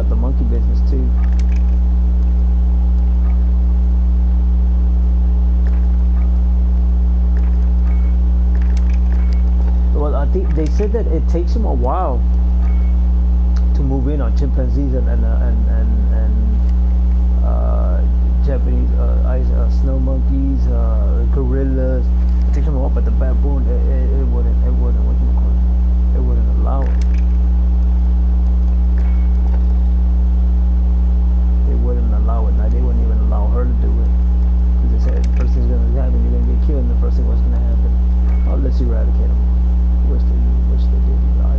got the monkey business too. Well, I think they said that it takes them a while to move in on chimpanzees and Japanese snow monkeys, gorillas. It takes them a while, but the baboon it wouldn't allow it. They wouldn't allow it. Now they wouldn't even allow her to do it because they said the first thing's gonna happen, you're gonna get killed, and the first thing what's gonna happen, oh, let's eradicate them. Which they did either way.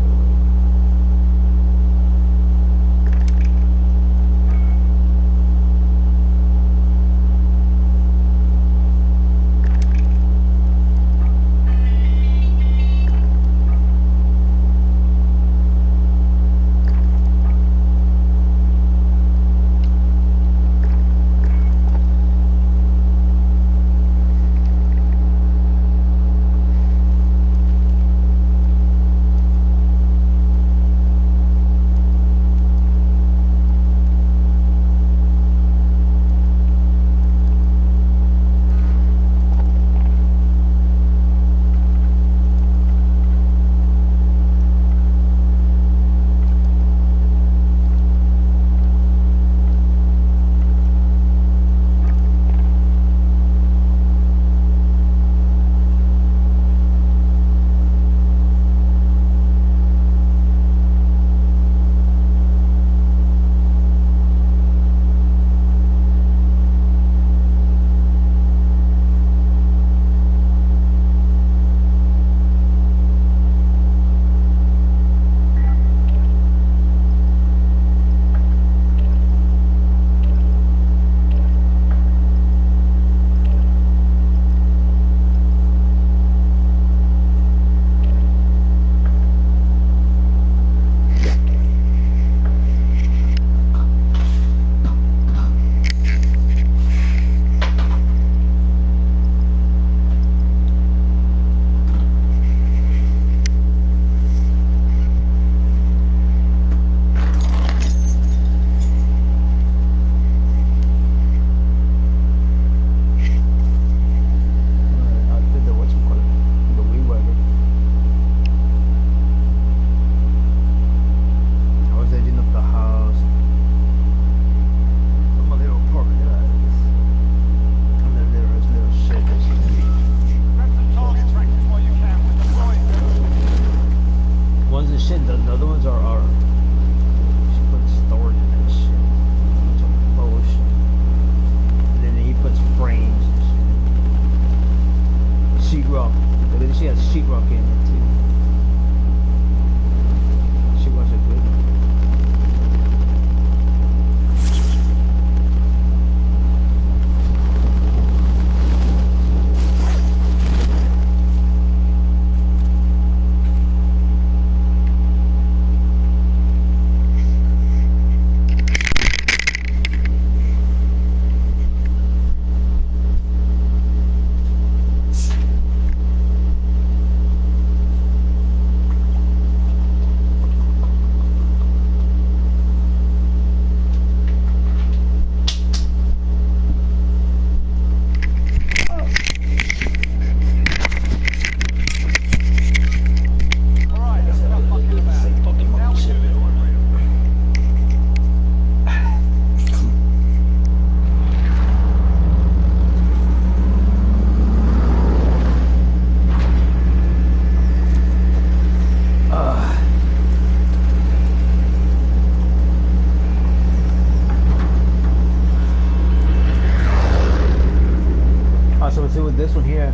This one here.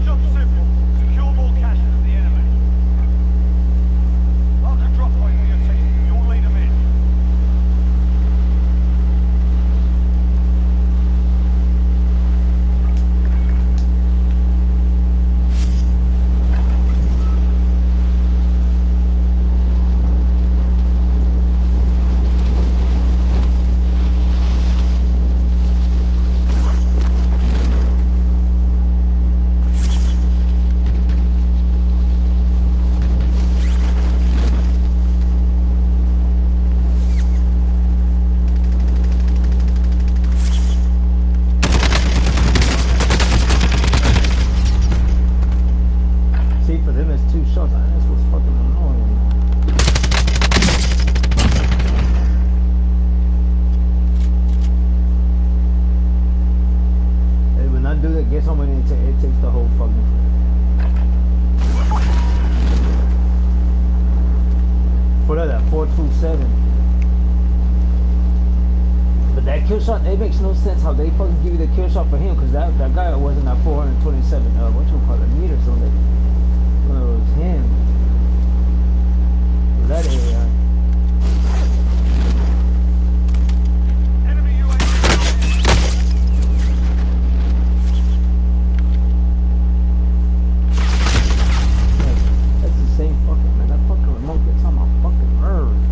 Job simple. Secure more caches of the enemy. Mark a drop point with your team. You'll lead them in. they missed 2 shots. That's what's fucking annoying. Hey, when I do that, guess how many it takes the whole fucking clip. For that 427. But that kill shot, it makes no sense how they fucking give you the kill shot for him, because that guy wasn't at 427 what you call it, meters on it. When it was him. That AI. Enemy UAV. That's the same fucking, man. That fucking remote gets on my fucking nerves.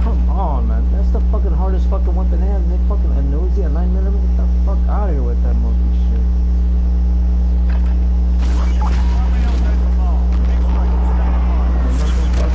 Come on, man. That's the fucking hardest fucking weapon they have. They fucking a nosy, a 9mm. Get the fuck out of here with that monkey shit. Only outside the mall. Big strike. Stand by.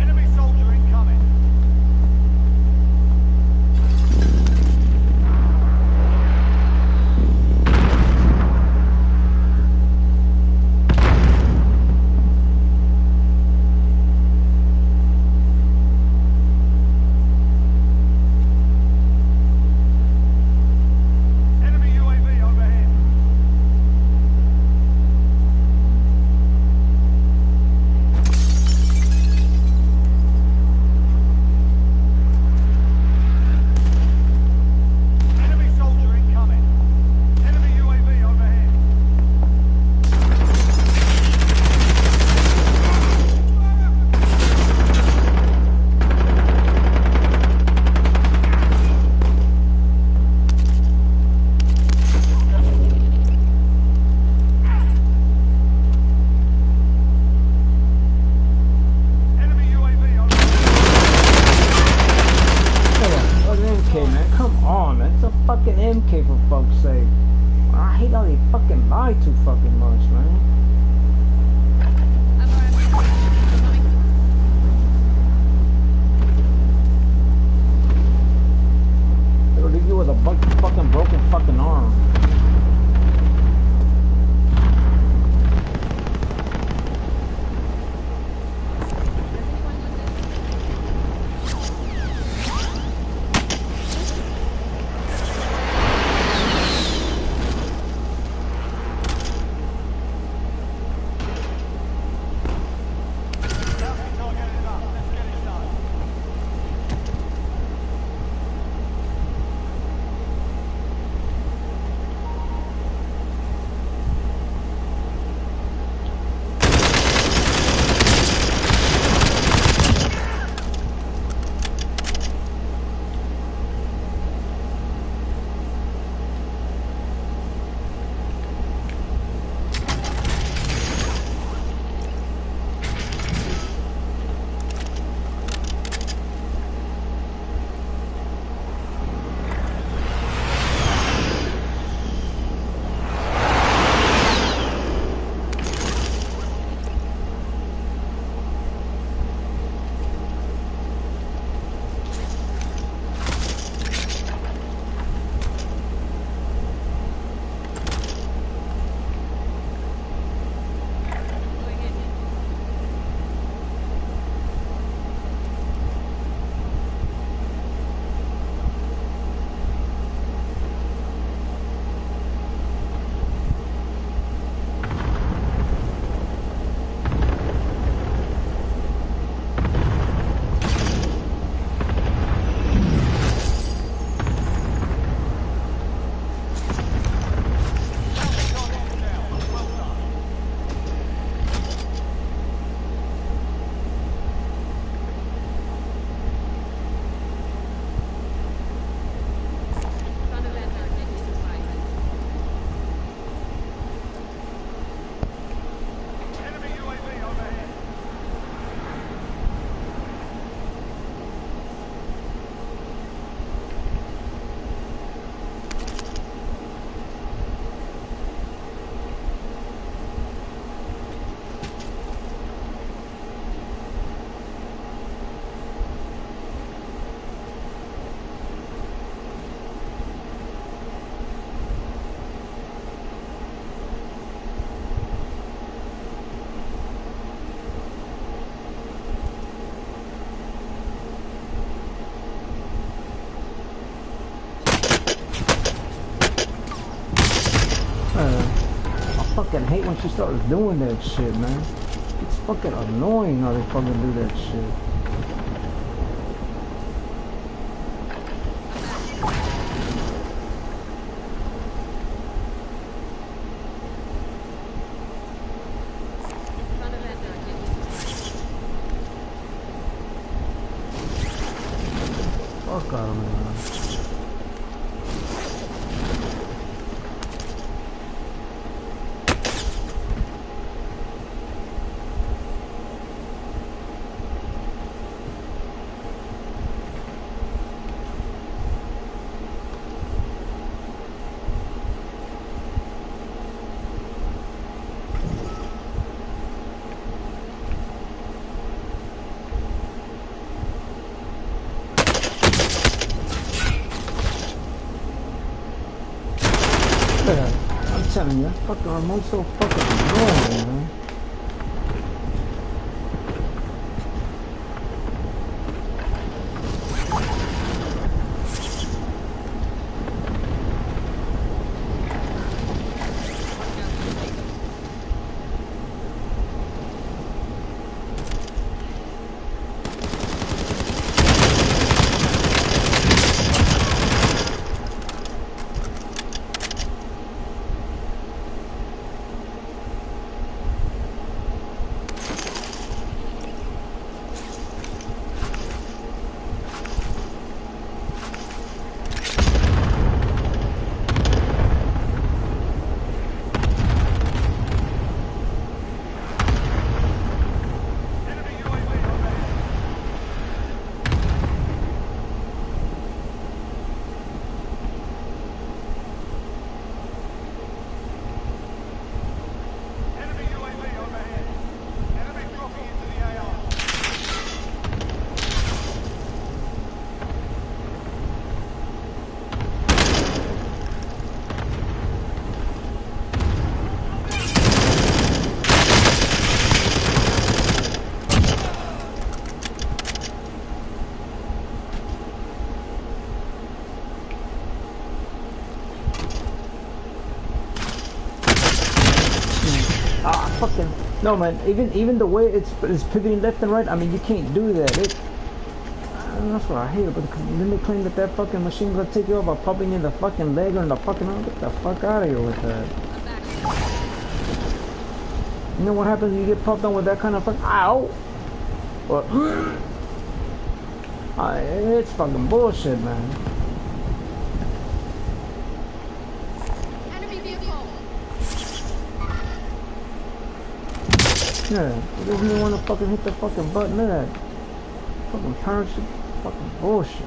Enemy soldier incoming. Enemy UAV overhead. Enemy soldier incoming. Enemy UAV overhead. Enemy UAV overhead. Fucking MK, man. Come on, man. It's a fucking MK for fuck's sake. I hate how they fucking lie too fucking much, man. They'll leave you with a fucking broken fucking arm. fucking hate when she starts doing that shit, man. It's fucking annoying how they fucking do that shit. Fuck out of me, man. I'm telling you, that fucking remote's so fucking annoying, man. Fucking no, man. Even the way it's pivoting left and right. I mean, you can't do that. That's what I hate. But then they claim that fucking machine's gonna take you out by popping in the fucking leg or in the fucking arm. Get the fuck out of here with that. You know what happens when you get popped on with that kind of fucking ow? Or it's fucking bullshit, man. Yeah, it doesn't even want to fucking hit the fucking button. Look at that. Fucking parachute. Fucking bullshit.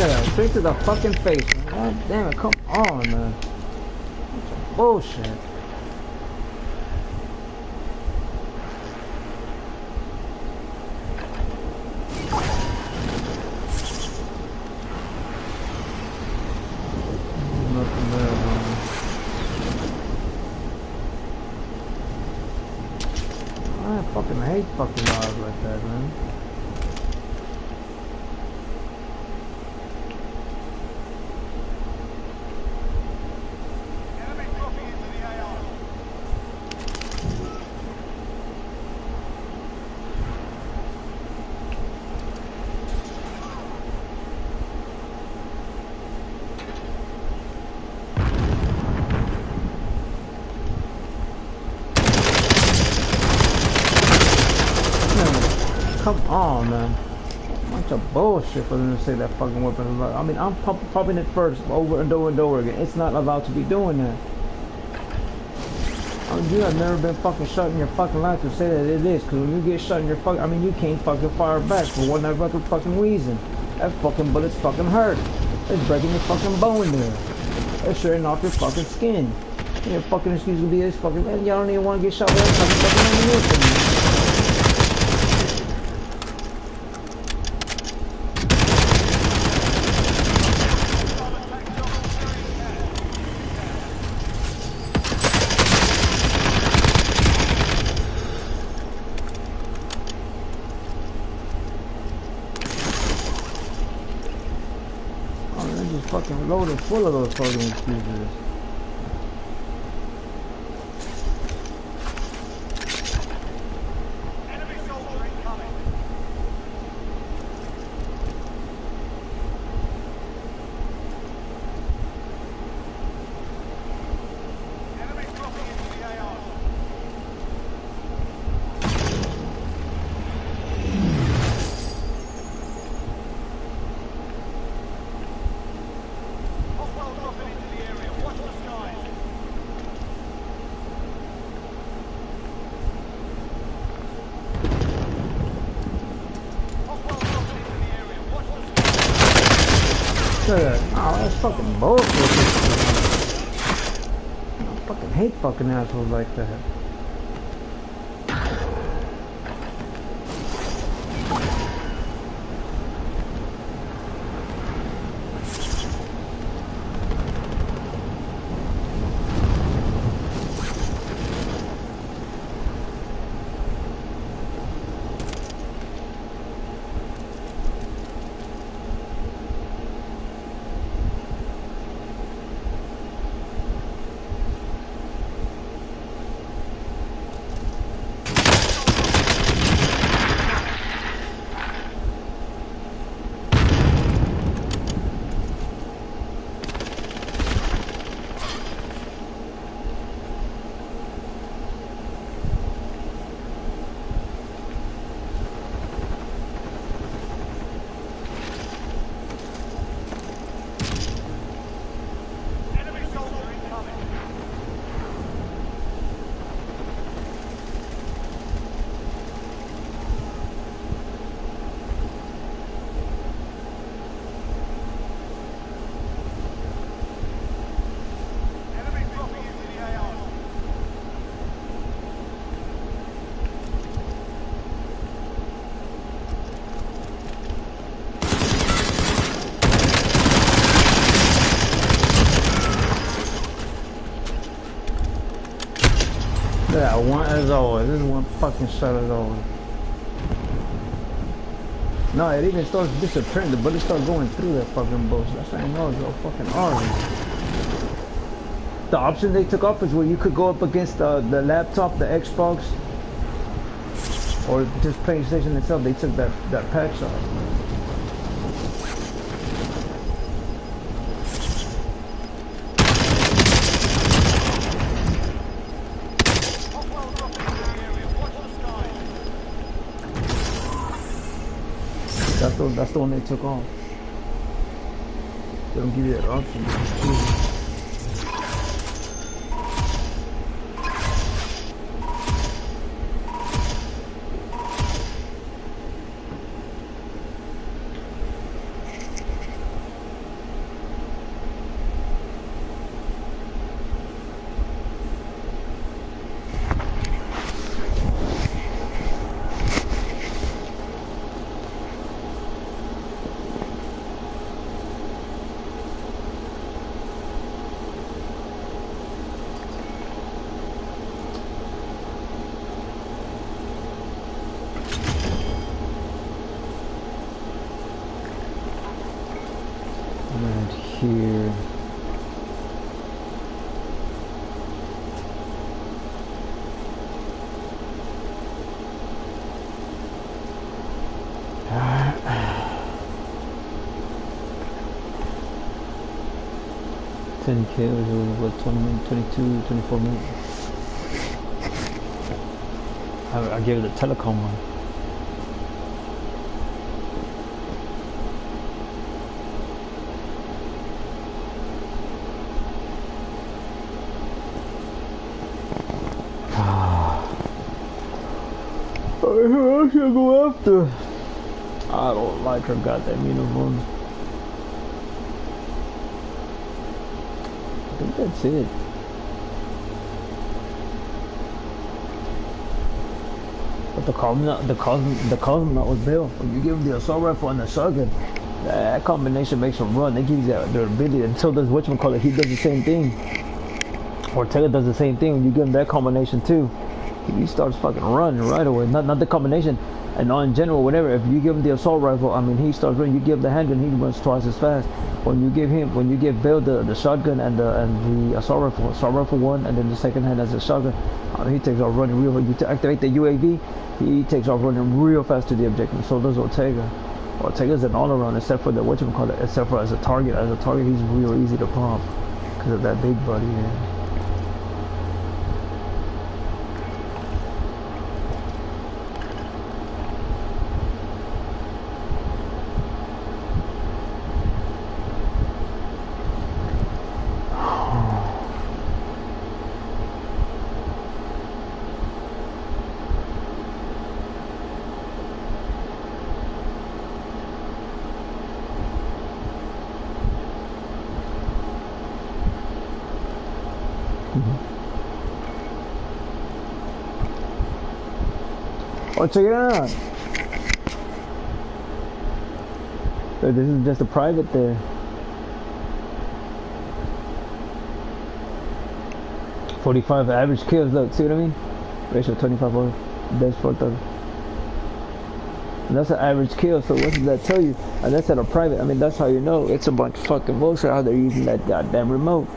Yeah, straight to the fucking face, man. God damn it, come on, man. Bullshit. Nothing there, man. I fucking hate fucking lives like that, man. Enemy dropping into the AR. Man, come on, man. Bunch of bullshit for them to say that fucking weapon is allowed. I mean, I'm popping it first over and over and over again. It's not allowed to be doing that. I mean, you have never been fucking shot in your fucking life to say that it is. Because when you get shot in your fucking... I mean, you can't fucking fire back for one other fucking reason. That fucking bullet's fucking hurt. It's breaking your fucking bone there. It's shredding off your fucking skin. And your fucking excuse will be this fucking... Man, y'all don't even want to get shot with that fucking ammunition. Fucking loaded full of those fucking excuses. Enemy soldier incoming. Enemy dropping into the AR. Hostile dropping into the area. Watch the skies. Hostile dropping into the area. Watch the skies. Look at that. Oh, that's fucking bullshit. I fucking hate fucking assholes like that. Enemy soldier incoming. Enemy dropping into the AR. Yeah, one as always. This is one fucking shot as always. No, it even starts disappearing. The bullets start going through that fucking bullshit. That's how I know it's all fucking orange. The option they took off is where you could go up against the laptop, the Xbox, or just PlayStation itself. They took that patch off. Hostile dropping into the area. Watch the skies. That's the one they took off. They don't give you that option. here. Ten kills or what? 20 minutes, 22, 24 minutes. I gave it a telecom one. I should go after. I don't like her goddamn uniform. I think that's it. But the Cosmonaut was built. When you give him the assault rifle and the shotgun, that combination makes him run. They give you that their ability. And so does whatchamacallit. He does the same thing. Ortega does the same thing. When you give him that combination too, he starts fucking running right away. Not the combination, and not in general, whatever. If you give him the assault rifle, I mean, he starts running. You give him the handgun, he runs twice as fast. When you give Bill the shotgun and the assault rifle one, and then the second hand as a shotgun, he takes off running real. You activate the UAV, he takes off running real fast to the objective. So does Ortega. Ortega's an all-around, except for the whatchamacallit, except for as a target. As a target, he's real easy to pump because of that big body. Yeah. Oh, check it out. So this is just a private there. 45 average kills, look, see what I mean? Ratio 25 over, that's 4,000. And that's an average kill, so what does that tell you? And that's at a private, I mean, that's how you know it's a bunch of fucking bullshit how they're using that goddamn remote.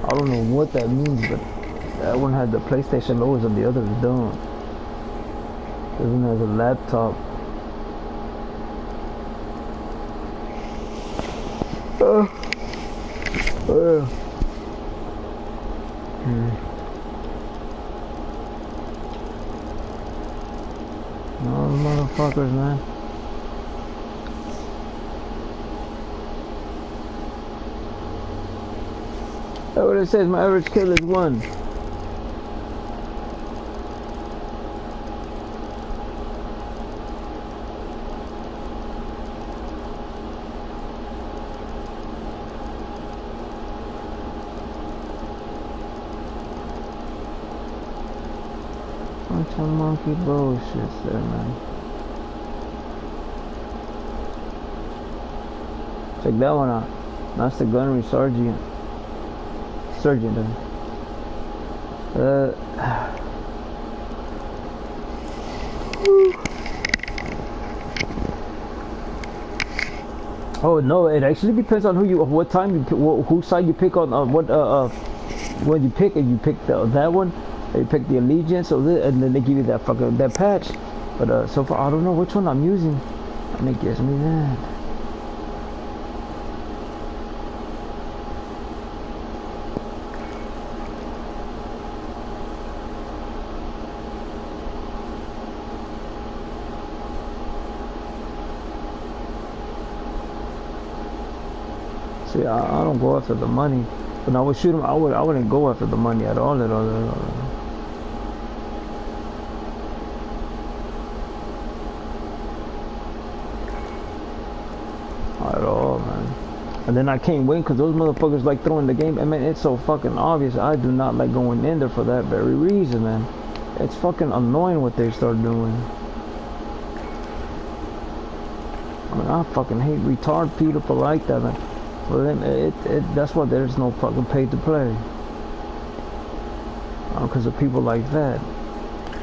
I don't know what that means, but that one had the PlayStation logos and the others don't. This one has a laptop. No motherfuckers, man. That's what it says, my average kill is 1. Bunch of monkey bullshit there, man. Check that one out. That's the gunnery sergeant. Oh no, it actually depends on what time you pick, whose side you pick on, when you pick, and you pick that one, or you pick the allegiance, and then they give you that that patch. But so far I don't know which one I'm using. And it gives me that. See, I don't go after the money. When I would shoot him, I wouldn't go after the money at all, at all, at all. At all, man. And then I can't win because those motherfuckers like throwing the game. I mean, it's so fucking obvious. I do not like going in there for that very reason, man. It's fucking annoying what they start doing. I mean, I fucking hate retard people like that, man. For them, that's why there's no fucking pay to play. Because of people like that.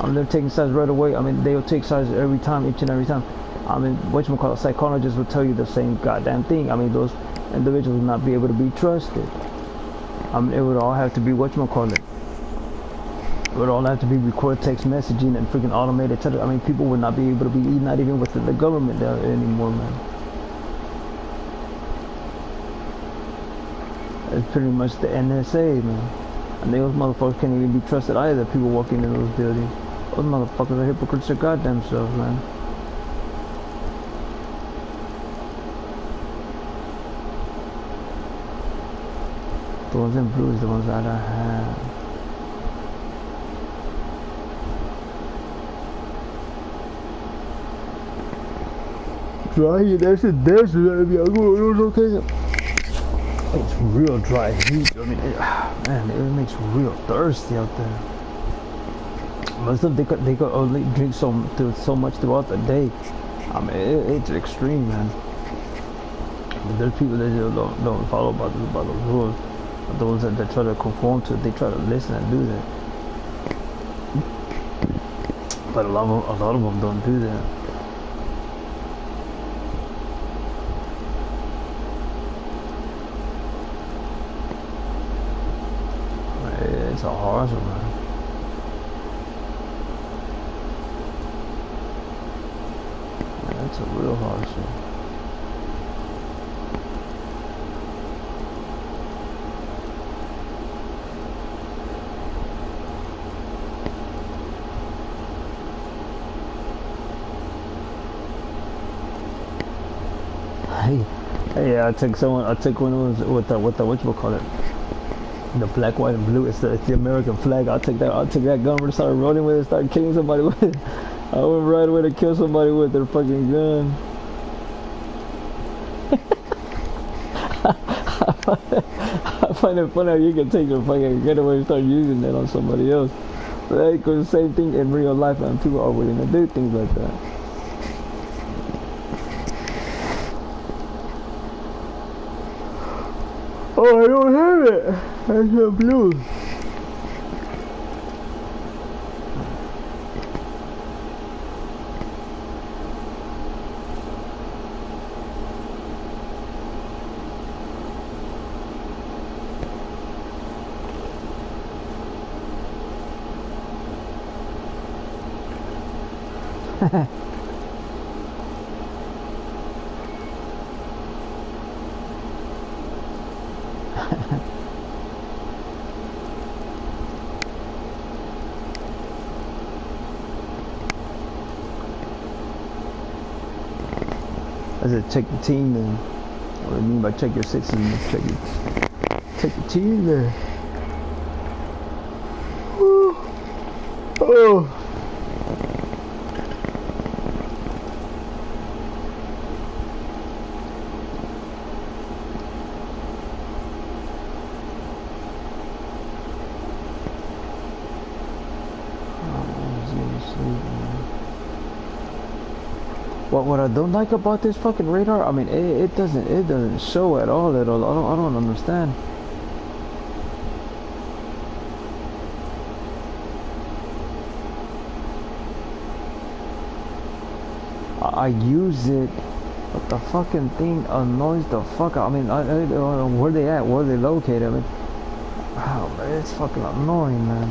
I mean, they're taking sides right away. I mean, they'll take sides every time, each and every time. I mean, whatchamacallit, psychologists will tell you the same goddamn thing. I mean, those individuals would not be able to be trusted. I mean, it would all have to be whatchamacallit. It would all have to be recorded text messaging and freaking automated. I mean, people would not be able to be, not even within the government anymore, man. It's pretty much the NSA, man. And those motherfuckers can't even be trusted either, people walking in those buildings. Those motherfuckers are hypocrites their goddamn selves, man. The ones in blue is the ones that I have. Dry heat, there's a desert, okay. It's real dry heat. I mean, man, it makes real thirsty out there. Most of them, they could only drink so much throughout the day. I mean, it's extreme, man. But there's people that just don't follow by those rules. But those that try to conform to it, they try to listen and do that. But a lot of them don't do that. It's a horror, man. It's a real hard shit. Hey, I took one of those with the whatchamacallit. The black, white, and blue. It's the American flag. I took that gun and started rolling with it, started killing somebody with it. I went right away to kill somebody with their fucking gun. I find it funny how you can take your fucking gun away and start using that on somebody else. But it's the same thing in real life, and people are willing to do things like that. Oh, I don't have it. That's the blue. I said check the team then. What do I mean by check your sixes? Check the team then. Woo. Oh. What I don't like about this fucking radar, I mean, it doesn't show at all. I don't understand. I use it, but the fucking thing annoys the fuck out. I mean, I don't know where they at, where they located. I mean, oh man, it's fucking annoying, man.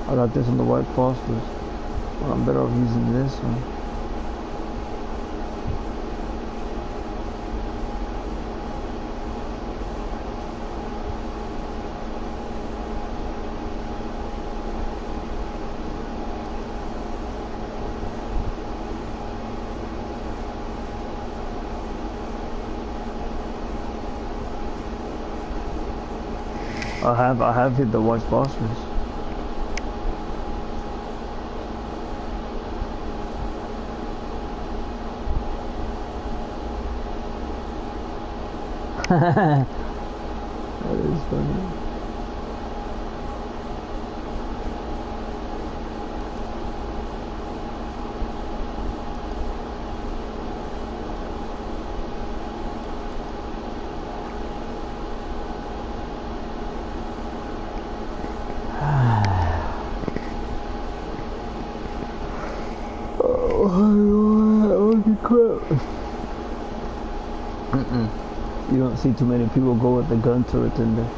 I got this on the white phosphorus. Well, I'm better off using this one. I have hit the white phosphorus. That is funny. Holy crap. You don't see too many people go with the gun turret in there.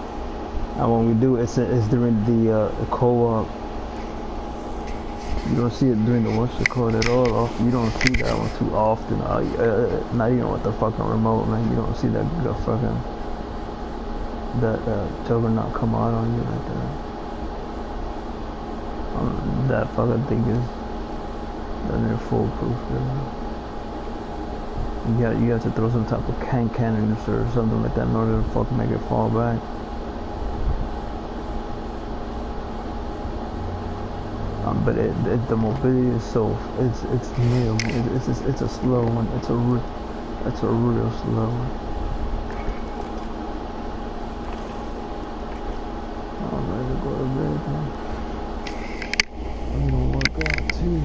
And when we do, it's during the co-op. You don't see it during the what's it called at all. You don't see that one too often. Not even with the fucking remote, man. You don't see that fucking juggernaut come out on you like that. That fucking thing is they're foolproof. You got to throw some type of cannon or something like that in order to fucking make it fall back. But the mobility is so it's nil. It's a slow one. It's a real slow one. I'm ready to go to bed, man. I'm gonna work out too.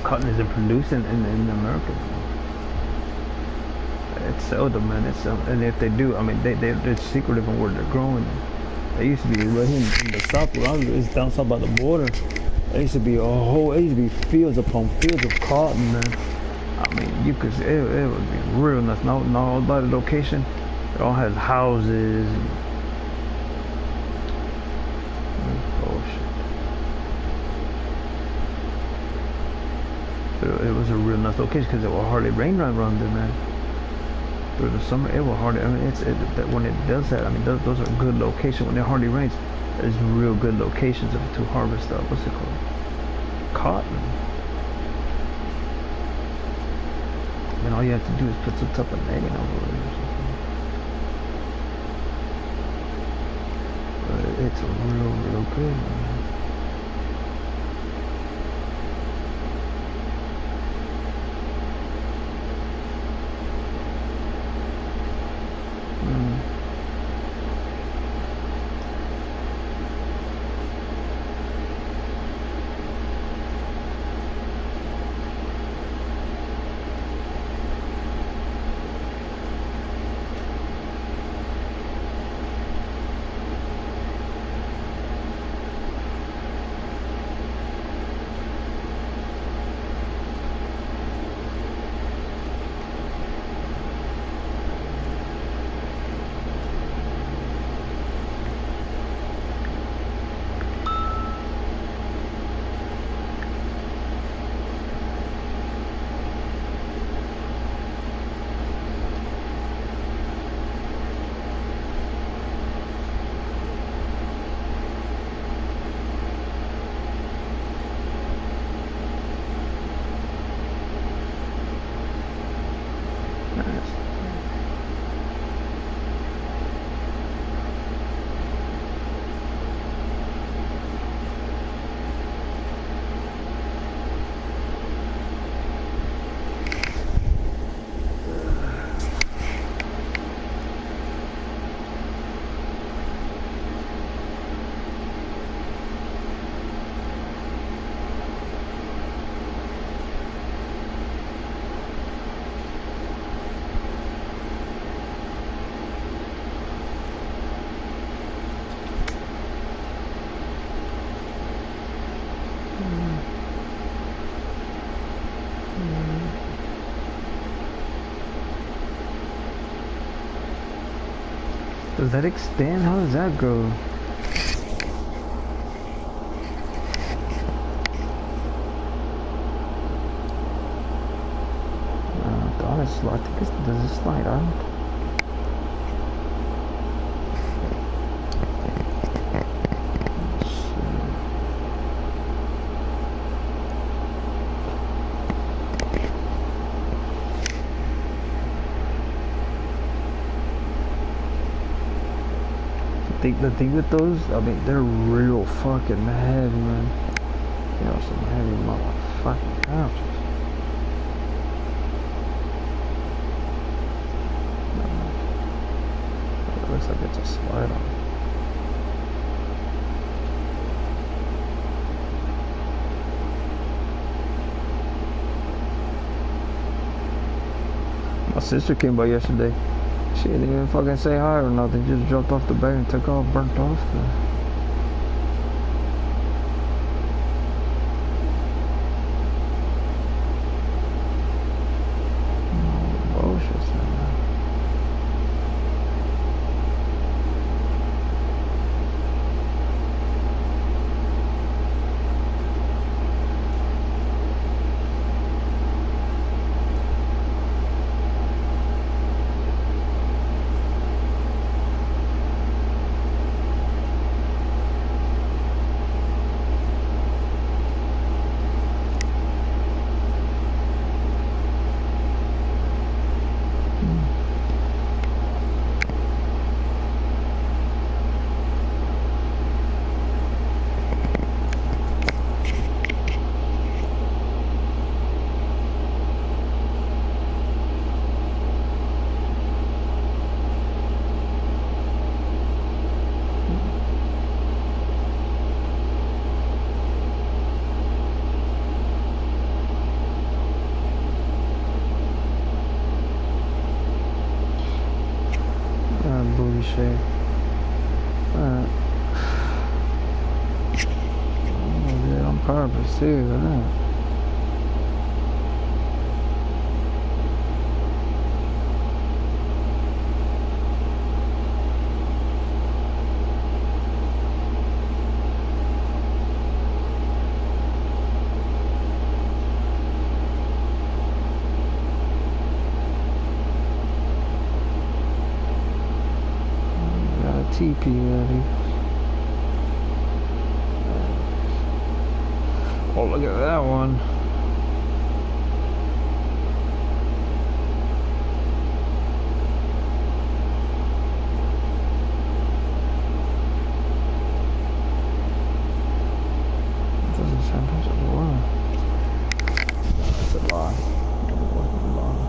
Cotton isn't produced in America. It's seldom, man. And if they do, I mean, they're secretive on where they're growing. They used to be right here in the south, where I was, it's down south by the border. There used to be fields upon fields of cotton, man. I mean, it would be real nice. Now by the location, it all has houses. It was a real nice location because it will hardly rain around there, man. Through the summer, it will hardly. I mean, that when it does that, I mean, those are good locations. When it hardly rains, there's real good locations to harvest. What's it called? Cotton. And all you have to do is put some type of netting over it or something. But it's real good, man. Does that extend? How does that go? Honestly, I think does it slide out? The thing with those, I mean, they're real fucking heavy, man. You know, some heavy motherfucking couches. It looks like it's a slide on. My sister came by yesterday. She didn't even fucking say hi or nothing. Just jumped off the bed and took off, burnt off. Booty shape. Oh, yeah, on purpose too, isn't it? TP ready. Oh, look at that one. It doesn't sound like a lie. That's a lie. It wasn't a lie.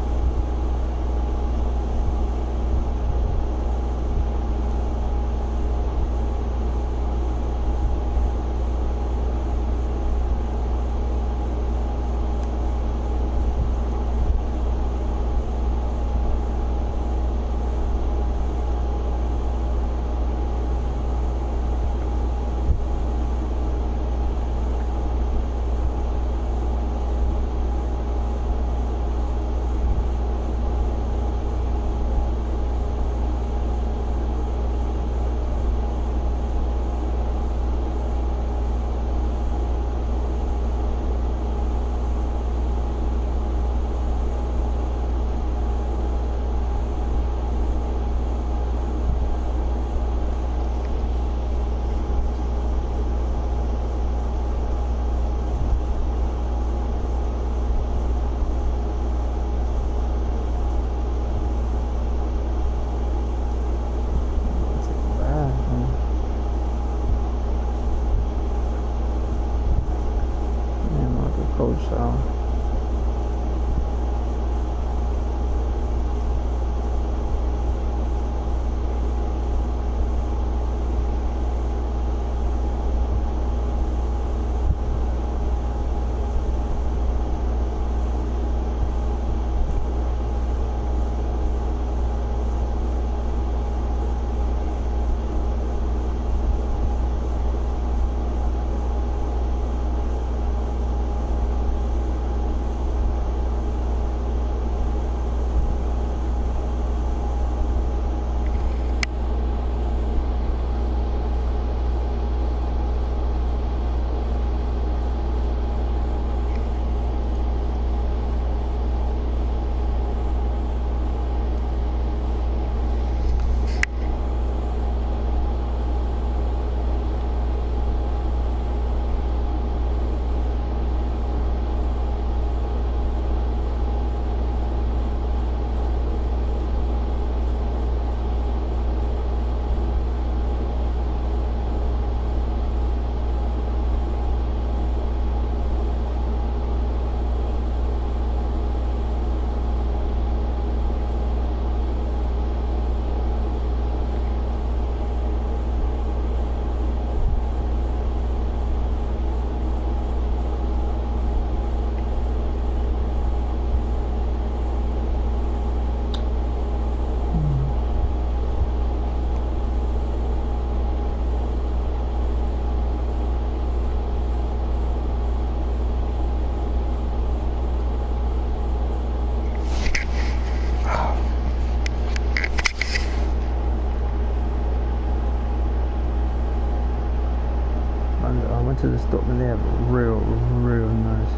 went to the store and they have real nice.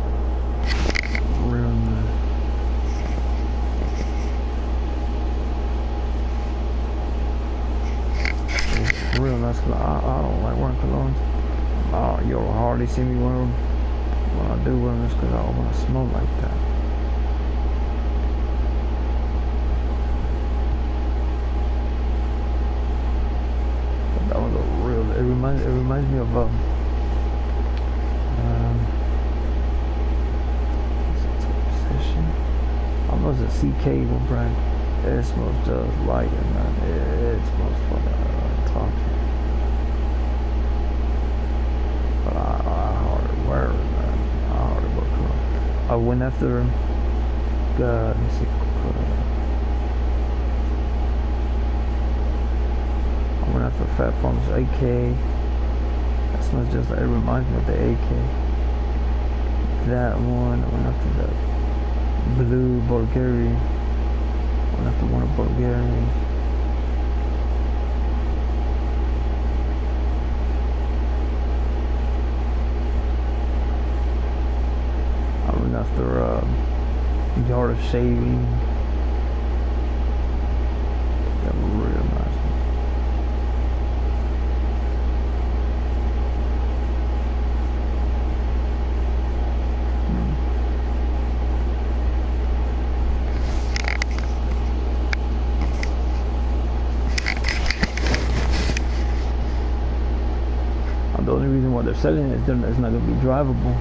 Real nice. It's real nice. I don't like wearing colognes. You'll hardly see me wear them. When I do wear them, it's because I don't want to smell like that. But that was a real. It reminds me of almost a CK brand. It smells just like it, man. It smells fucking toxic. But I hardly wear it, man. I hardly wear it. I went after let me see. I went after Fat Farm's AK. That smells just like, it reminds me of the AK. That one. I went after that blue Bulgarian. I went after one of Bulgarian. I went after Yard of Shaving. That was real nice. The only reason why they're selling it is it's not going to be drivable.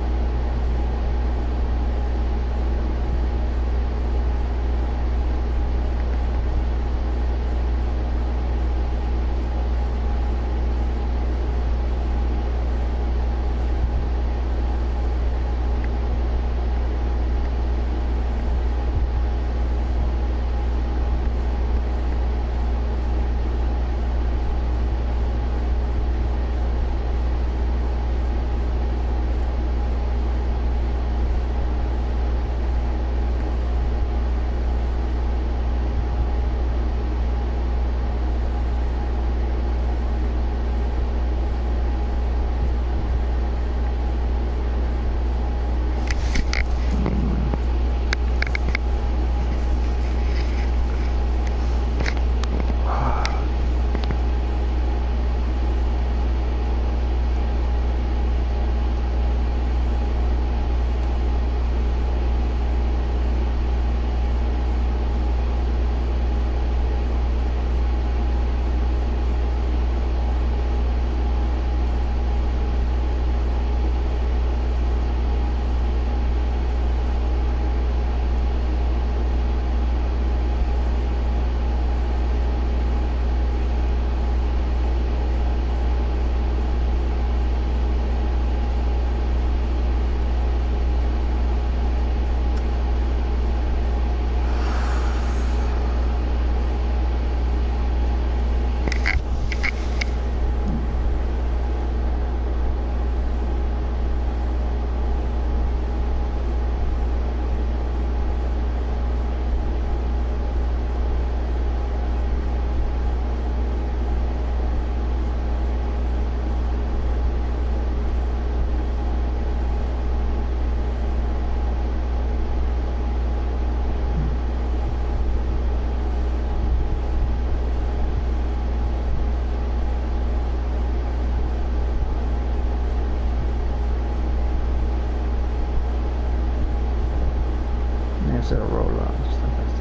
Instead of roll on, stuff like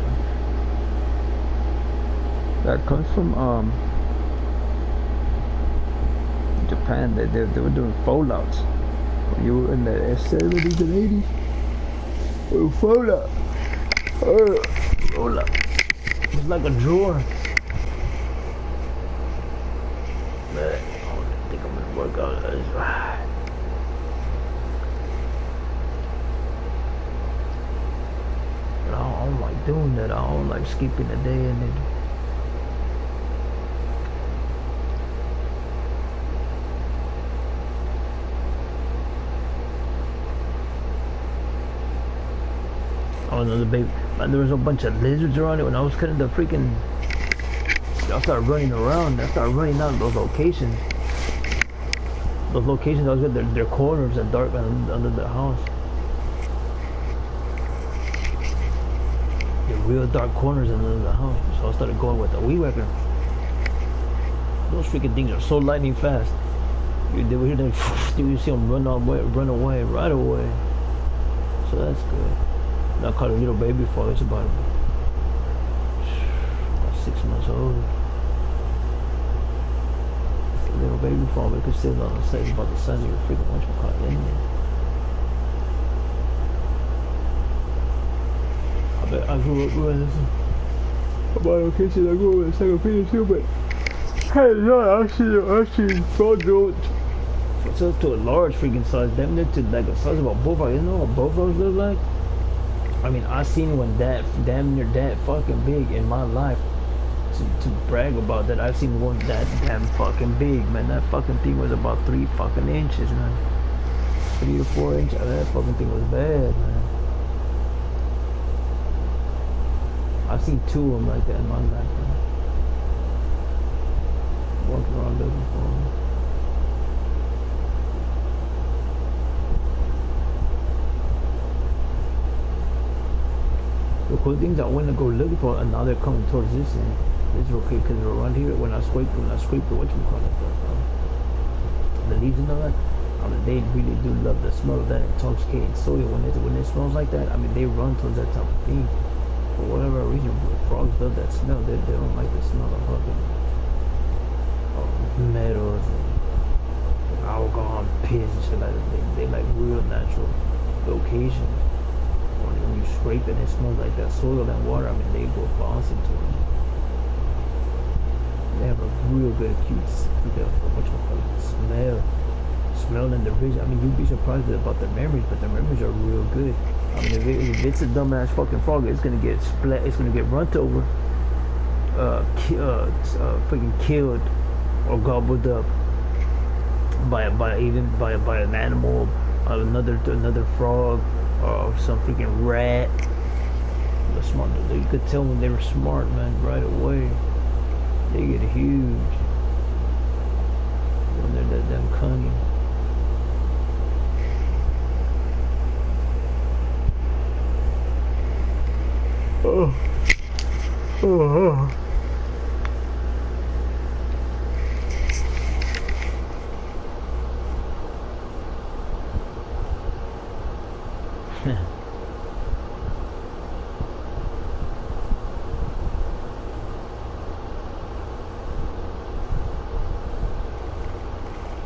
that. That comes from Japan. They were doing fallouts. You were in the 70s and 80s. Fallout. Fallout. It's like a drawer. Man, I think I'm gonna work out this. I don't like doing that. I don't like skipping a day and then oh no, the baby, man, there was a bunch of lizards around it when I was cutting the freaking. I started running around. I started running out of those locations. Those locations always got their corners and dark under the house. The real dark corners under the house. So I started going with the weed whacker. Those freaking things are so lightning fast. You hear them, you see them run away right away. So that's good. And I caught a little baby frog. It's about 6 months old. It's a little baby frog. It could sit on the side. It's about the size of your freaking whatchamacallit anyway. I bet I grew up with this. I'm on occasion I grew up with a second penis too, but hey, no, I see frog do it. It's up to a large freaking size, damn near to like a size of a bullfrog. You know what bullfrogs look like? I mean, I seen one that damn near that fucking big in my life. To brag about that, I've seen one that damn fucking big, man. That fucking thing was about 3 fucking inches, man. 3 or 4 inches. That fucking thing was bad, man. I've seen 2 of them like that in my life, man. Walking around looking for them. The cool things I went to go looking for, and now they're coming towards this end. It's okay because they're around here. When I scrape the whatchamacallit, the leaves and all that, I mean, they really do love the smell of that intoxicating soil. When it smells like that, I mean, they run towards that type of thing. For whatever reason, frogs love that smell. They don't like the smell of fucking metals and alcohol and piss and shit like that. They like real natural locations. When you scrape it and it smells like that soil and water, I mean, they go balls into it. They have a real good acute smell and the vision. I mean, you'd be surprised about the memories, but the memories are real good. I mean, if it's a dumbass fucking frog, it's gonna get splat, it's gonna get run over, freaking killed or gobbled up by an animal, another frog, or some freaking rat. The smart, you could tell when they were smart, man, right away. They get huge when they're that damn cunning. Oh.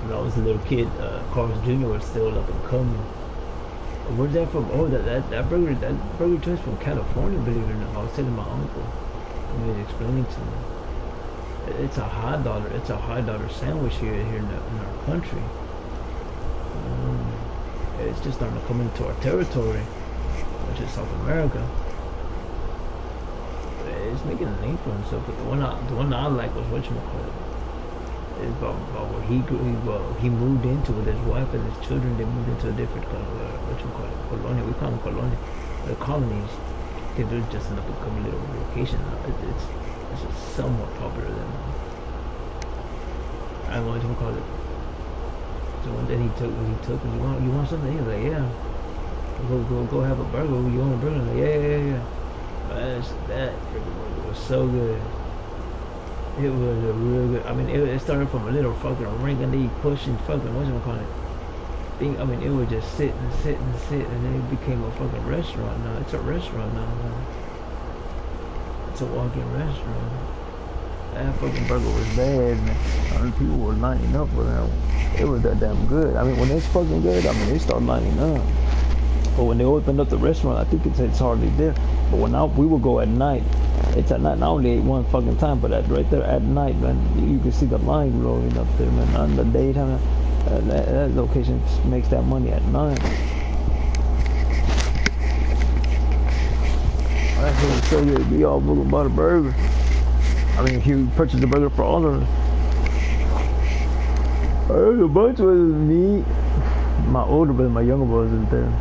When I was a little kid, Carl's Jr. was still up and coming. Where's that from? Oh, that burger joint's from California, believe it or not. I was telling my uncle, and he was explaining to me. It's a high dollar sandwich here in our country. It's just starting to come into our territory, which is South America. It's making a name for himself, but the one I like was whatchamacallit. It's about where he moved into with his wife and his children. They moved into a different colonia. We call them colonia. The colonies. They're just an up-and-coming little location. It's just somewhat popular than I don't know what you call it. So one day he took me, you want something? He was like, yeah. Go have a burger. You want a burger? I'm like, yeah. That burger was so good. It was a real good. I mean, it started from a little fucking rinky-dink pushing fucking whatchamacallit thing. I mean, it would just sit, and then it became a fucking restaurant now. It's a restaurant now, man. It's a walk-in restaurant. That fucking burger was bad, man. I mean, people were lining up for that. It was that damn good. I mean, when it's fucking good, I mean, they start lining up. But when they opened up the restaurant, I think it's hardly there. But when we would go at night, it's at night. I only ate one fucking time, but right there at night, man, you can see the line rolling up there, man. On the daytime, that location makes that money at night. That's what it's so good. We all looking about a burger. I mean, if you purchase a burger for all of us. The bunch was me, my older brother, my younger brother wasn't there.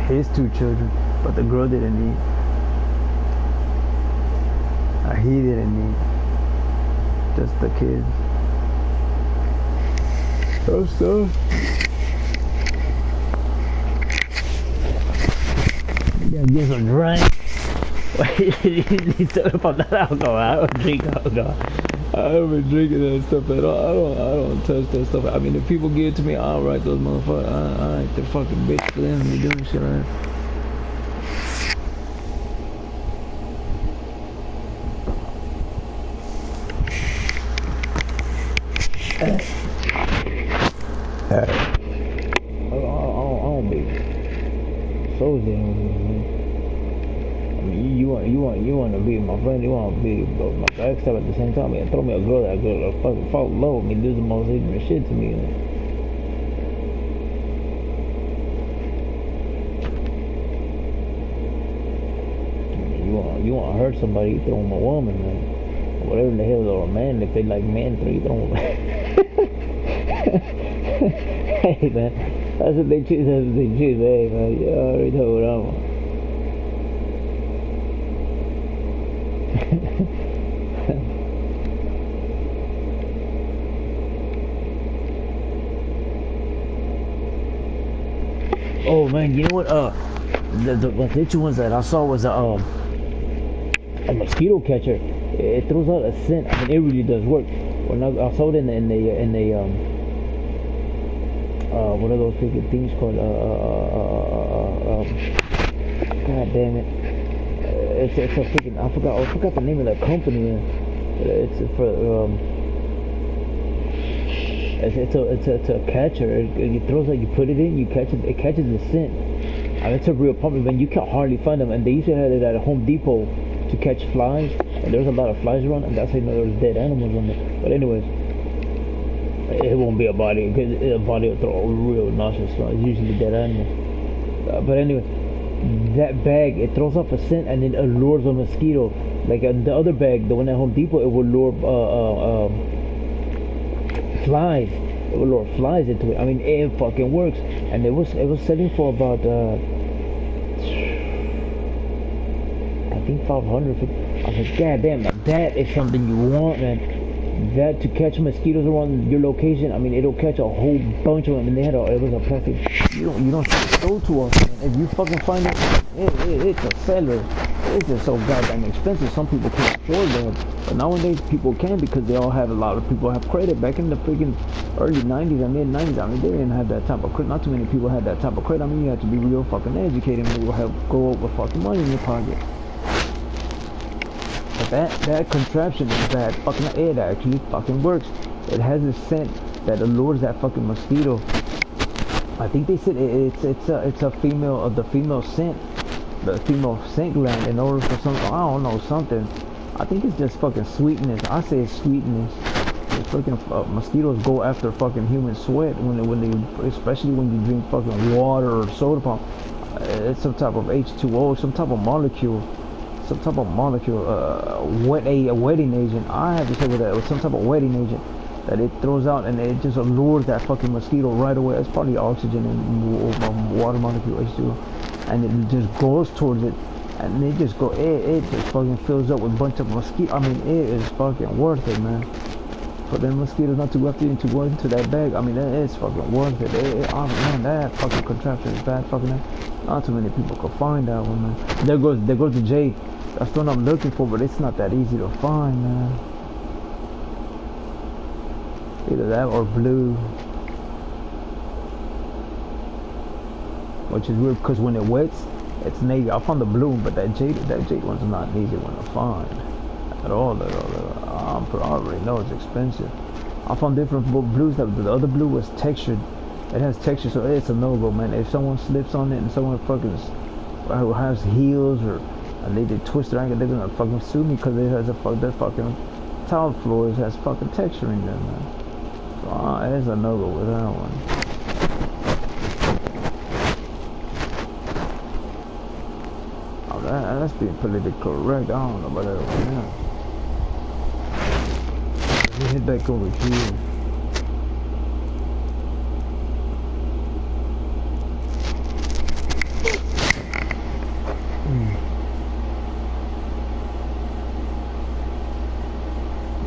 His 2 children, but the girl didn't eat. He didn't eat. Just the kids. I'm sorry. Yeah, get some drink. He's talking about that alcohol. I don't drink alcohol. I haven't been drinking that stuff at all. I don't touch that stuff. I mean, if people give it to me, I'll write those motherfuckers. I ain't the fucking bitch for them to be doing shit right. I don't be so damn, man. I mean, you want to be my friend, you want to be my backstab at the same time. Man, throw me a girl, that girl will fucking fall in love with me, do the most ignorant shit to me. Man. You want to hurt somebody, you throw them a woman, man. Whatever the hell, or a man, if they like men, you throw them. Hey, man, that's what they choose. That's what they choose. Hey, man, you already know what I want. Oh man, you know what? The little ones that I saw was a mosquito catcher. It throws out a scent. I mean, it really does work. When I saw it in the what are those freaking things called? God damn it! It's a freaking I forgot the name of that company. Man. It's for It's a catcher. It throws out. You put it in. You catch it. It catches the scent. And it's a real problem, man. You can hardly find them. And they used to have it at Home Depot to catch flies. And there's a lot of flies around. And that's how you know there's dead animals on there. But anyways, it won't be a body because a body will throw a real nauseous smell. It's usually dead animals. But anyway, that bag it throws off a scent and it allures a mosquito. Like the other bag, the one at Home Depot, it will lure flies. It will lure flies into it. I mean, it fucking works. And it was selling for about I think 500. I was like, God damn, that is something you want, man. That to catch mosquitoes around your location. I mean, it'll catch a whole bunch of them. And it was a plastic. You don't go too often. Man. If you fucking find it, it's a seller. It's just so goddamn expensive. Some people can't afford that. But nowadays people can because they all have a lot of people have credit. Back in the freaking early 90s and mid 90s, I mean, they didn't have that type of credit. Not too many people had that type of credit. I mean, you had to be real fucking educated and it will help go up with fucking money in your pocket. But that contraption is bad. Fucking it actually fucking works. It has a scent that allures that fucking mosquito. I think they said it's a female of the female scent. The female scent gland in order for something, I don't know, something. I think it's just fucking sweetness. I say it's sweetness. The fucking mosquitoes go after fucking human sweat when they especially when you drink fucking water or soda pop. It's some type of H2O, some type of molecule, a wetting agent. I have to say with that, it was some type of wetting agent that it throws out and it just allures that fucking mosquito right away. It's probably oxygen and water molecule H2O. And it just goes towards it, and it just fucking fills up with a bunch of mosquitoes. I mean, it is fucking worth it, man. For them mosquitoes not to go after you to go into that bag, I mean, it's fucking worth it. Oh man, that fucking contraption is bad. Fucking, not too many people can find that one, man. There goes the jade. That's the one I'm looking for, but it's not that easy to find, man. Either that or blue. Which is weird because when it wets, it's navy. I found the blue one, but that jade one's not an easy one to find at all. I already know it's expensive. I found different blues. That the other blue was textured. It has texture, so it's a no-go, man. If someone slips on it and someone fucking has heels and they twist their ankle, they're gonna fucking sue me because it has their fucking tile floors has fucking texture in them, man. So it's a no-go with that one. That's being politically correct. I don't know about that right now. Let me head back over here.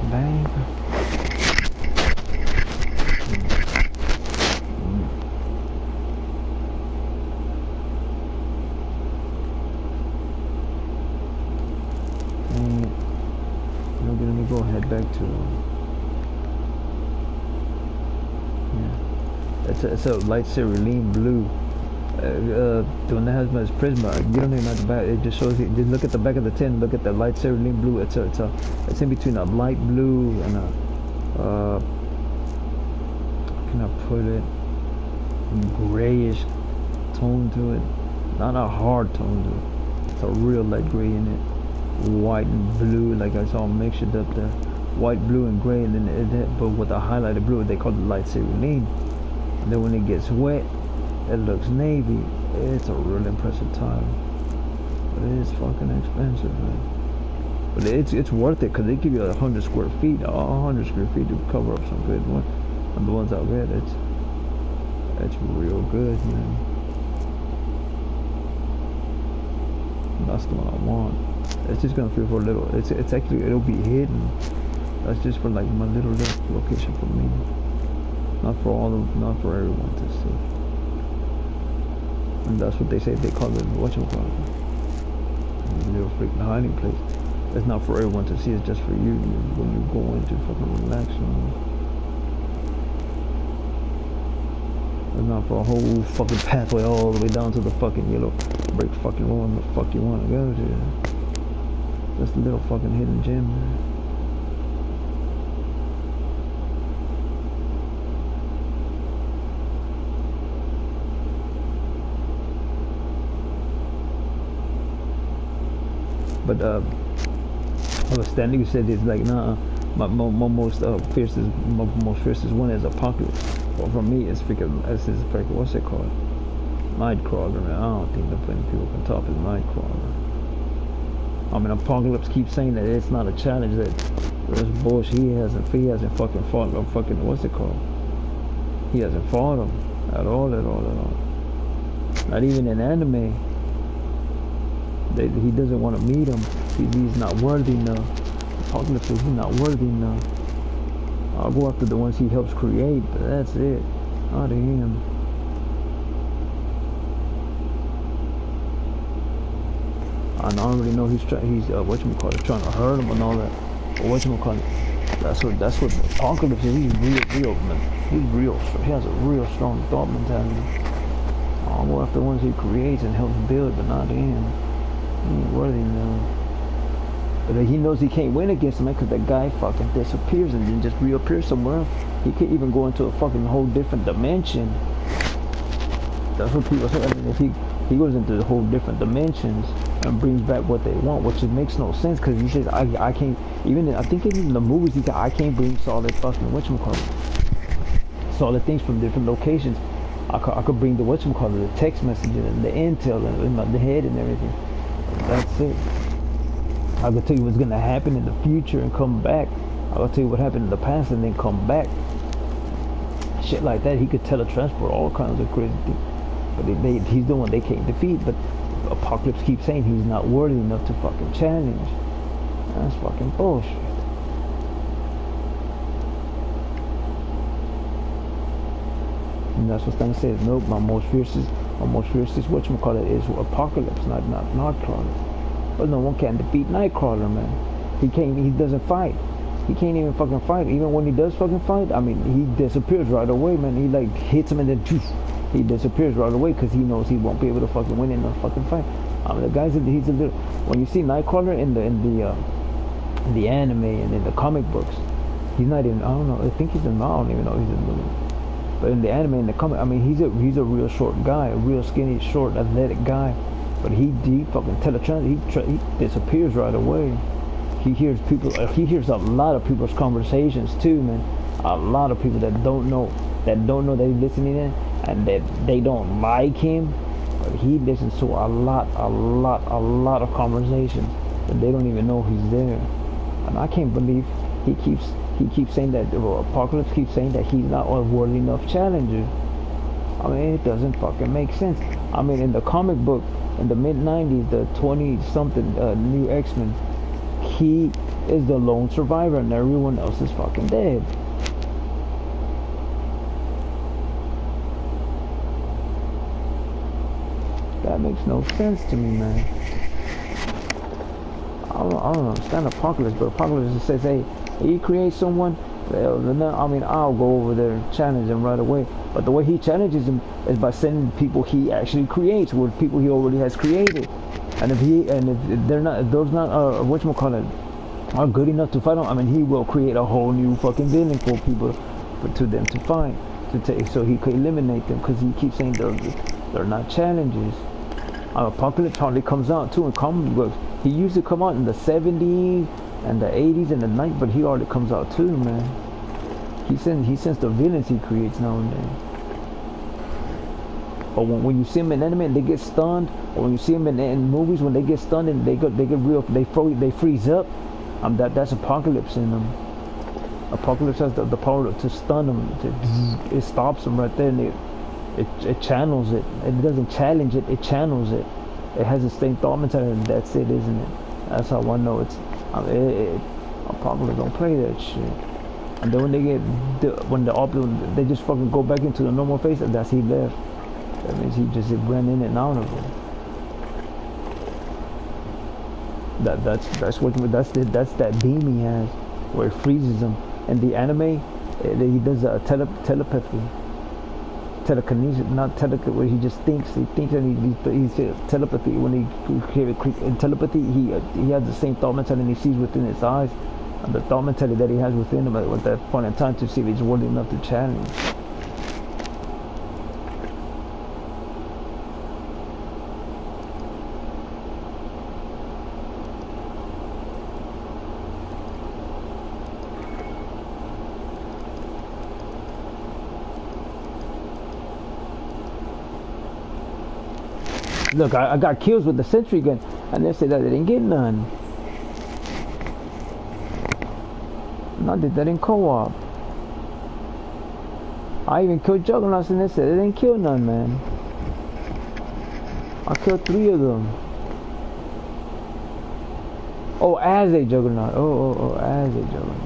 Bang. let me go head back to. Yeah, it's a light cerulean blue. The one that has my Prisma. You don't even know the back. It just shows you. Just look at the back of the tin. Look at the light cerulean blue. It's in between a light blue and a how can I put it? Grayish tone to it. Not a hard tone to it. It's a real light gray in it. White and blue, like I saw mixed it up there. White, blue, and gray, and then but with a highlighted blue, they call it light cerulean. And then when it gets wet, it looks navy. It's a real impressive tile, but it is fucking expensive, man. But it's worth it because they give you 100 square feet, 100 square feet to cover up some good ones. And the ones I read, it's real good, man. That's the one I want. It's just gonna feel for a little. It's actually it'll be hidden. That's just for like my little location for me. Not for everyone to see. And that's what they say. They call it whatchamacallit. A little freaking hiding place. It's not for everyone to see. It's just for you when you go in to fucking relax. It's not for a whole fucking pathway all the way down to the fucking yellow brick fucking room the fuck you want to go to. That's the little fucking hidden gem there. But I was standing. Said it's like nah. My most fiercest one is Apocalypse. Well, for me, it's because what's it called? Nightcrawler. Man, I don't think that many people can top his Nightcrawler. I mean, Apocalypse keeps saying that it's not a challenge. That there's bullshit. He hasn't fucking fought. Or fucking what's it called? He hasn't fought him at all. Not even in anime. He doesn't want to meet him. He's not worthy enough. Apocalypse says he's not worthy enough. I'll go after the ones he helps create, but that's it. Not him. I already know he's trying to hurt him and all that. But that's what Apocalypse is. He's real, man. He's real. He has a real strong thought mentality. I'll go after the ones he creates and helps build, but not him. He ain't worthy enough. But he knows he can't win against him because that guy fucking disappears and then just reappears somewhere else. He can't even go into a fucking whole different dimension. That's what people say. I mean, if he goes into the whole different dimensions and brings back what they want, which it makes no sense because he says I can't. I think even in the movies he said I can't bring solid fucking solid things from different locations. I could bring the text messages and the intel and the head and everything. That's it. I could tell you what's gonna happen in the future and come back. I'll tell you what happened in the past and then come back. Shit like that. He could teletransport all kinds of crazy things. But he's the one they can't defeat. But Apocalypse keeps saying he's not worthy enough to fucking challenge. That's fucking bullshit. And that's what Stan says. Nope, my most fiercest whatchamacallit is Apocalypse, not Nightcrawler. But no one can defeat Nightcrawler, man. He doesn't fight. He can't even fucking fight. Even when he does fucking fight, I mean, he disappears right away, man. He like hits him and then poof, he disappears right away because he knows he won't be able to fucking win in a fucking fight. I mean, the guy's he's a little. When you see Nightcrawler in the anime and in the comic books, he's not even. I don't know. I think he's in. I don't even know he's in the. But in the anime and the comic, I mean, he's a real short guy, a real skinny, short, athletic guy. But he fucking he disappears right away. He hears a lot of people's conversations too, man. A lot of people that don't know that he's listening in and that they don't like him. But he listens to a lot of conversations and they don't even know he's there. And I can't believe he keeps saying that, Apocalypse keeps saying that he's not a worthy enough challenger. I mean, it doesn't fucking make sense. I mean, in the comic book, in the mid-90s, the 20-something new X-Men, he is the lone survivor and everyone else is fucking dead. That makes no sense to me, man. I don't understand Apocalypse, but Apocalypse just says, hey, he creates someone. Well, then, I mean, I'll go over there and challenge him right away. But the way he challenges him is by sending people he actually creates with people he already has created. And if they're not, if those not whatchamacallit, are good enough to fight him, I mean, he will create a whole new fucking villain for people, to them to fight, to take, so he could eliminate them, because he keeps saying they're not challenges. Apocalypse hardly comes out too in comic books. He used to come out in the 70s and the 80s and the 90s, but he hardly comes out too, man. He sends the villains he creates now and then. But when you see him in anime and they get stunned, or when you see him in movies when they get stunned and they get real, they freeze up. That's Apocalypse in them. Apocalypse has the power to stun them. It stops them right there, and it channels it. It doesn't challenge it. It channels it. It has the same thought mentality, and that's it, isn't it? That's how I know it's. Apocalypse don't play that shit. And then when they get they just fucking go back into the normal face, and that's he left. That means he just ran in and out of it. That's that beam he has, where it freezes him. In the anime, he does telepathy, telekinesis, not telepathy, where he just thinks. He thinks, and he's telepathy. When in telepathy, he has the same thought mentality he sees within his eyes, and the thought mentality that he has within him at that point in time to see if he's worthy enough to challenge. Look, I got kills with the sentry gun, and they said that they didn't get none. And I did that in co-op. I even killed Juggernauts, and they said they didn't kill none, man. I killed 3 of them. Oh, as a Juggernaut. Oh, as a Juggernaut.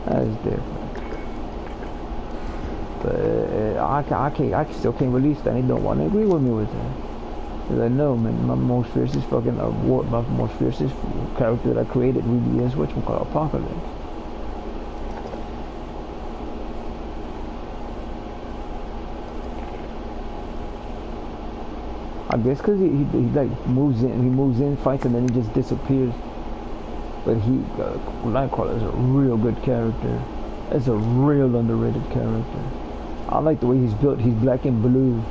That is different. But I still can't release that. They don't want to agree with me with that. Cause I know, man, my most fiercest fucking my most fiercest character that I created really is whatchamacallit, Apocalypse. I guess because he like moves in, fights, and then he just disappears. But Nightcrawler is a real good character. It's a real underrated character. I like the way he's built. He's black and blue.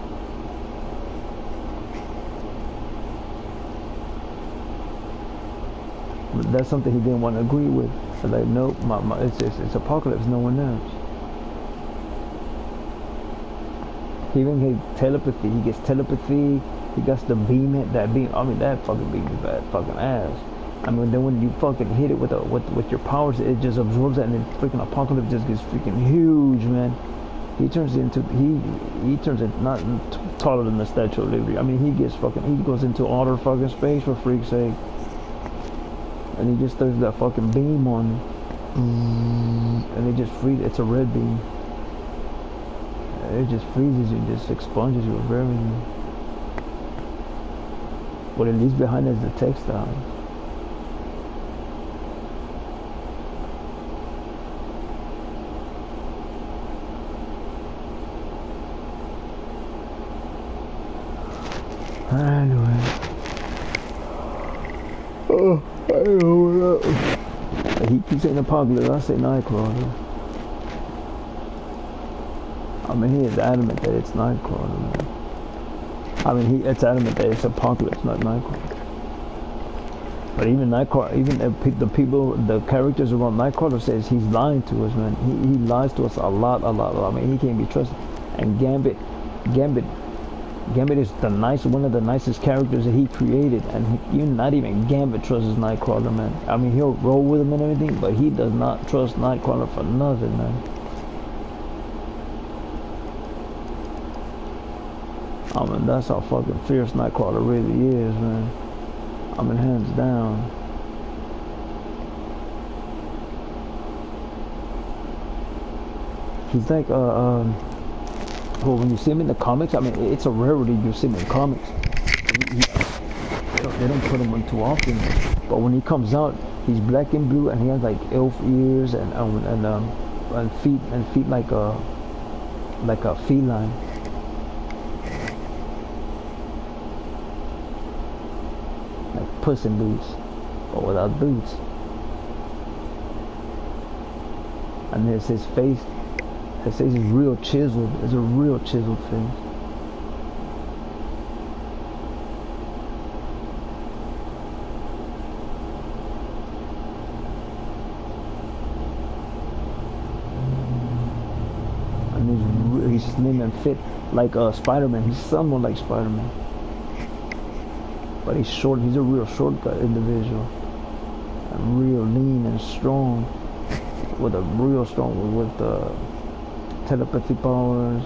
But that's something he didn't want to agree with. So like, nope, it's Apocalypse, no one else. He even gets telepathy. He gets telepathy. He gets the beam. That beam. I mean, that fucking beam is bad fucking ass. I mean, then when you fucking hit it with your powers, it just absorbs that, and then freaking Apocalypse just gets freaking huge, man. He turns into not taller than the Statue of Liberty. I mean, he goes into outer fucking space, for freak's sake. And he just throws that fucking beam on him. And it just freezes. It's a red beam. It just freezes you, just expunges you of everything. What it leaves behind is the textile. Anyway. Oh, I don't know what that was. He keeps saying Apocalypse, I say Nightcrawler. I mean, he is adamant that it's Nightcrawler, man. I mean, it's adamant that it's Apocalypse, not Nightcrawler. But even Nightcrawler, the characters around Nightcrawler says he's lying to us, man. He lies to us a lot. I mean, he can't be trusted. And Gambit is one of the nicest characters that he created, and not even Gambit trusts Nightcrawler, man. I mean, he'll roll with him and everything, but he does not trust Nightcrawler for nothing, man. I mean, that's how fucking fierce Nightcrawler really is, man. I mean, hands down. He's like, well, when you see him in the comics, I mean, it's a rarity you see him in comics. They don't put him on too often. But when he comes out, he's black and blue, and he has like elf ears and feet like a feline. Like Puss in Boots, but without boots. And there's his face. His face is real chiseled. It's a real chiseled face. And he's slim and fit like Spider-Man. He's somewhat like Spider-Man. But he's short. He's a real shortcut individual. And real lean and strong. With a real strong with telepathy powers.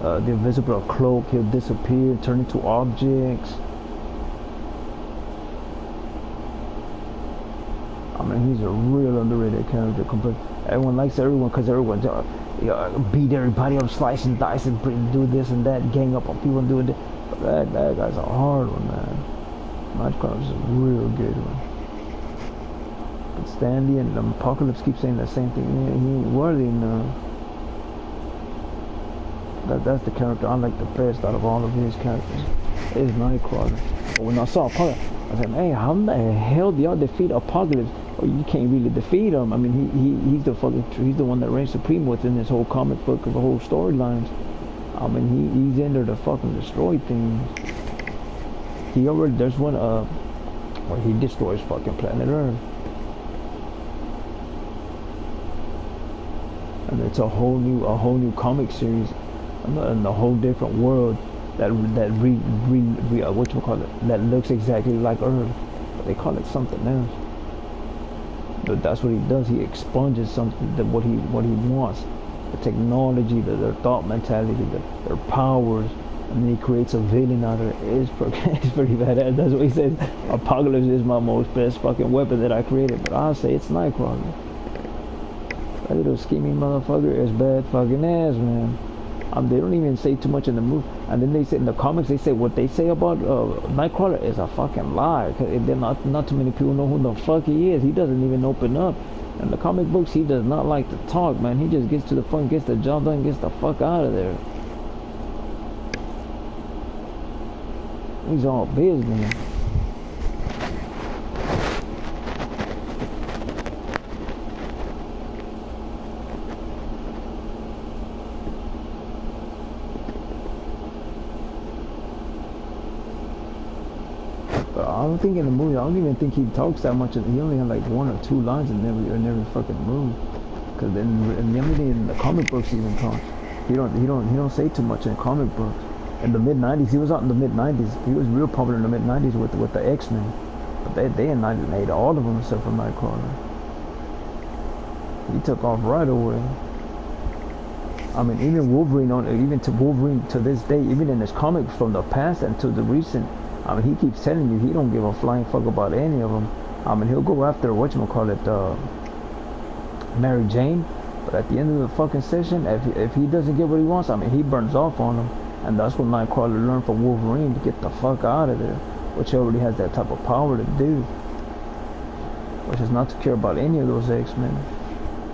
The invisible cloak. He'll disappear, turn into objects. I mean, he's a real underrated character. Everyone likes everyone because everyone beat everybody up, slice and dice, and do this and that, gang up on people and do it. But that guy's a hard one, man. Nightcrawler's a real good one. But Stanley and Apocalypse keep saying the same thing. He ain't worthy enough. That's the character I like the best out of all of his characters. Is Nightcrawler. But when I saw Apocalypse, I said, "Hey, how the hell do y'all defeat Apocalypse? Oh, you can't really defeat him. I mean, he's the one that reigns supreme within this whole comic book of the whole storylines. I mean, he's in there to fucking destroy things. There's one where he destroys fucking planet Earth, and it's a whole new comic series, and a whole different world that that looks exactly like Earth, but they call it something else. But that's what he does. He expunges something that what he wants, the technology, their thought mentality, their powers, and then he creates a villain out of it. It's pretty badass. That's what he says. Apocalypse is my most best fucking weapon that I created, but I'll say it's Nightcrawler. That little scheming motherfucker is bad fucking ass, man. They don't even say too much in the movie, and then they say in the comics, they say what they say about Nightcrawler is a fucking lie. Cause not too many people know who the fuck he is. He doesn't even open up. In the comic books, he does not like to talk, man. He just gets to the front, gets the job done, gets the fuck out of there. He's all business. I don't think in the movie, I don't even think he talks that much. He only had like 1 or 2 lines in every fucking movie. Cause then in the comic books he even talks. He don't say too much in comic books. In the mid-90s, he was out in the mid-90s. He was real popular in the mid-90s with the X-Men. But they annihilated all of them except for Nightcrawler. He took off right away. I mean, even Wolverine to this day, even in his comics from the past and to the recent, I mean, he keeps telling you he don't give a flying fuck about any of them. I mean, he'll go after Mary Jane, but at the end of the fucking session, if he doesn't get what he wants, I mean, he burns off on him, and that's what Nightcrawler learned from Wolverine to get the fuck out of there, which he already has that type of power to do, which is not to care about any of those X-Men.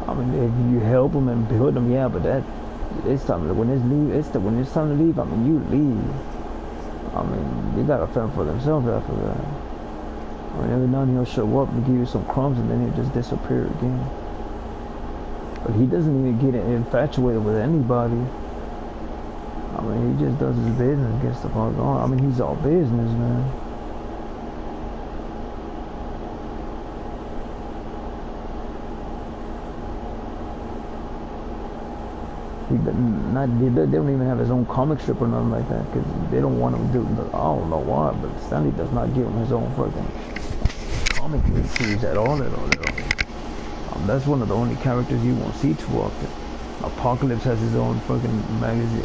I mean, if you help them and build them, yeah, but it's time when it's time to leave. I mean, you leave. I mean, they gotta fend for themselves after that. I mean, every now and then he'll show up and give you some crumbs, and then he'll just disappear again. But he doesn't even get infatuated with anybody. I mean, he just does his business, gets the fuck on. I mean, he's all business, man. They don't even have his own comic strip or nothing like that, because they don't want him to do. I don't know why, but Stanley does not give him his own fucking comic series at all. That's one of the only characters you won't see too often. Apocalypse has his own fucking magazine,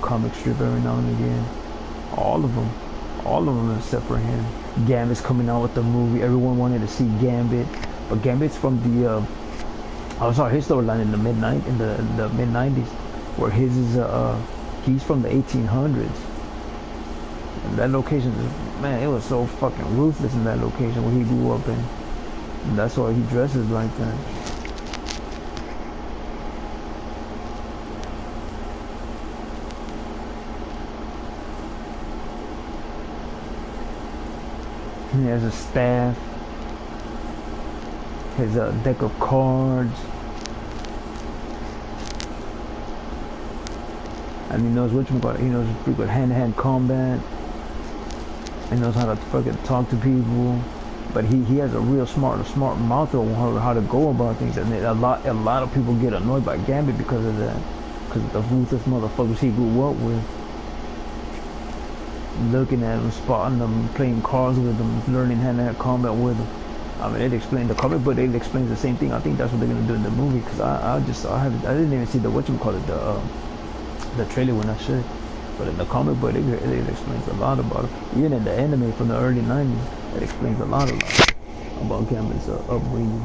comic strip every now and again. All of them except for him. Gambit's coming out with the movie. Everyone wanted to see Gambit, but Gambit's from the his storyline in the mid-90s, where his is he's from the 1800s. And that location is, man, it was so fucking ruthless in that location where he grew up in. And that's why he dresses like that. He has a staff, his deck of cards, and he knows which one. He knows pretty good hand-to-hand combat. He knows how to fucking talk to people, but he has a real smart mouth on how to go about things. And a lot of people get annoyed by Gambit because of that, because of the ruthless motherfuckers he grew up with. Looking at them, spotting them, playing cards with them, learning hand-to-hand combat with them. I mean, it explains the comic book. It explains the same thing. I think that's what they're gonna do in the movie. Cause I didn't even see the the trailer when I should. But in the comic book, it explains a lot about it. Even in the anime from the early '90s, it explains a lot about Gambit's upbringing.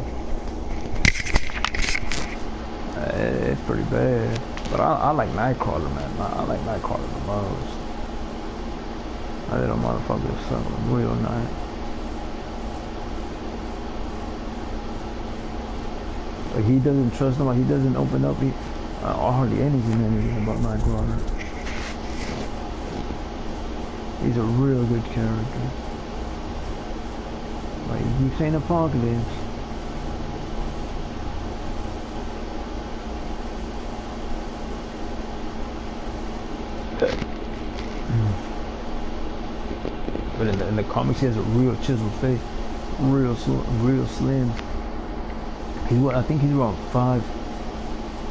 It's pretty bad. But I like Nightcrawler, man. I like Nightcrawler the most. That little motherfucker is something real nice. Like, he doesn't trust nobody. He doesn't open up. Hardly anything about Nightcrawler. He's a real good character. Like, he keeps saying Apocalypse. But in the comics, he has a real chiseled face, real slim. I think he's around 5.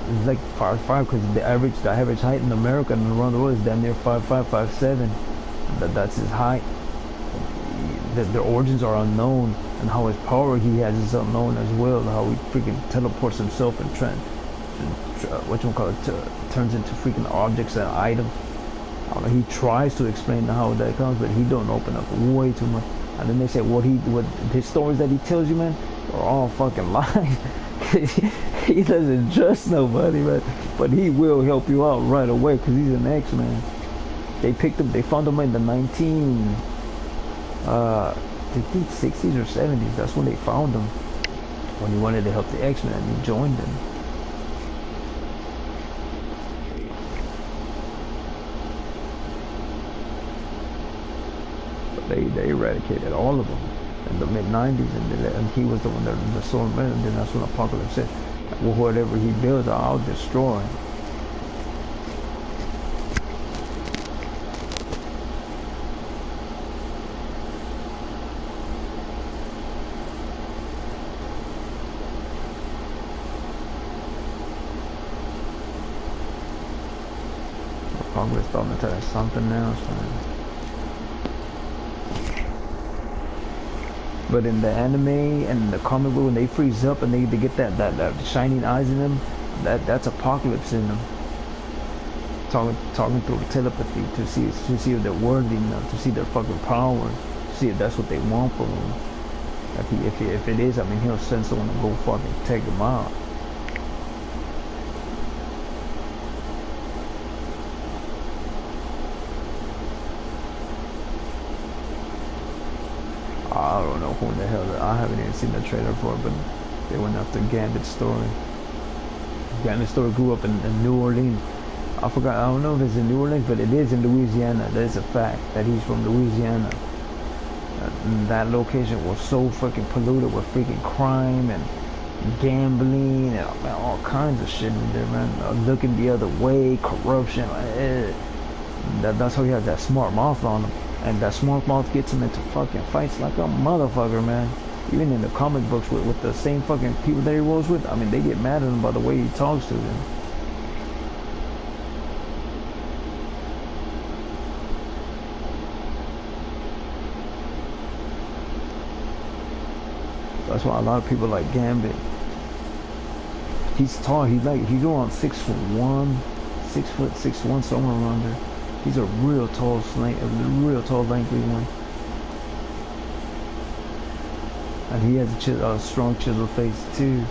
He's like 5'5" because the average height in America and around the world is damn near 5'5", 5'7". That's his height. Their origins are unknown, and how his power he has is unknown as well. How he freaking teleports himself and turns into freaking objects and items. He tries to explain how that comes, but he don't open up way too much. And then they say what his stories that he tells you, man, are all fucking lies. He doesn't trust nobody, man. But he will help you out right away because he's an X-Man. They found him in the 60s or 70s. That's when they found him. When he wanted to help the X-Men, and he joined them. They eradicated all of them in the mid-90s, and he was the one that the sword man. And then that's when Apocalypse said, well, whatever he builds, I'll destroy. Apocalypse thought to tell us something else, man. But in the anime and the comic book, when they freeze up and they get that shining eyes in them, that's Apocalypse in them. Talking through telepathy to see if they're worthy enough, to see their fucking power, to see if that's what they want from them. If it is, I mean, he'll send someone to go fucking take them out. I don't know who in the hell I haven't even seen the trailer for it, but they went after Gambit's story. Gambit's story grew up in New Orleans. I don't know if it's in New Orleans, but it is in Louisiana. That is a fact that he's from Louisiana. And that location was so fucking polluted with freaking crime and gambling and man, all kinds of shit in there, man. Looking the other way, corruption. That's how he has that smart mouth on him. And that smart mouth gets him into fucking fights like a motherfucker, man. Even in the comic books with the same fucking people that he rolls with, I mean, they get mad at him by the way he talks to them. That's why a lot of people like Gambit. He's tall. He's around 6'1", 6'1", somewhere around there. He's a real tall, lengthy one. And he has a strong chisel face too.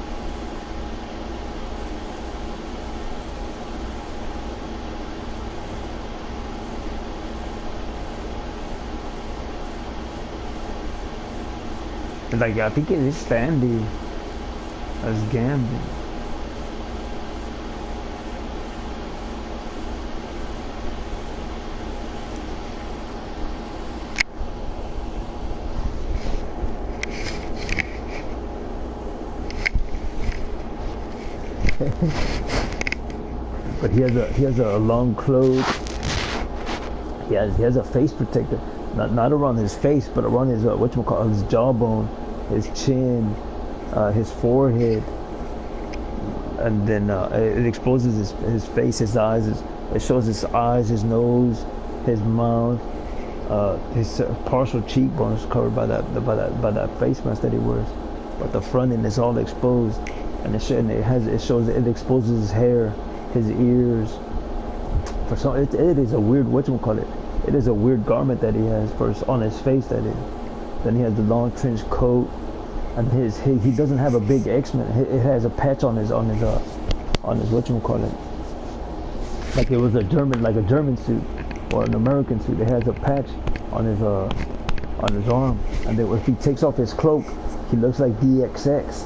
Like I think it is Standy as Gambit. But he has a long clothes. He has a face protector, not around his face, but around his whatchamacallit, his jawbone, his chin, his forehead, and then it exposes his face, his eyes. It shows his eyes, his nose, his mouth, his partial cheekbones covered by that face mask that he wears. But the front end is all exposed, and it exposes his hair, his ears. For some, it is a weird whatchamacallit. It is a weird garment that he has first on his face. That is. Then he has the long trench coat, and he doesn't have a big X-Men. It has a patch on his whatchamacallit. Like it was a German suit or an American suit. It has a patch on his arm, and then if he takes off his cloak, he looks like DXX.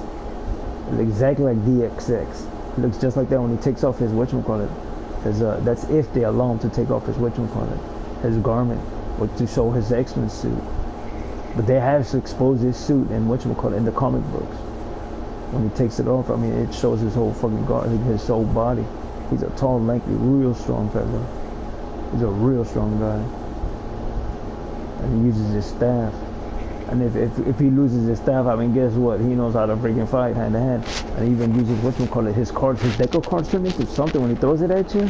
Exactly like DXX. He looks just like that when he takes off his whatchamacallit. That's if they allow him to take off his his garment, or to show his X-Men suit. But they have to expose his suit in in the comic books. When he takes it off, I mean, it shows his whole fucking his whole body. He's a tall, lanky, real strong fella. He's a real strong guy. And he uses his staff. And if he loses his staff, I mean, guess what? He knows how to freaking fight hand to hand. And he even uses his cards, his deck of cards turn into something when he throws it at you.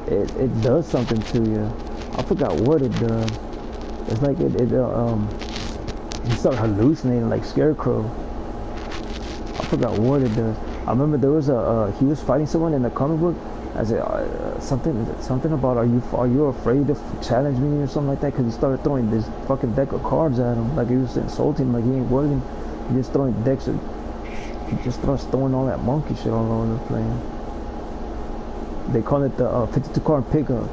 It does something to you. I forgot what it does. It's like you start hallucinating like Scarecrow. I forgot what it does. I remember there was he was fighting someone in the comic book. I said something about are you afraid to challenge me or something like that? Because he started throwing this fucking deck of cards at him, like he was insulting him, like he ain't working. He just throwing decks. He just starts throwing all that monkey shit all over the place. They call it the 52 card pickup.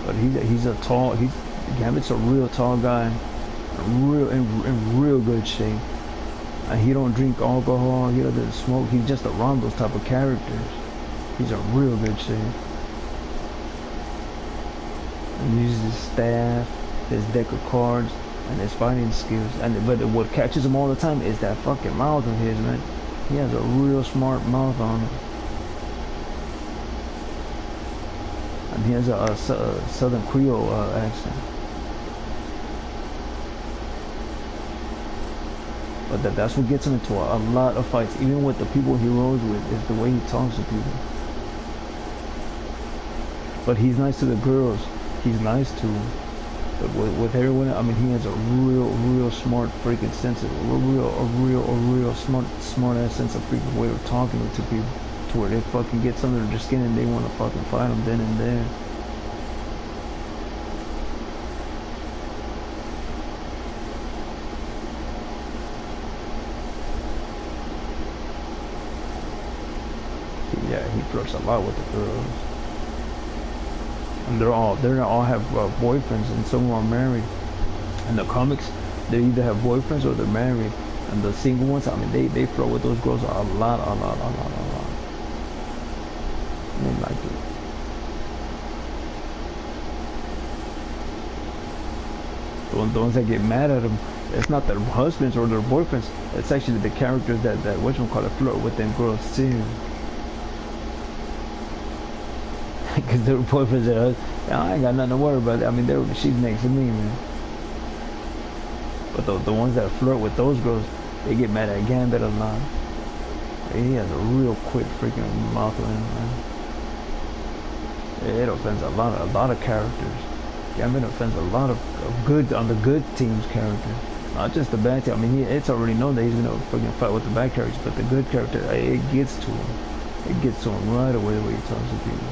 But Gambit's a real tall guy, in real good shape. And he don't drink alcohol, he doesn't smoke, he's just around those type of characters. He's in real good shape. He uses his staff, his deck of cards, and his fighting skills. But what catches him all the time is that fucking mouth of his, man. He has a real smart mouth on him. And he has a Southern Creole accent. But that's what gets him into a lot of fights, even with the people he rolls with, is the way he talks to people. But he's nice to the girls. He's nice to them. But with everyone, I mean, he has a real smart freaking sense of, a real smart ass sense of freaking way of talking to people, to where they fucking get under their skin and they want to fucking fight them then and there. Yeah, he flirts a lot with the girls, and they all have boyfriends, and some are married. In the comics, they either have boyfriends or they're married, and the single ones, I mean, they flirt with those girls a lot. They like it. The ones that get mad at them, it's not their husbands or their boyfriends. It's actually the characters that whatchamacallit flirt with them girls too. Because their boyfriends are, I ain't got nothing to worry about. I mean, she's next to me, man. But the ones that flirt with those girls, they get mad at Gambit a lot. He has a real quick freaking mouth on him, man. It offends a lot of characters. Gambit offends a lot of the good team's characters, not just the bad team. I mean, it's already known that he's gonna freaking fight with the bad characters, but the good character, it gets to him. It gets to him right away the way he talks to people.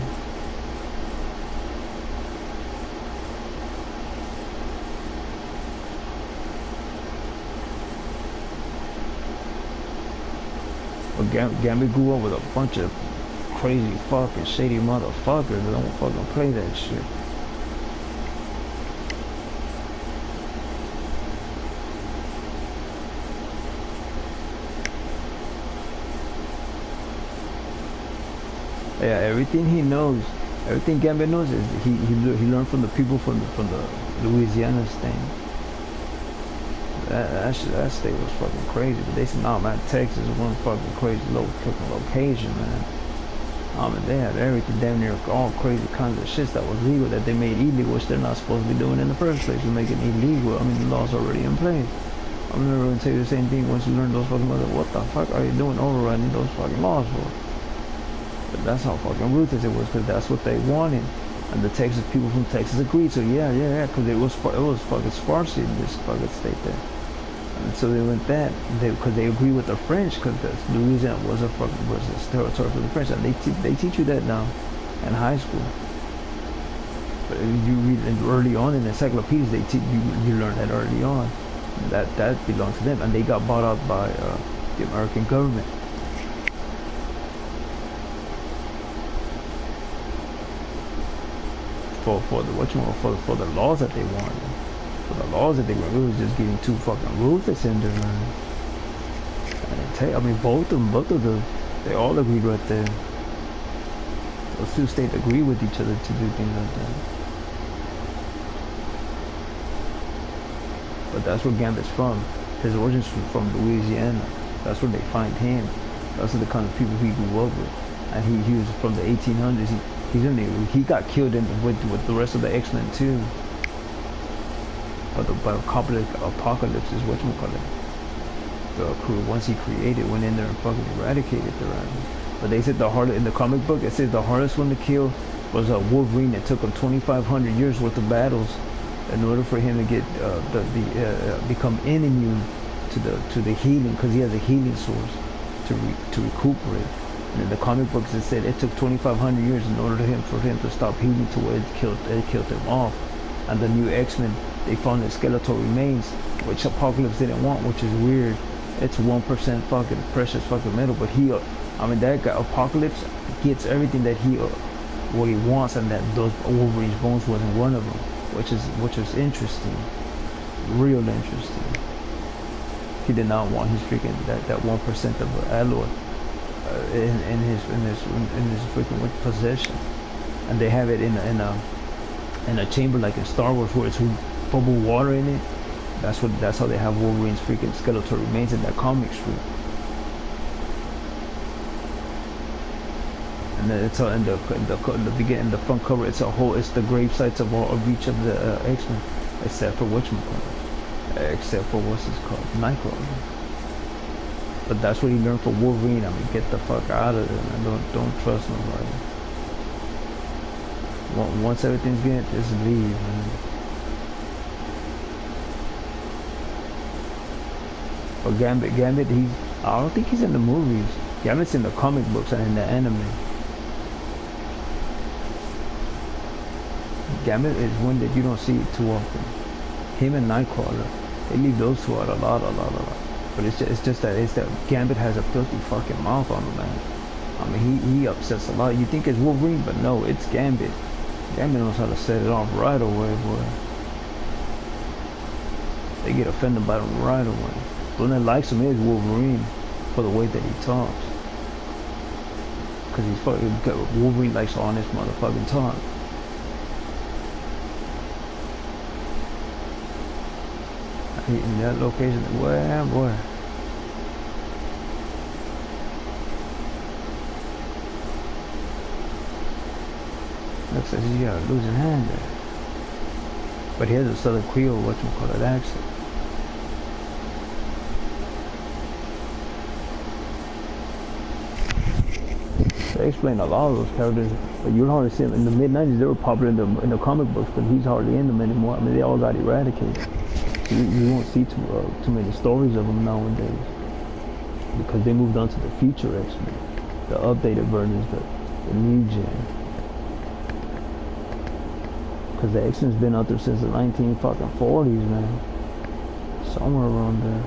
But Gambit grew up with a bunch of crazy fucking shady motherfuckers that don't fucking play that shit. Yeah, everything he knows, everything Gambit knows is he learned from the people from the Louisiana thing. That state was fucking crazy, but they said, nah, man, Texas is one fucking crazy fucking location, man. They had everything damn near all crazy kinds of shit that was legal that they made illegal, which they're not supposed to be doing in the first place. To make it illegal. I mean, the law's already in place. I'm never gonna tell you the same thing once you learn those fucking laws. What the fuck are you doing overriding those fucking laws for? But that's how fucking ruthless it was, because that's what they wanted. And the Texas people from Texas agreed. So yeah, because it was fucking sparsely in this fucking state there. And so they went that because they agree with the French, because Louisiana was a territory for the French, and they teach you that now in high school. But you read early on in the encyclopedias, they teach you learn that early on. That belonged to them, and they got bought out by the American government. For the laws that they wanted. For the laws that they were, it was just getting too fucking ruthless in there, man. And I mean, both of them, they all agreed right there. Those two states agree with each other to do things like that. But that's where Gambit's from. His origins from Louisiana. That's where they find him. Those are the kind of people he grew up with. And he was from the 1800s. He got killed with the rest of the X-Men too. But Apocalypse is whatchamacallit. The crew, once he created, went in there and fucking eradicated the Rams. But they said in the comic book, it says the hardest one to kill was a Wolverine. It took him 2,500 years worth of battles in order for him to get become immune to the healing, because he has a healing source to recuperate. And in the comic books, it said it took 2,500 years in order for him to stop healing to where it killed him off. And the new X-Men, they found his skeletal remains, which Apocalypse didn't want, which is weird. It's 1% fucking precious fucking metal, but that guy Apocalypse gets everything that what he wants, and that those Wolverine's bones wasn't one of them, which is interesting, real interesting. He did not want his freaking that 1% of alloy in his freaking possession, and they have it in a chamber like in Star Wars where it's bubble water in it. That's how they have Wolverine's freaking skeletal remains in that comic strip. And then it's in the beginning, in the front cover, it's the grave sites of each of the X-Men, except for except for what's his called, Nightcrawler. But that's what he learned from Wolverine. I mean, get the fuck out of there, man. Don't trust nobody. Once everything's good, just leave, man. But Gambit, I don't think he's in the movies. Gambit's in the comic books and in the anime. Gambit is one that you don't see too often. Him and Nightcrawler, they leave those two out a lot. But it's just that Gambit has a filthy fucking mouth on him, man. I mean, he upsets a lot. You think it's Wolverine, but no, it's Gambit. Gambit knows how to set it off right away, boy. They get offended by him right away. The one that likes him is Wolverine, for the way that he talks. Because Wolverine likes honest motherfucking talk. In that location, boy. Looks like he's got a losing hand there. But he has a Southern Creole, whatchamacallit, accent. They explain a lot of those characters, but you'll hardly see them. In the mid-90s, they were popular in the comic books, but he's hardly in them anymore. I mean, they all got eradicated. You won't see too many stories of them nowadays, because they moved on to the future X-Men, the updated versions, the new gen. Because the X-Men's been out there since the 1940s, man. Somewhere around there.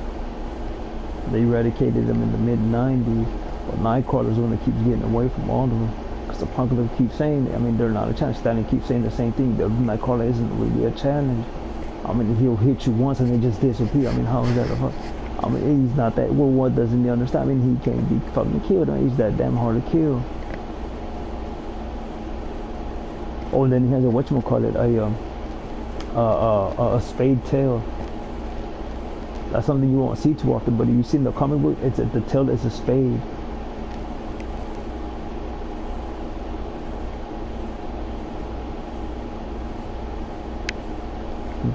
They eradicated them in the mid-90s, but Nightcrawler's the one that keeps getting away from all of them. Because Apocalypse keeps saying, I mean, they're not a challenge. Stanley keeps saying the same thing. The Nightcrawler isn't really a challenge. I mean, he'll hit you once and then just disappear. I mean, how is that a fuck? I mean, he's not that. Well, what doesn't he understand? I mean, he can't be fucking killed. I mean, he's that damn hard to kill. Oh, and then he has a whatchamacallit, a spade tail. That's something you won't see too often, but if you see in the comic book, the tail is a spade.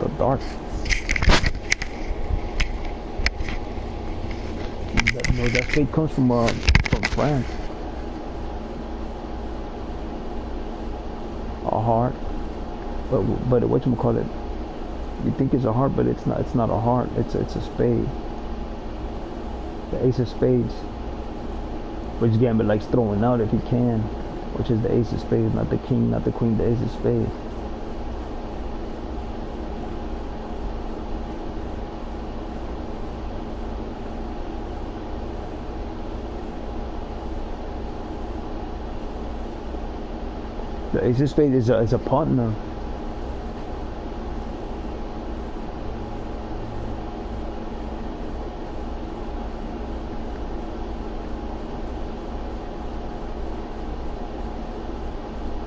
The dark. That spade comes from France. A heart, but whatchamacallit, you think it's a heart, but it's not. It's not a heart. It's a spade. The ace of spades, which Gambit likes throwing out if he can, which is the ace of spades, not the king, not the queen, the ace of spades. The ace of spades is a partner.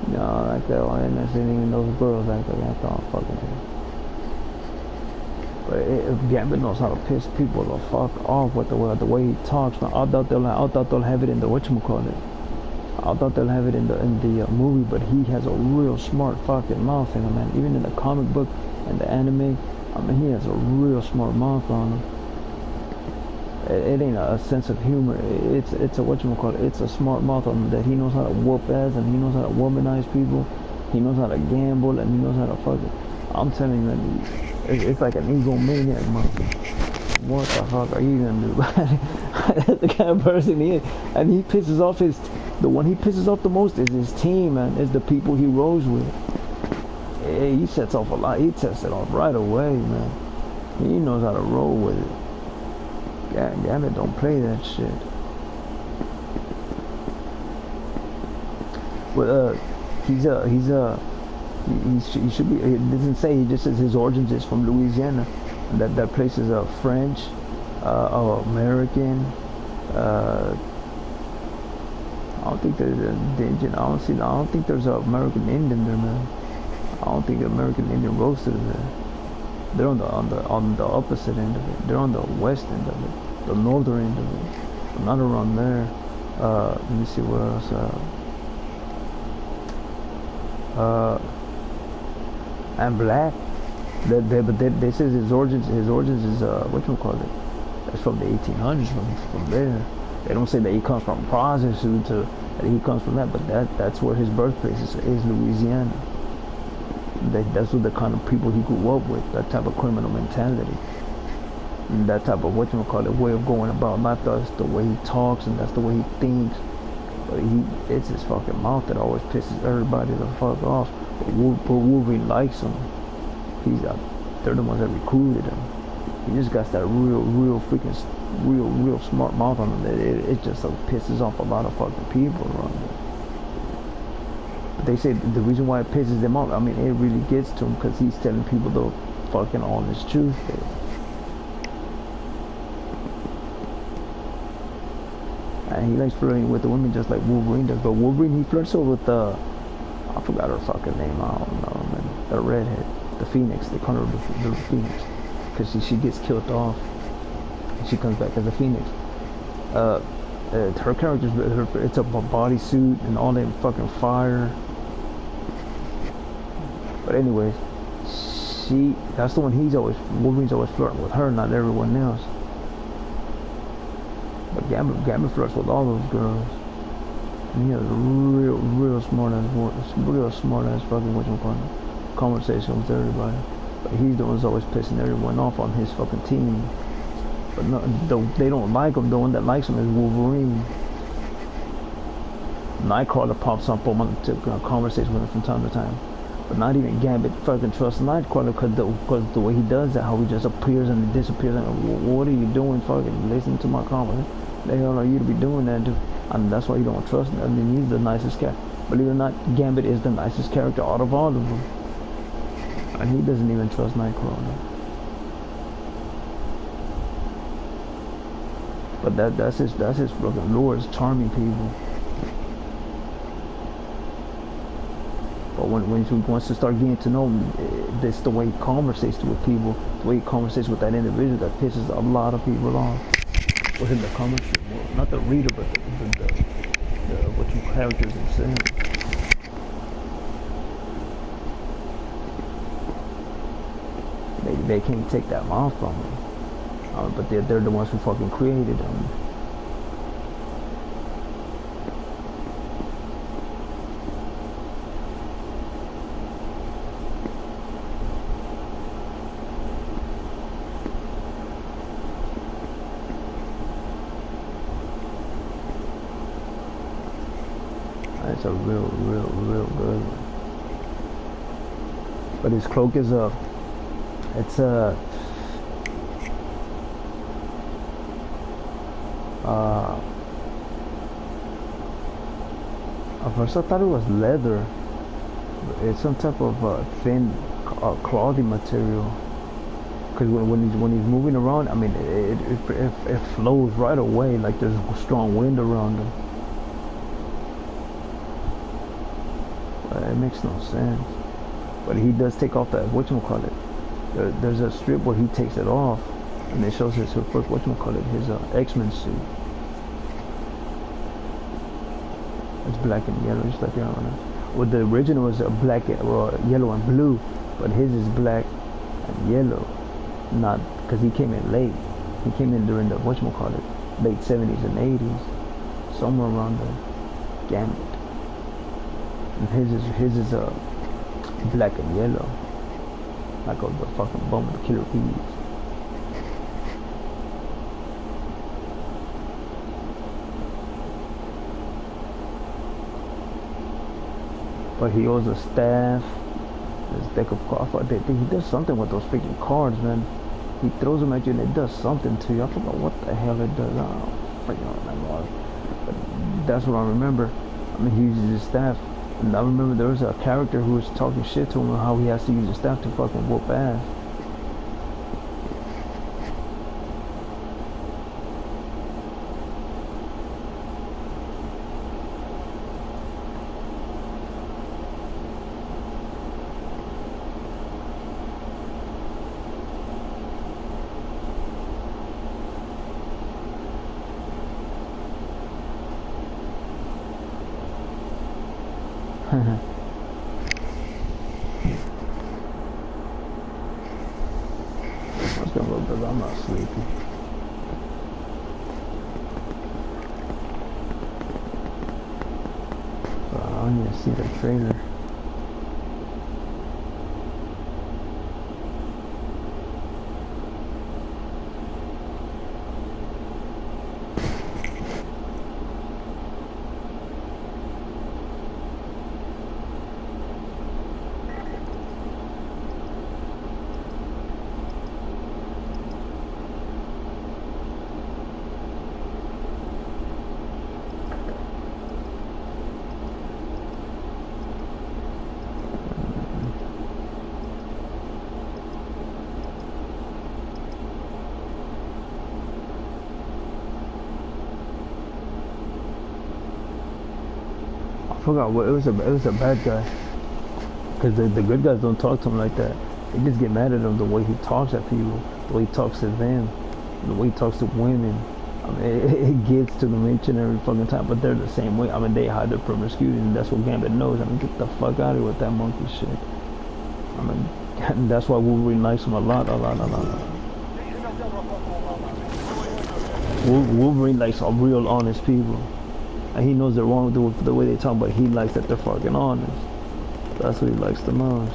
No, like that one, and that's even those girls like that. I thought fucking it. But if Gambit knows how to piss people the fuck off with the way he talks. Now, I thought they'll have it in the whatchamacallit. I thought they'll have it in the movie, but he has a real smart fucking mouth in him, man. Even in the comic book and the anime, I mean, he has a real smart mouth on him. It ain't a sense of humor. It's a whatchamacallit. It's a smart mouth on him that he knows how to whoop ass and he knows how to womanize people. He knows how to gamble and he knows how to fuck it. I'm telling you, man, it's like an egomaniac, motherfucker. What the fuck are you gonna do? That's the kind of person he is, and he pisses off the one he pisses off the most is his team, man. Is the people he rolls with. Hey, he sets off a lot. He sets it off right away, man. He knows how to roll with it. Gambit don't play that shit. But he should be. It doesn't say. He just says his origins is from Louisiana. And that place is French, American. I don't think there's a Indian. I don't think there's an American Indian there, man. I don't think American Indian roasters there. They're on the opposite end of it. They're on the west end of it, the northern end of it. Not around there. Let me see what else. And black. They say his origins is whatchamacallit. It's from the 1800s, from there. They don't say that he comes from prostitute to that he comes from that, but that's where his birthplace is Louisiana. That's what the kind of people he grew up with, that type of criminal mentality. And that type of whatchamacallit way of going about life. That's the way he talks and that's the way he thinks. But it's his fucking mouth that always pisses everybody the fuck off. But Wolverine likes him. They're the ones that recruited him. He just got that real freaking real smart mouth on him that it just pisses off a lot of fucking people around there. But they say the reason why it pisses them off, I mean, it really gets to him because he's telling people the fucking honest truth there. And he likes flirting with the women just like Wolverine does. But Wolverine, he flirts over with I forgot her fucking name. I don't know, man. The redhead, the Phoenix. They call her the Phoenix because she gets killed off. She comes back as a Phoenix. Her character's it's a bodysuit and all that fucking fire. But anyways, that's the one Wolverine's always flirting with her, not everyone else. But Gambit flirts with all those girls. And he has a real smart ass fucking whatchamacallit conversation with everybody. But he's the one who's always pissing everyone off on his fucking team. But no, they don't like him. The one that likes him is Wolverine. Nightcrawler pops up on a conversation with him from time to time. But not even Gambit fucking trusts Nightcrawler because the way he does that, how he just appears and disappears. And what are you doing fucking listening to my conversation? The hell are you to be doing that, dude? And that's why you don't trust him. I mean, he's the nicest guy. Believe it or not, Gambit is the nicest character out of all of them. And he doesn't even trust Nightcrawler. But that's his fucking lure, is charming people. But when he wants to start getting to know him, this the way he conversates with people, the way he conversates with that individual, that pisses a lot of people off. Within the comments, well, not the reader, but the what you characters are saying. They can't take that mouth from him. But they're the ones who fucking created him. It's a real good one. But his cloak is it's at first I thought it was leather. It's some type of thin clothing material. Because when he's moving around, I mean, it flows right away, like there's a strong wind around him. It makes no sense. But he does take off that whatchamacallit. There's a strip where he takes it off, and it shows his whatchamacallit, his X-Men suit. It's black and yellow, just like the other one. Well, the original was black, yellow and blue, but his is black and yellow. Not because he came in late. He came in during the whatchamacallit, late 70s and 80s, somewhere around the gamut. And his is black and yellow, like the fucking bum with the killer bees. But he owes a staff, this deck of cards. He does something with those freaking cards, man. He throws them at you and it does something to you. I forgot what the hell it does. I don't freaking remember. But that's what I remember. I mean, he uses his staff. And I remember there was a character who was talking shit to him on how he has to use his staff to fucking whoop ass. Let's go because I'm not sleepy. So I need to see the trailer. I forgot what it was. It was a bad guy. Because the good guys don't talk to him like that. They just get mad at him the way he talks at people, the way he talks to them, the way he talks to women. I mean, it gets to them each and every fucking time. But they're the same way. I mean, they hide their promiscuity, and that's what Gambit knows. I mean, get the fuck out of here with that monkey shit. I mean, that's why Wolverine likes him a lot. Wolverine likes all real honest people. And he knows they're wrong with the way they talk, but he likes that they're fucking honest. That's what he likes the most.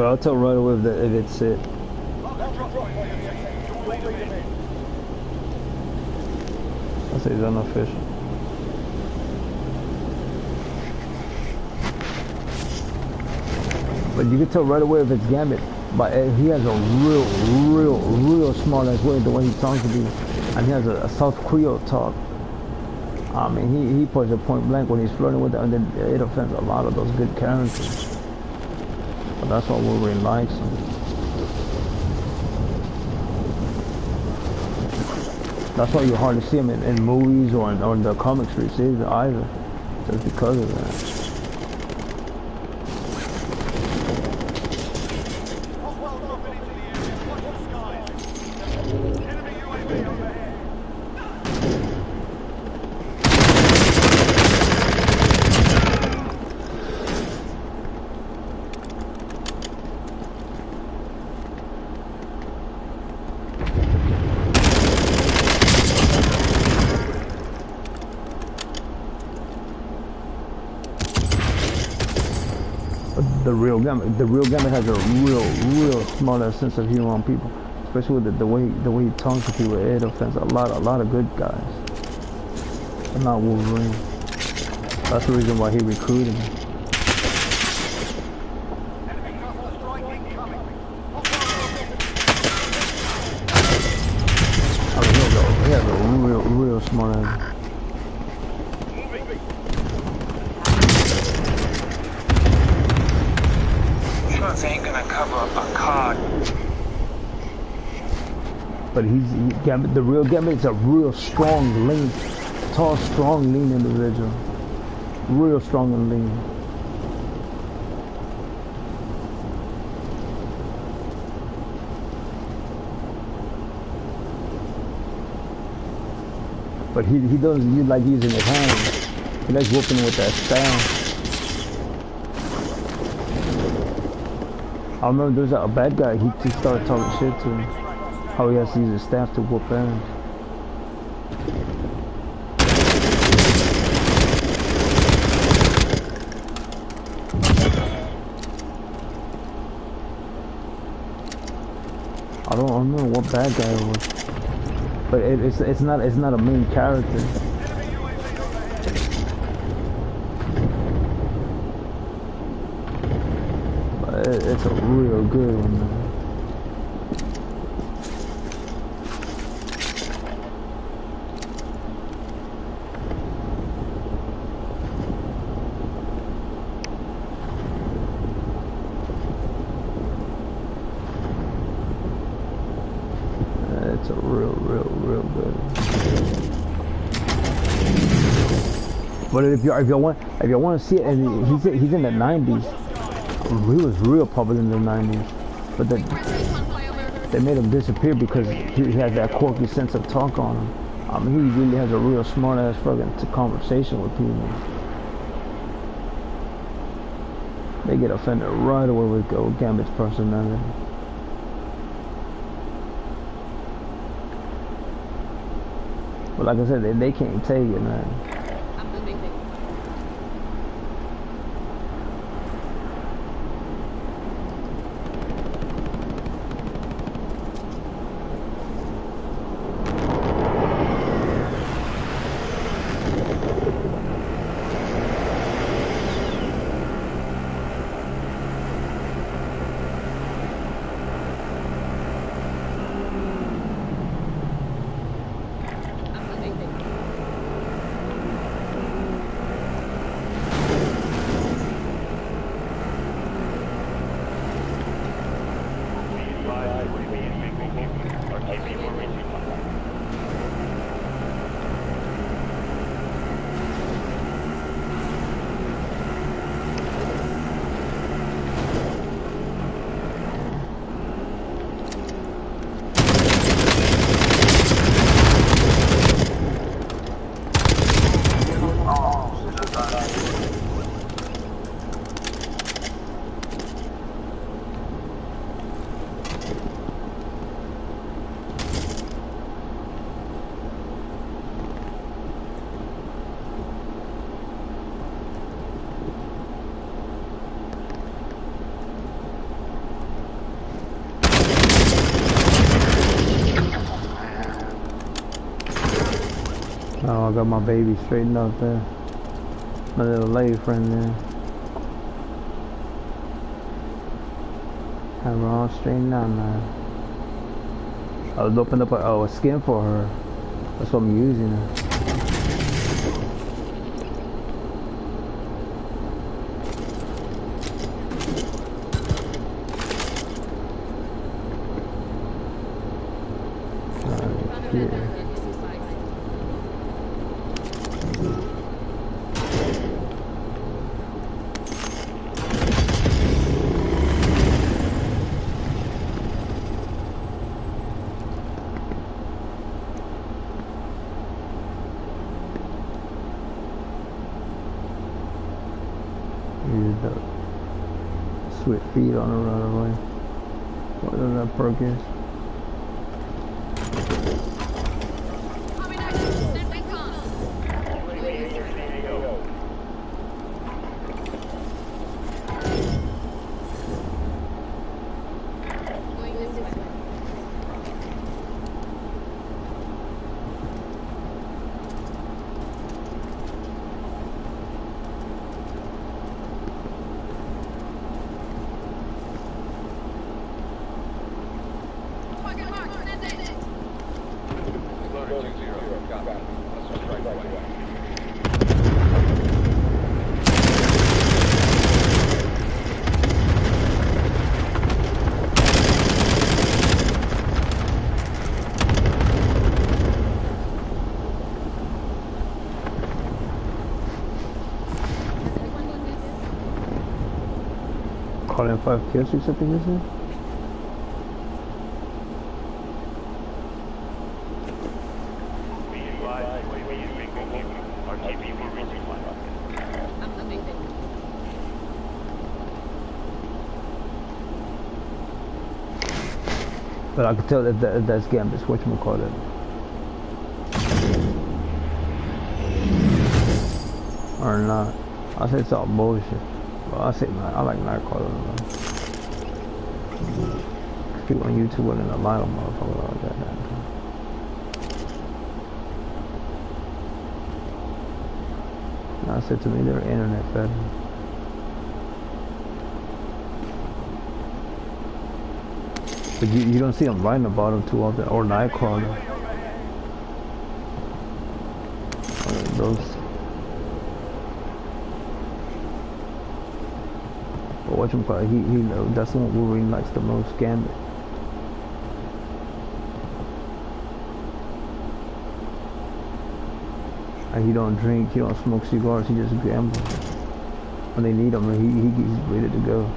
I'll tell right away if it's it. I'll say it's unofficial. But you can tell right away if it's Gambit. But he has a real smart ass way, the way he talks to people. And he has a South Creole talk. I mean, he puts it point blank when he's flirting with it, and then it offends a lot of those good characters. But that's why Wolverine likes him. That's why you hardly see him in movies or in the comic strips either. Just because of that. The real Gambit has a real smart ass sense of humor on people, especially with the way he talks to people. It offends a lot of good guys, but not Wolverine. That's the reason why he recruited him. I mean, he has a real smart ass. Ain't gonna cover up a card. But Gambit, the real Gambit is a real strong, lean, tall, strong, lean individual. Real strong and lean. But he doesn't like using his hands. He likes whooping with that style. I remember there's a bad guy, he started talking shit to him. How he has to use his staff to whoop ass. I don't remember what bad guy it was. But it's not a main character. It's a real good one, man. It's a real good one. But if you want to see it, and he's in the 90s. He was real popular in the 90s, but they made him disappear because he has that quirky sense of talk on him. I mean, he really has a real smart ass fucking conversation with people. They get offended right away with Gambit's personality. But like I said, they can't take it, man. Oh, I got my baby straightened up there. My little lady friend there. Have her all straightened out, man. I was opening up a skin for her. That's what I'm using her. Here. Use the sweet feet on the runaway. Whatever that perk is. Call in 5 kills or something, is it? But I can tell that that's Gambit's whatchamacallit. Or not. I say it's all bullshit. Well, I say I like Nightcrawler. People on YouTube wouldn't allow them motherfucker like that. I said to me, they're internet fed. But you don't see them right in the bottom too often, or Nightcrawler. Those. But whatchamacallit, he that's the one Wolverine likes the most, Gambit. And he don't drink, he don't smoke cigars, he just gambles. When they need him, he's ready to go.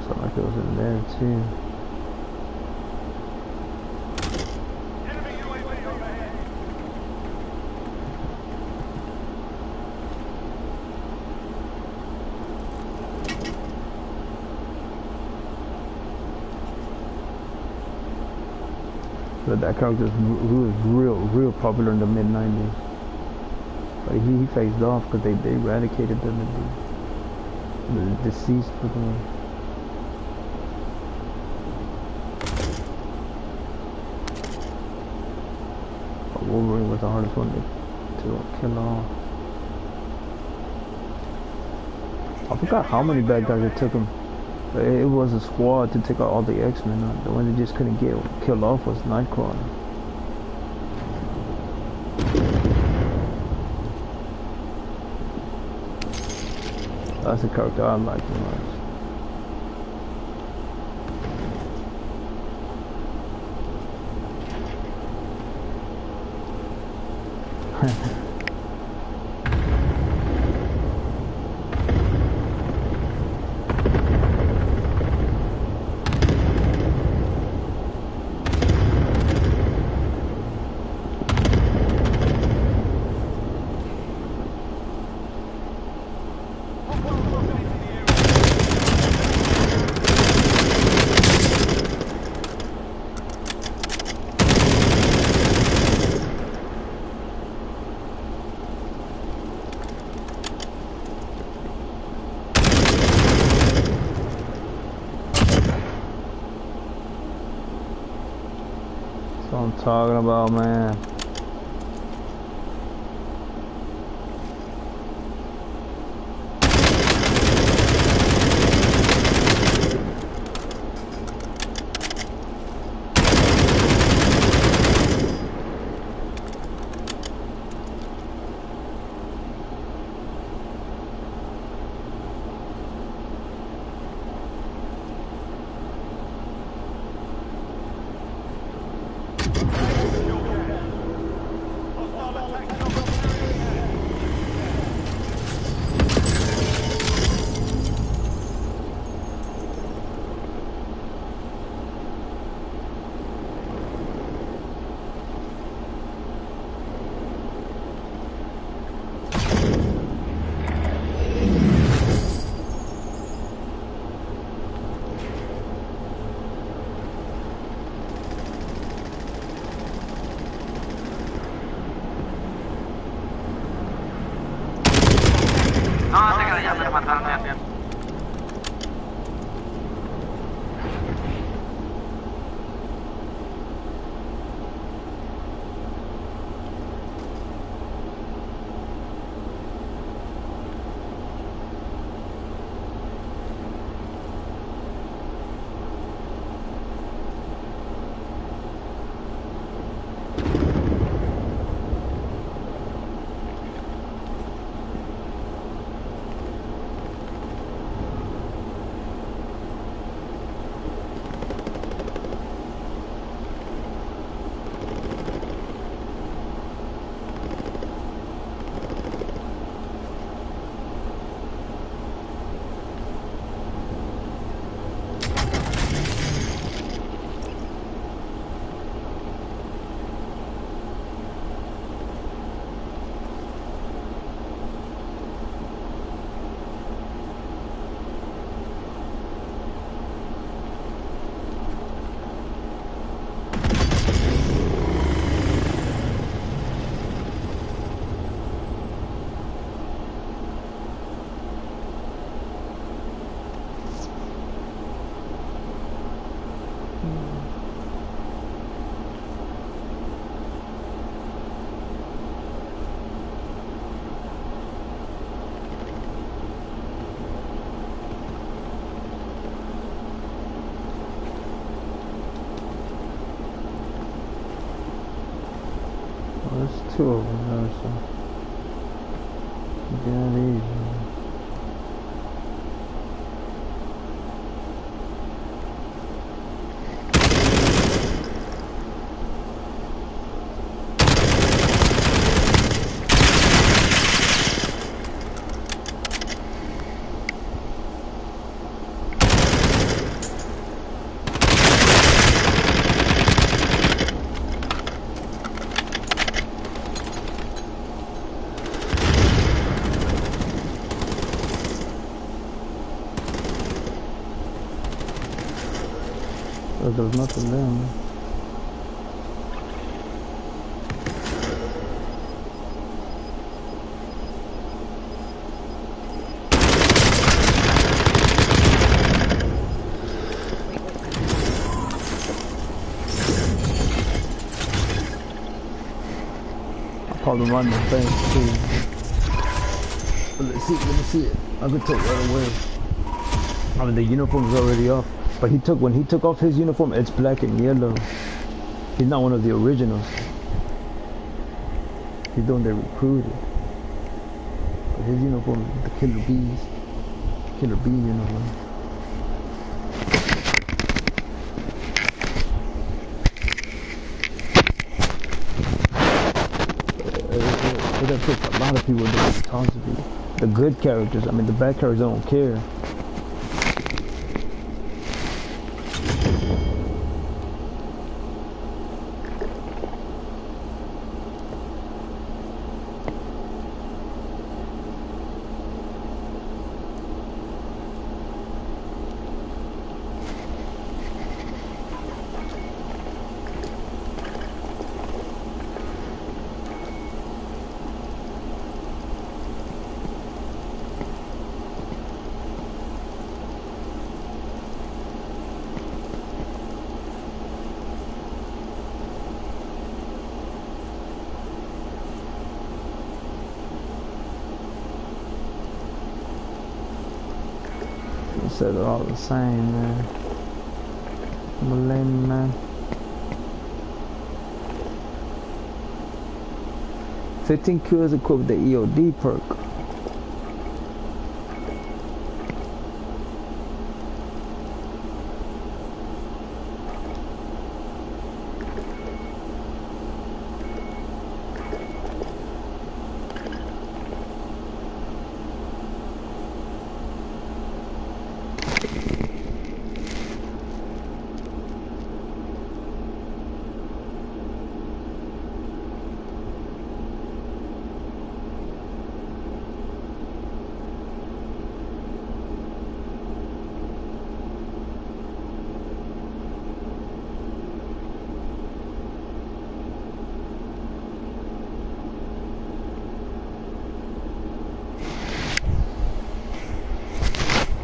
Like it was in there too. Enemy UAV overhead. But that character was real popular in the mid-90s. But he phased off because they eradicated them and the deceased for them. Wolverine was the hardest one to kill off. I forgot how many bad guys it took him. But it was a squad to take out all the X-Men. The one that just couldn't get killed off was Nightcrawler. That's a character I like the most. That's what I'm talking about, man. No, te quedas ya, me mataron ya, bien. There's two of them there, so get that easy. There's nothing there, man. I'll probably run the thing too. But let's see it. I could take right away. I mean, the uniform's already off. But when he took off his uniform, it's black and yellow. He's not one of the originals. He's the one they recruited. But his uniform is the Killer Bees. Killer Bee uniform. That puts a lot of people in the responsibility. The good characters, I mean the bad characters don't care. said it all the same, man. Millennium, man. 15 kills equipped with the EOD perk.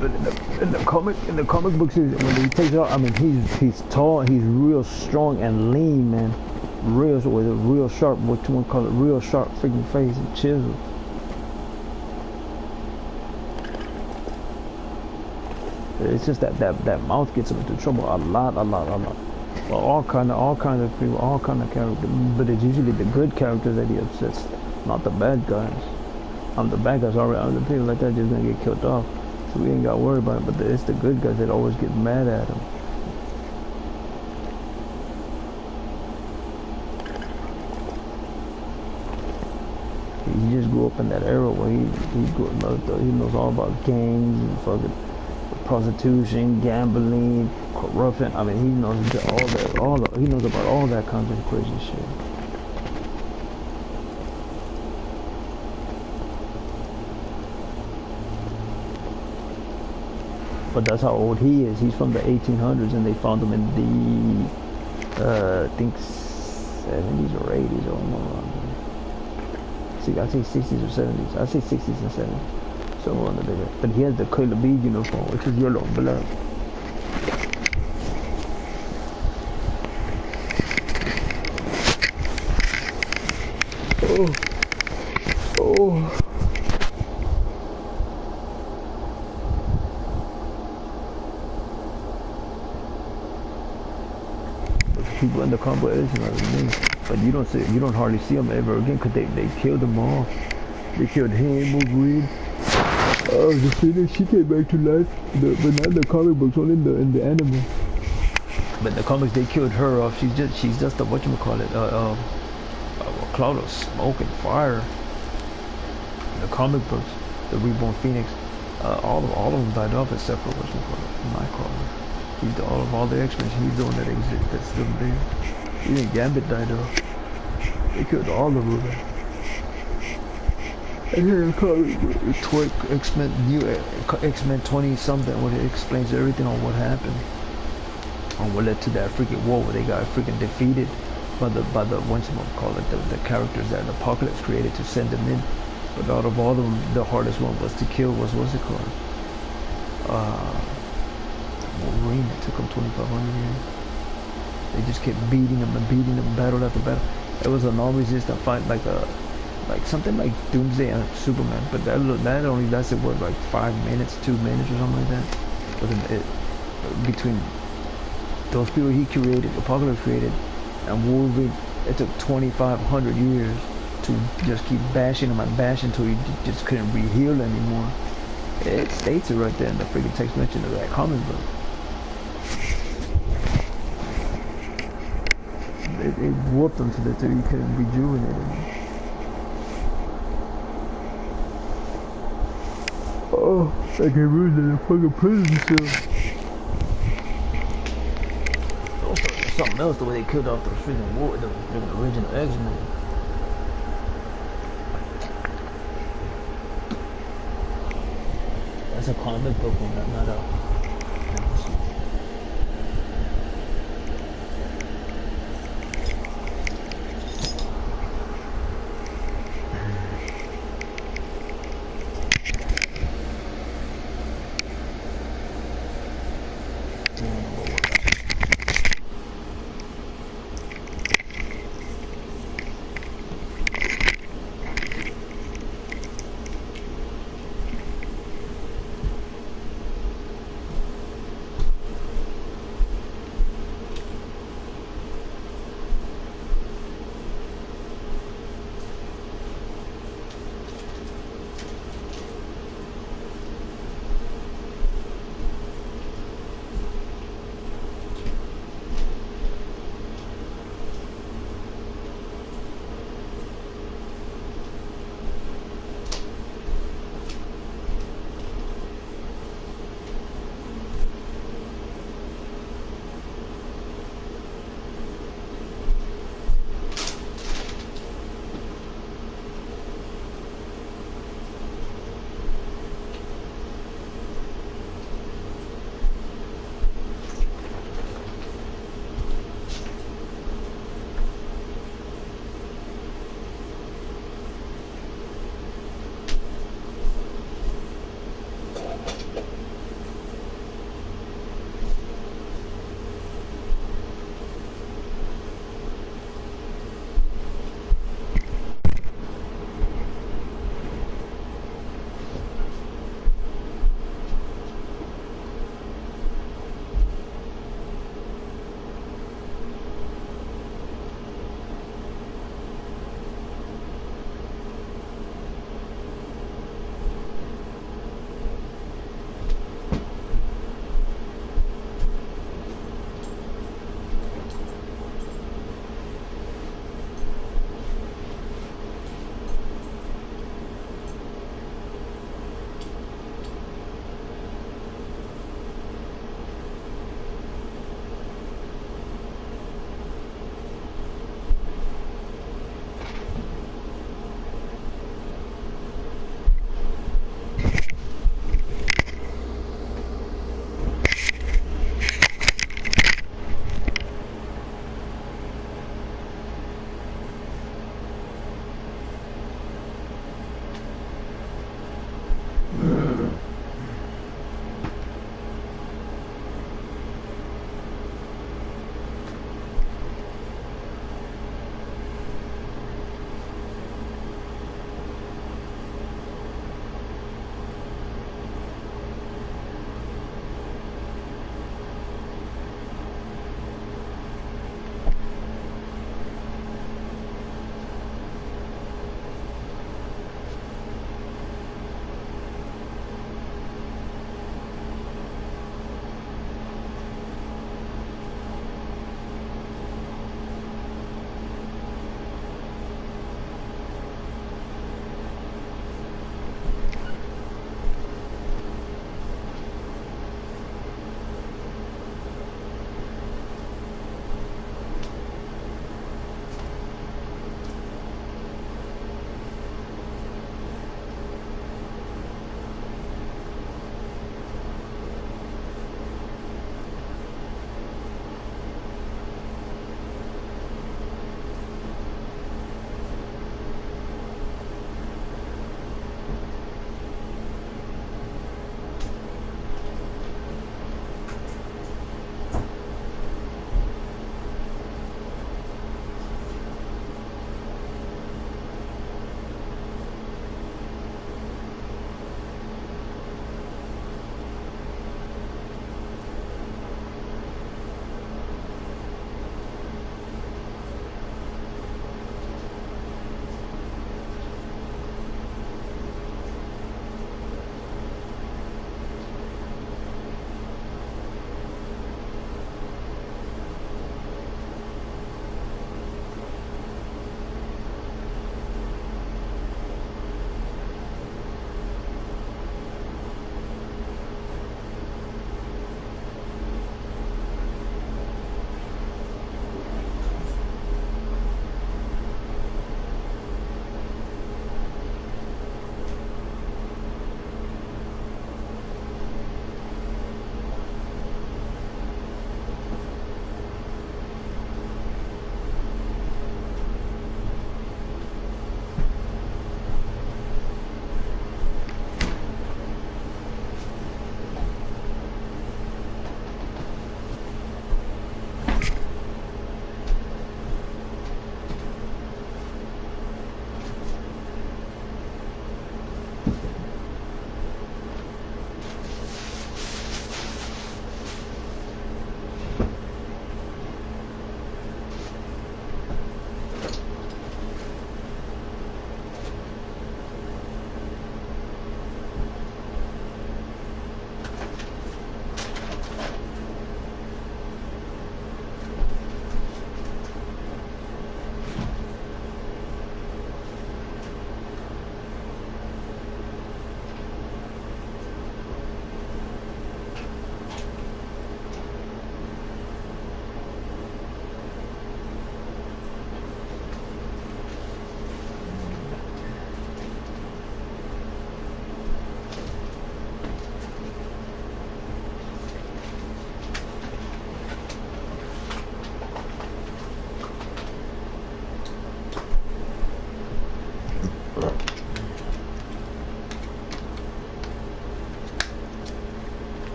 But in the comic books, when he takes it out, I mean, he's tall, he's real strong and lean, man. Real with a real sharp, what you want to call it, real sharp freaking face and chisel. It's just that mouth gets him into trouble a lot. Well, all kinds of people, all kind of characters, but it's usually the good characters that he upsets, not the bad guys. The bad guys already, the people like that just gonna get killed off. So we ain't got to worry about it, but it's the good guys that always get mad at him. He just grew up in that era where he knows all about gangs and fucking prostitution, gambling, corruption. I mean, he knows he knows about all that kind of crazy shit. But that's how old he is. He's from the 1800s, and they found him in the, I think 70s or 80s or more. See, I say 60s or 70s. I say 60s and 70s. Somewhere under there. But he has the Killer Bee uniform, which is yellow and black. Oh. People in the competition are me, but you don't hardly see them ever again because they killed them all. They killed him, Wolverine. Oh, the Phoenix, she came back to life. But not in the comic books, only in the anime. But in the comics, they killed her off. She's just a whatchamacallit, a cloud of smoke and fire. In the comic books, the Reborn Phoenix, all of them died off except for whatchamacallit, Nightcrawler. He's all the X-Men. He's the one that exists that's still there. Even Gambit died off. They killed all of them. And here X-Men, new X-Men 20 something, where it explains everything on what happened, on what led to that freaking war where they got freaking defeated by the the characters that Apocalypse created to send them in. But out of all of them, the hardest one was to kill was what's it called? Wolverine. It took him 2,500 years. They just kept beating him, battle after battle. It was a non-resistant fight, like something like Doomsday and Superman. But that only lasted what, like 5 minutes, 2 minutes or something like that. Between those people he created, Apocalypse created, and Wolverine, it took 2,500 years to just keep bashing him and bashing until he just couldn't re-heal anymore. It states it right there in the freaking text mention of that comic book. It whooped him till he couldn't rejuvenate him. Oh, I can't remember the fucking prison cell. Also, there's something else, the way they killed off the freaking war, the original X-Men. That's a comic book one, not a...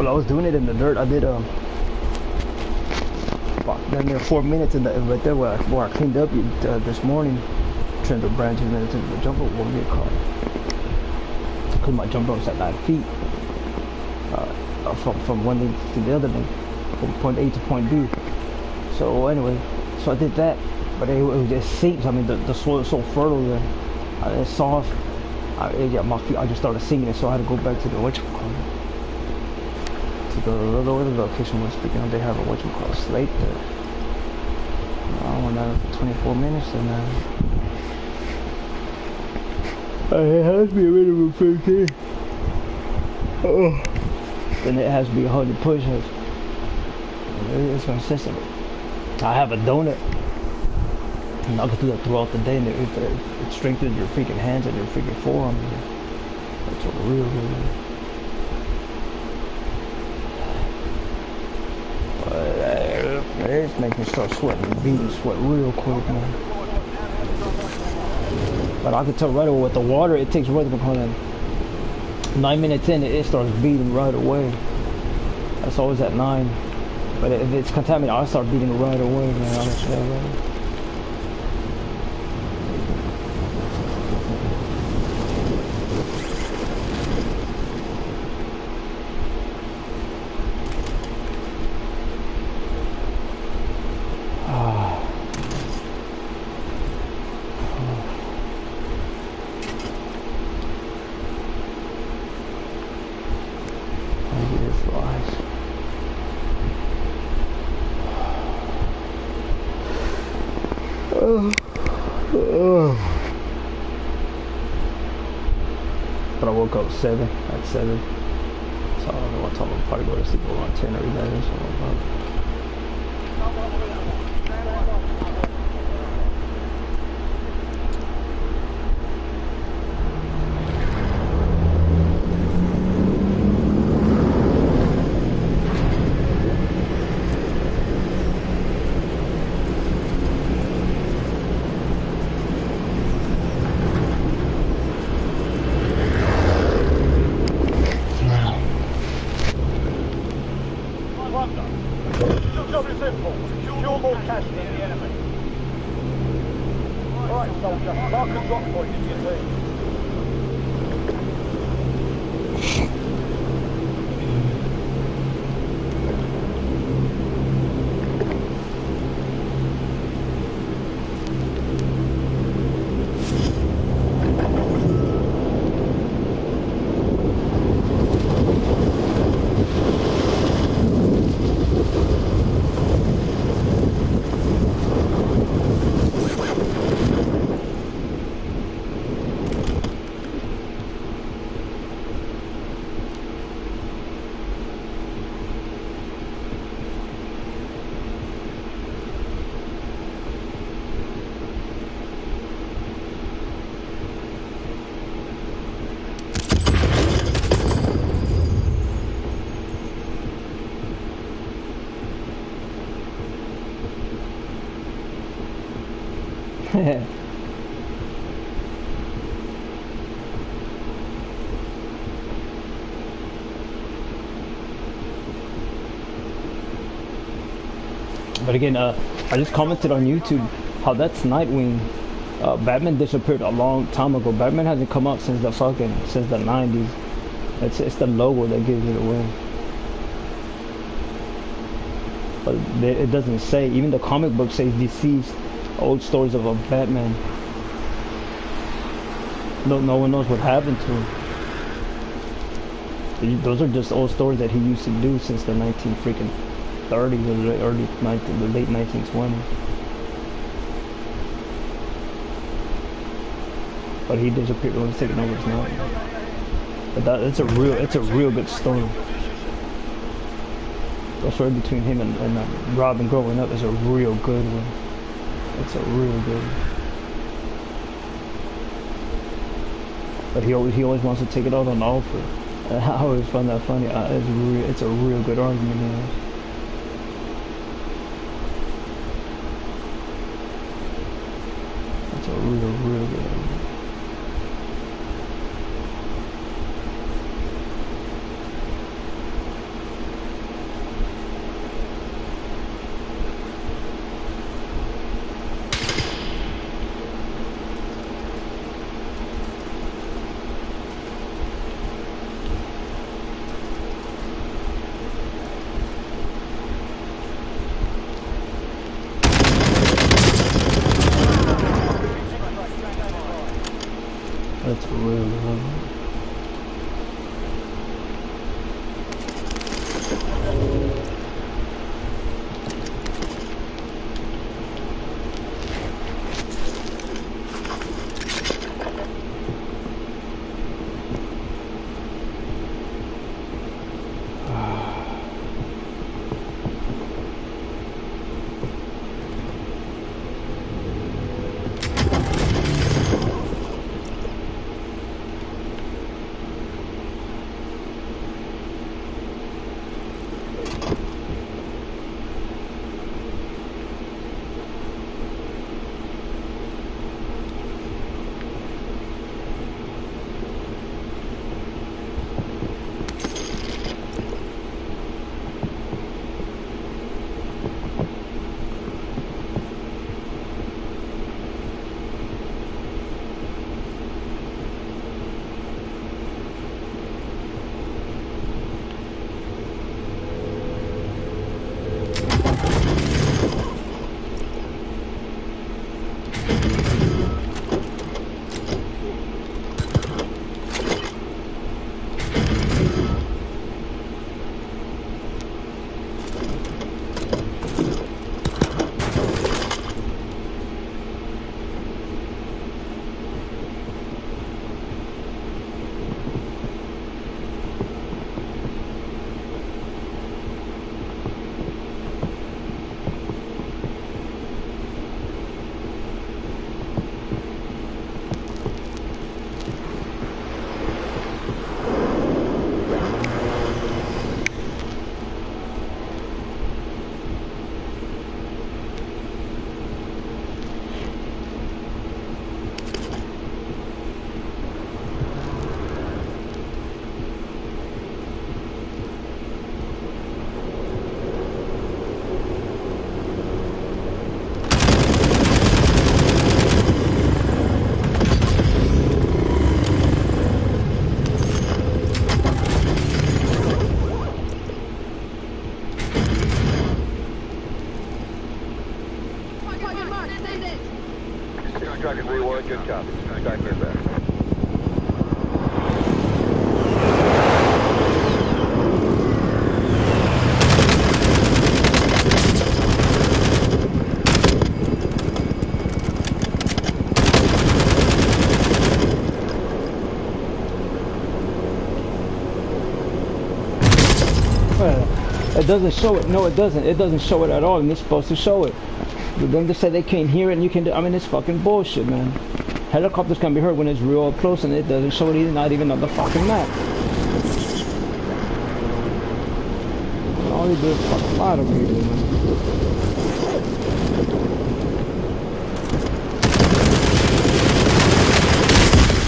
Well, I was doing it in the dirt. I did about damn near 4 minutes in the right there where I cleaned up this morning. Trimmed the branches and then took the jump rope won't get caught. Cause my jump rope's at 9 feet. From one link to the other link, from point A to point B. So anyway, so I did that, but it just sinks. I mean, the soil is so fertile there. It's soft. My feet, I just started sinking it, so I had to go back to the whatchamacallit. To the other location we're speaking of, they have a whatchamacallit slate there. I went out for 24 minutes and it has to be a minimum 15. Then it has to be 100 push-ups. It's consistent. I have a donut. And I can do that throughout the day, and it strengthens your freaking hands and your freaking forearms. That's what real good is. It's making me start sweating, beating sweat real quick, man. But I can tell right away with the water, it takes right about 9 minutes in, it starts beating right away. That's always at 9. But if it's contaminated, I'll start beating right away, man. I'll let you know, right? But I woke up at 7. So I don't know what time I'll probably go to sleep around 10 or 11 or something like that. But again, I just commented on YouTube how that's Nightwing. Batman disappeared a long time ago. Batman hasn't come out since the 90s. It's the logo that gives it away. But it doesn't say. Even the comic book says deceased. Old stories of a Batman. No one knows what happened to him. Those are just old stories that he used to do since the 1930s or the late 1920s. But he disappeared when he was taking over his name. But it's a real good story. The story between him and Robin growing up is a real good one. It's a real good one. But he always wants to take it out on Alfred. I always find that funny. It's a real good argument, you know. It's a real good argument. copy. Back here, back. It doesn't show it. No, it doesn't. It doesn't show it at all, and it's supposed to show it. But then they say they can't hear it, and you can do. I mean, it's fucking bullshit, man. Helicopters can be heard when it's real close, and it doesn't show it either. Not even on the fucking map. All they do is fucking lie to people, man.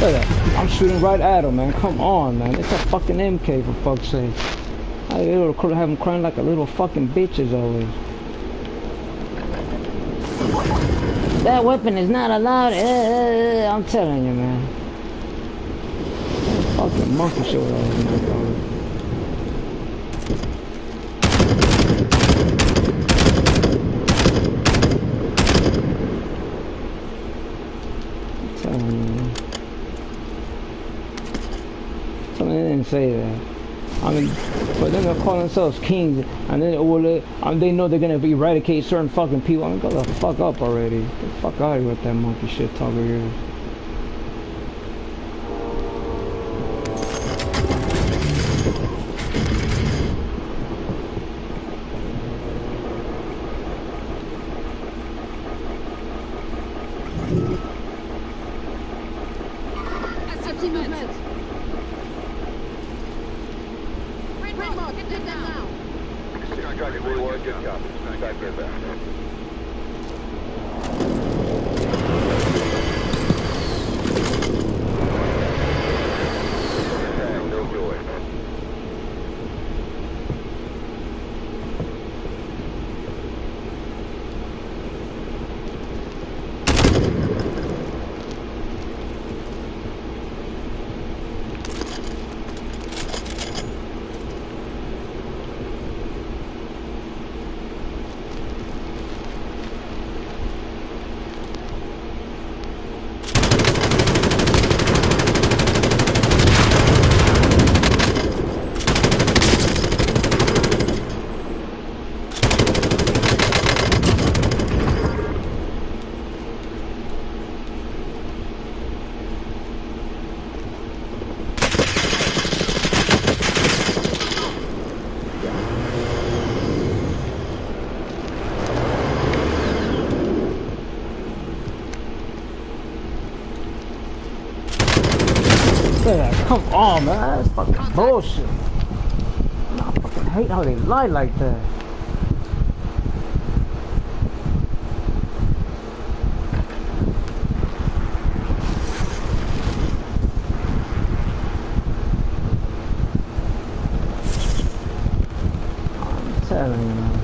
Look at that. I'm shooting right at him, man. Come on, man. It's a fucking MK, for fuck's sake. I have him crying like a little fucking bitch as always. That weapon is not allowed. I'm telling you, man. That fucking monkey shit with all this motherfucker. I'm telling you, man. Something they didn't say that. I mean, but then they'll call themselves kings, and then they know they're gonna eradicate certain fucking people. I mean, go the fuck up already. Get the fuck out of here with that monkey shit talk of yours. Come on, man, that's fucking bullshit. I fucking hate how they lie like that. I'm telling you, man.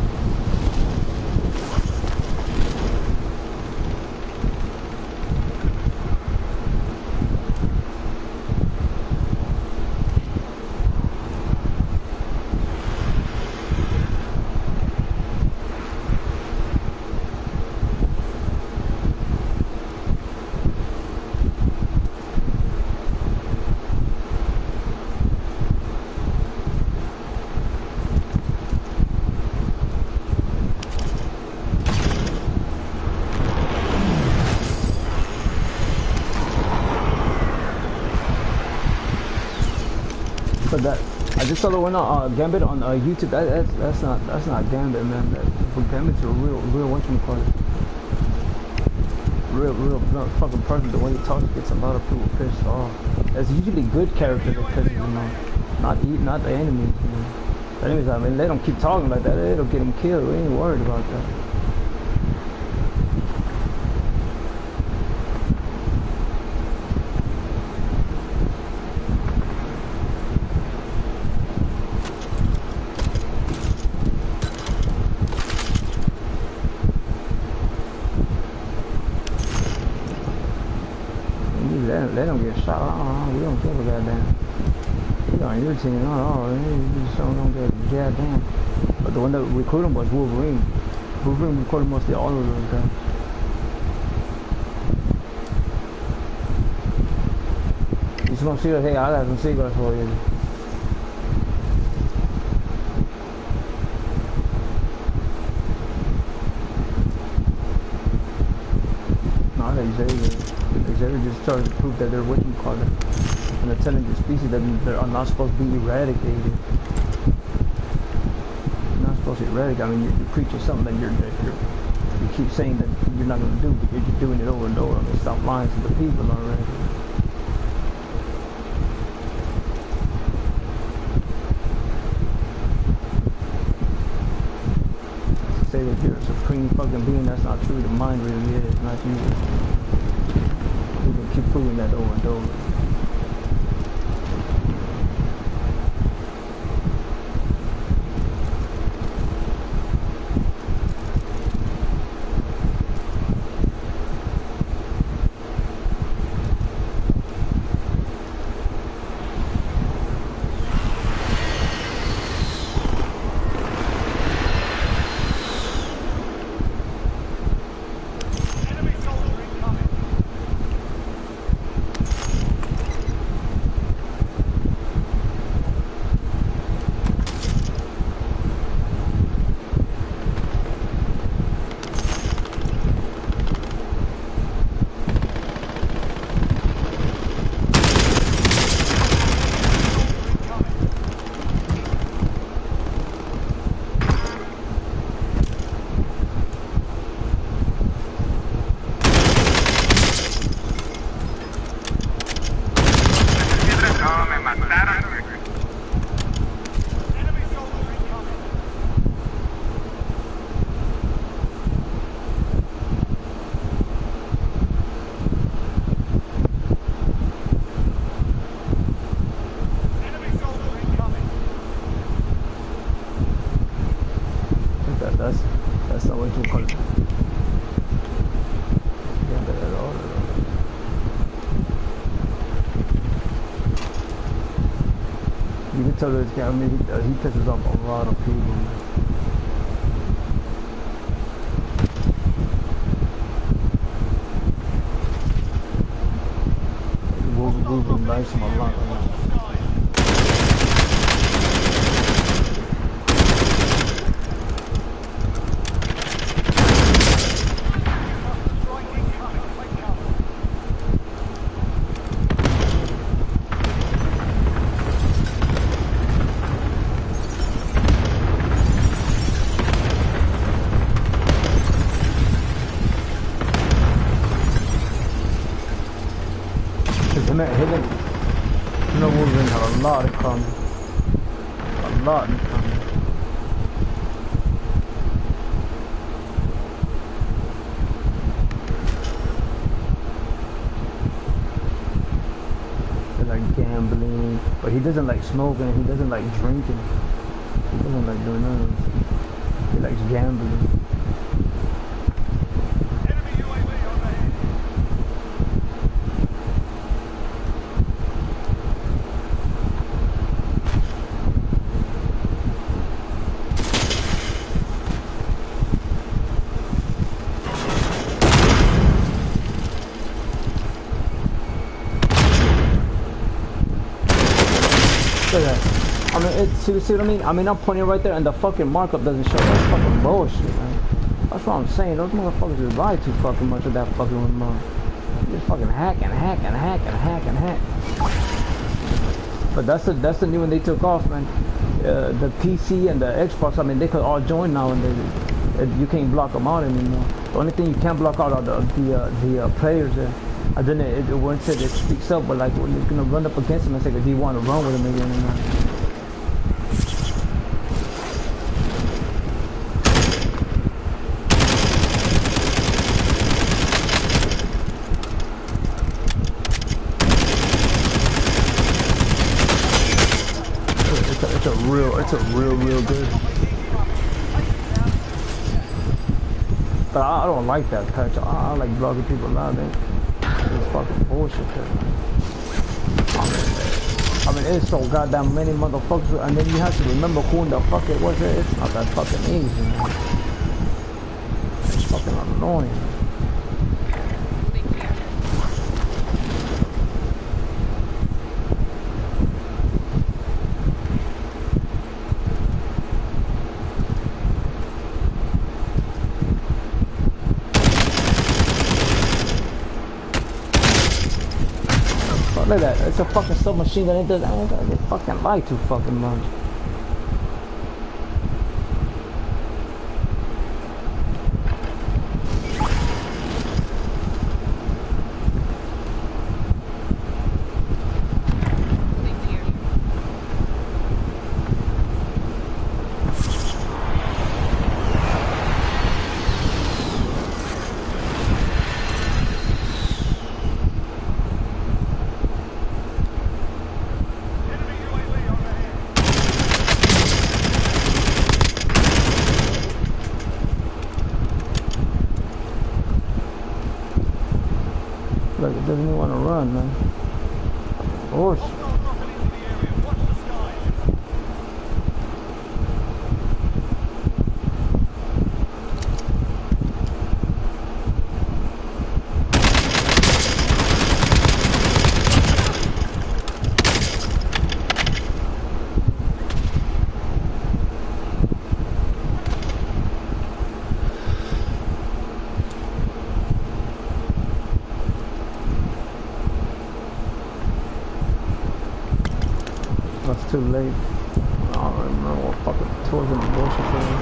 But that I just saw the one on Gambit on YouTube. That's not Gambit, man. Gambit's a real whatchamacallit. Real fucking person. The way he talks gets a lot of people pissed off. It's usually good characters that pisses them off, not the enemies. You know. The enemies, I mean, they don't keep talking like that. It'll get them killed. We ain't worried about that. Let them get shot. We don't give a goddamn. We on your team, not all. We just don't get goddamn. But the one that recruited him was Wolverine. Wolverine recruited mostly all of those guys. some cigarettes? Hey, I got some cigarettes for you. No, Xavier just started to prove that they're whatchamacallit. And they're telling the species that they are not supposed to be eradicated. You're not supposed to eradicate. I mean, you're preaching something that you keep saying that you're not going to do, but you're just doing it over and over. I mean, stop lying to the people already. Say that you're a supreme fucking being, that's not true. The mind really is, not you. You can keep proving that over and over. Enemy soldier incoming. No, me mataron. Enemy soldier incoming. Enemy soldier incoming. That's not what you call it. Yeah, but at all. You can tell this guy, I mean, he pisses off a lot of people. Google likes him a lot. Strike incoming. Take cover. Him and Wolverine have a lot in common. A lot in common. They like gambling, but he doesn't like smoking, he doesn't like drinking. He doesn't like doing none of this. He likes gambling. Enemy UAV overhead. Look at that. I mean, see what I mean? I mean, I'm pointing right there and the fucking markup doesn't show. That's fucking bullshit, man. That's what I'm saying. Those motherfuckers just lie too fucking much with that fucking remote. Just fucking hack and hack and hack and hack and hack. But that's the new one they took off, man. The PC and the Xbox, I mean, they could all join now and you can't block them out anymore. The only thing you can't block out are the players there. And then it once it speaks up, but like when you're gonna run up against them and say, do you want to run with them again or not? It's a real good. But I don't like that patch. I like blocking people out there. It's fucking bullshit there. I mean, it's so goddamn many motherfuckers, and then you have to remember who in the fuck it was. It's not that fucking easy, man. It's fucking annoying. Look at that. It's a fucking submachine gun. It does. They fucking lie too fucking much. Look, it doesn't even want to run, man. Horse. Hostile dropping into the area. Watch the skies. That's too late. I don't remember what fucking towards in the bush or something.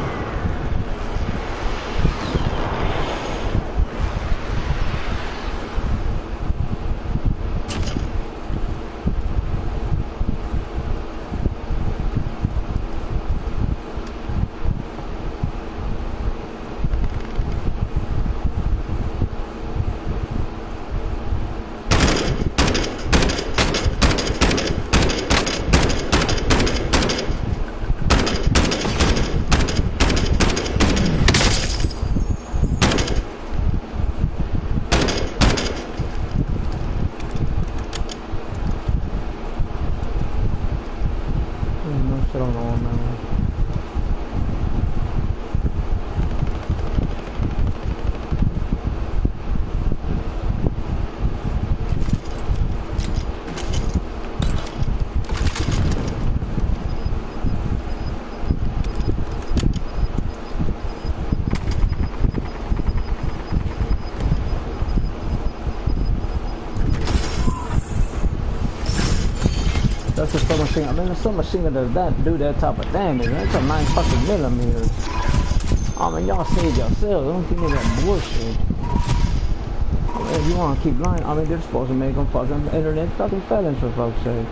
No shit on the wall, man. That's a submachine gun. I mean, a submachine gun does that do that type of damage. That's a 9 fucking millimeters. I mean, y'all save yourselves. Don't give me that bullshit. I mean, if you want to keep lying, I mean, they're supposed to make them fucking internet fucking felons for fuck's sake.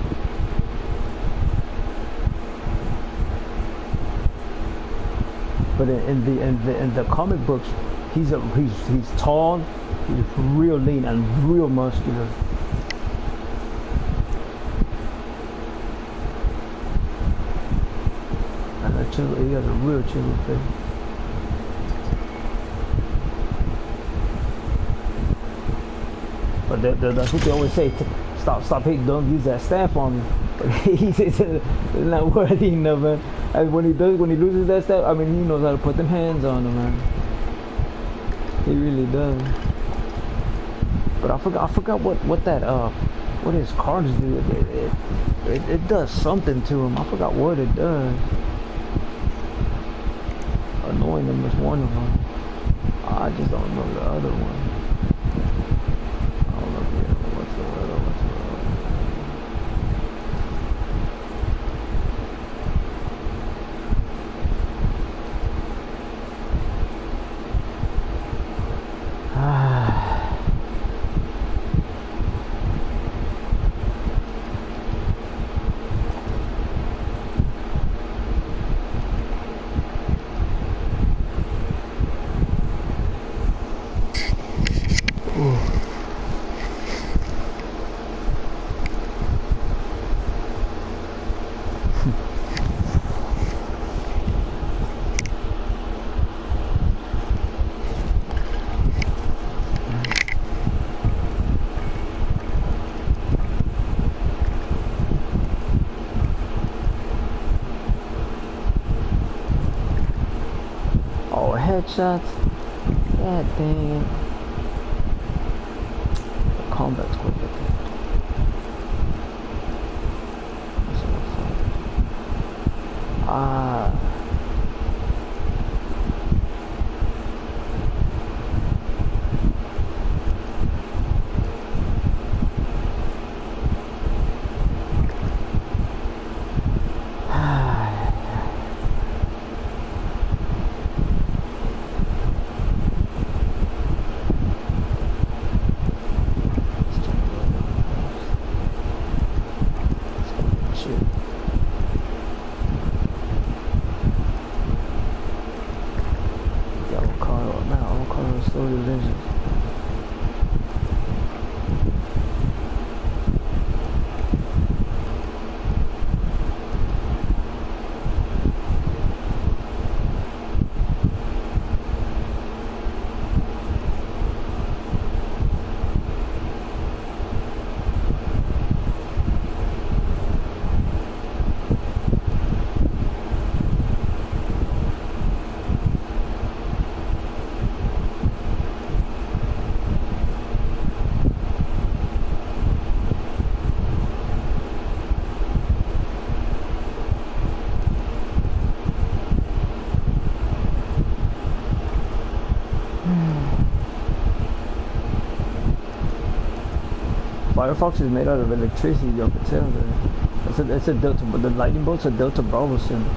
But in the comic books, he's tall, he's real lean and real muscular. He has a real chiseled face. But that's what they always say. Stop hating. Don't use that staff on me. But he says it's not worthy enough, man. And when he loses that staff, I mean, he knows how to put them hands on him, man. He really does. But I forgot what that what his cards do. It does something to him. I forgot what it does. Annoying them is one of them. I just don't know the other one. I don't know what's the other. Headshots. God dang it. The combat's quick. Firefox is made out of electricity, you can tell that. It's a Delta, but the lightning bolt's a Delta Bravo symbol.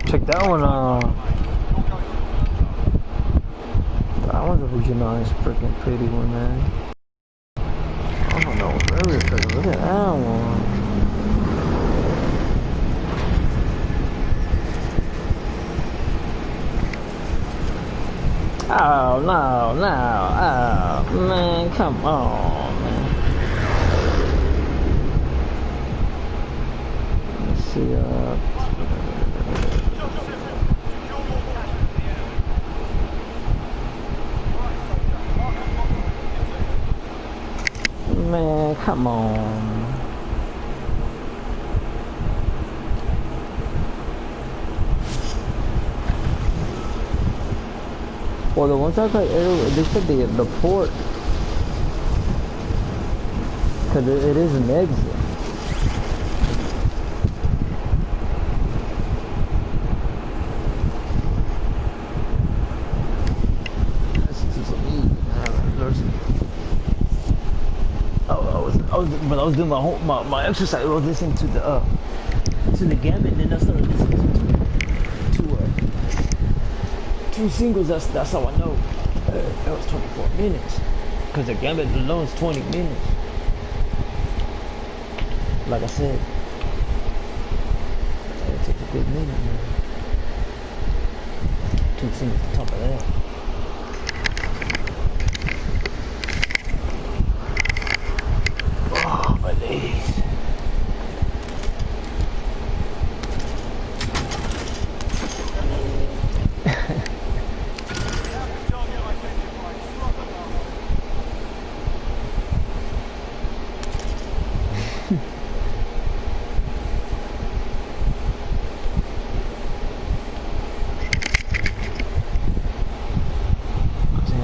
Check that one out. That one's a really nice, freaking pretty one, man. I don't know, very pretty. Look at that one. Oh no, no, oh man, come on, man. Let's see, man, come on. Well, the ones I got, they said the port, because it is an exit. But I was doing my exercise. I was listening to the Gambit, and then I started listening to two singles. That's how I know that was 24 minutes, because the Gambit alone is 20 minutes. Like I said, it takes a good minute, man. Two singles on top of that.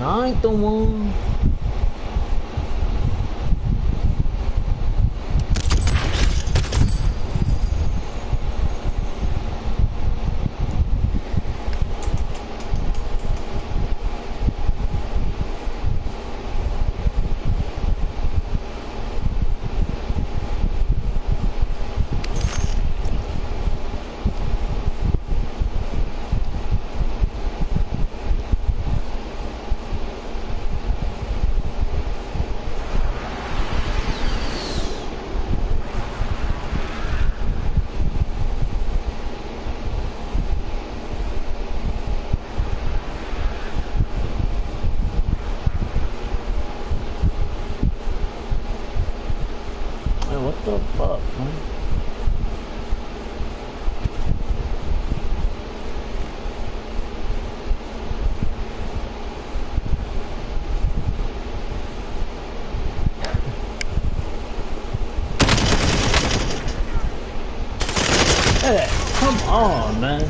I ain't the one. Man, what the fuck, man? Hey, come on, man.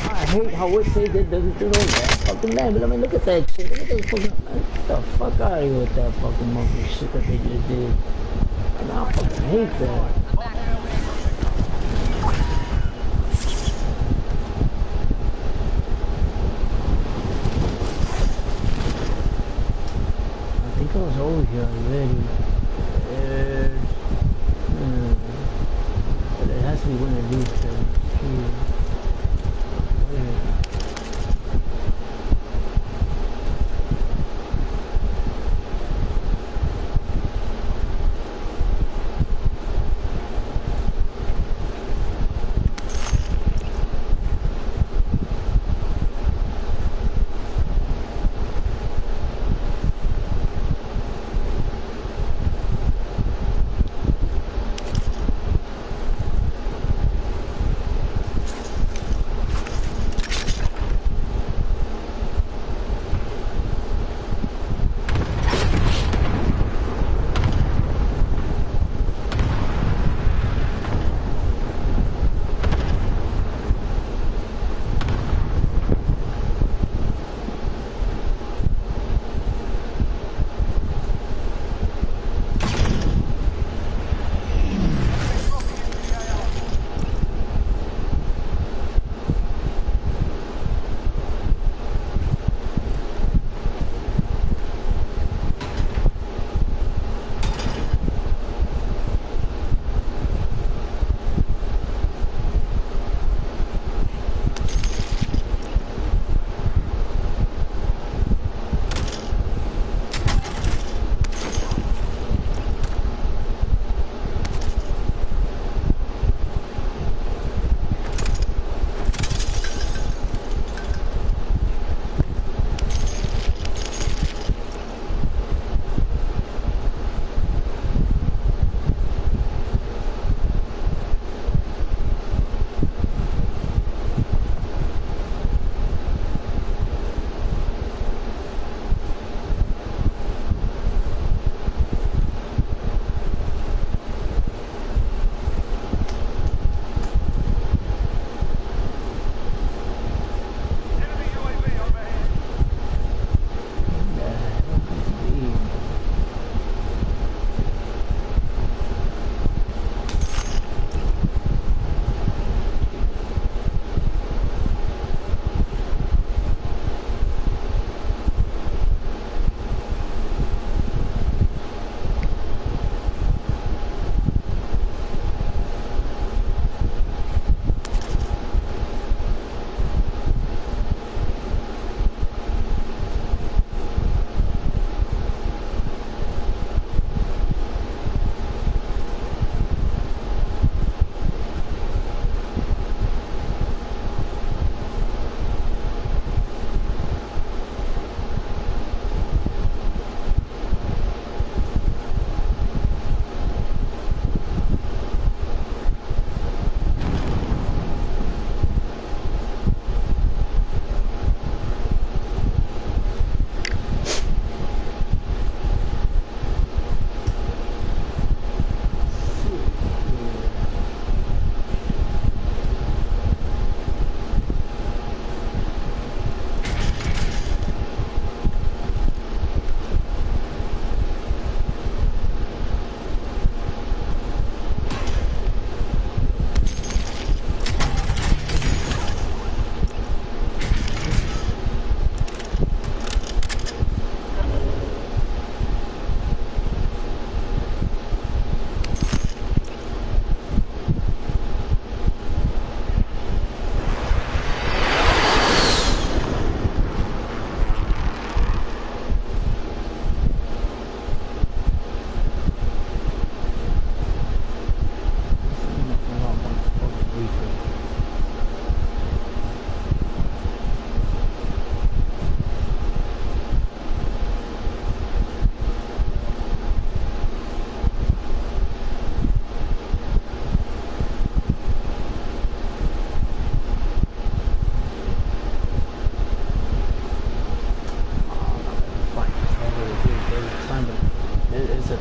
I hate how it says it doesn't do that fucking land, but I mean, look at that shit. Look at those fucking, man, get the fuck out of here with that fucking monkey shit that they just did. And I fucking hate that. I think I was over here already. But it has to be one of these things. Here.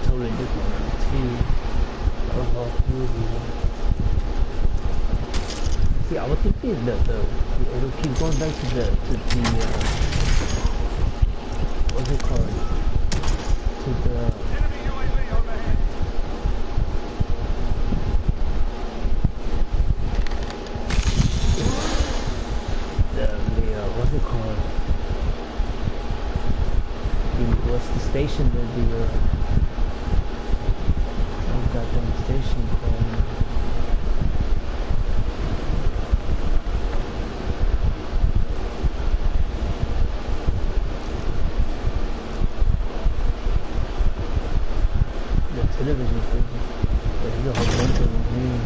totally different too. See, I would think it'll keep going back to the what's it called? To Enemy UAV overhead. what's it called? What's the station that what's that damn station called? The television station. There's a whole bunch of them here.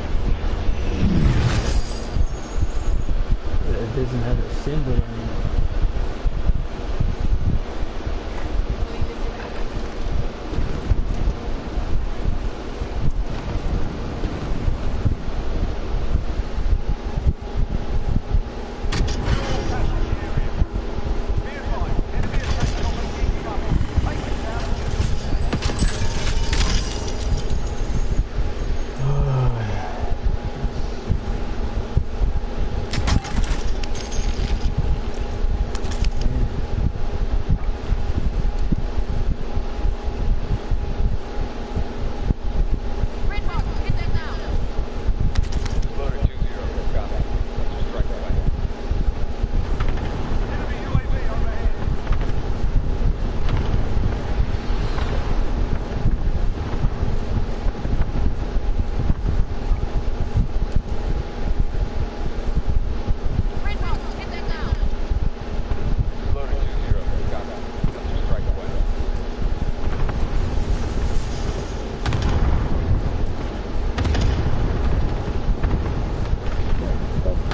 But it doesn't have a symbol on it.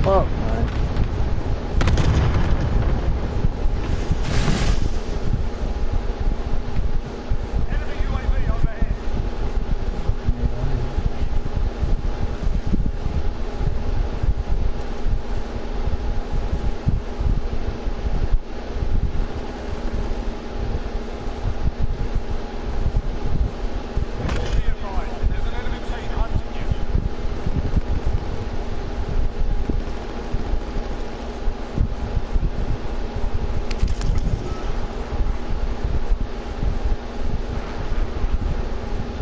Fuck, man. Enemy UAV overhead. Be advised, there's an enemy team hunting you.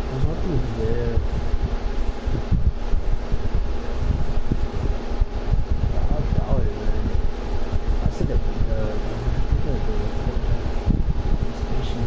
There's nothing there. I doubt it, man. I said that the station.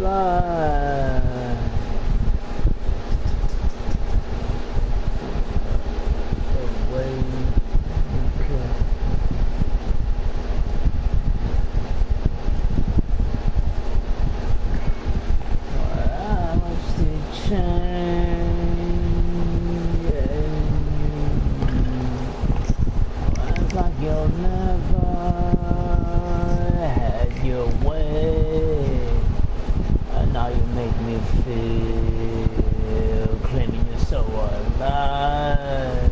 fly. Away. Okay. I watch the change. It's like you'll never had your way. And now you make me feel claiming you're so alive.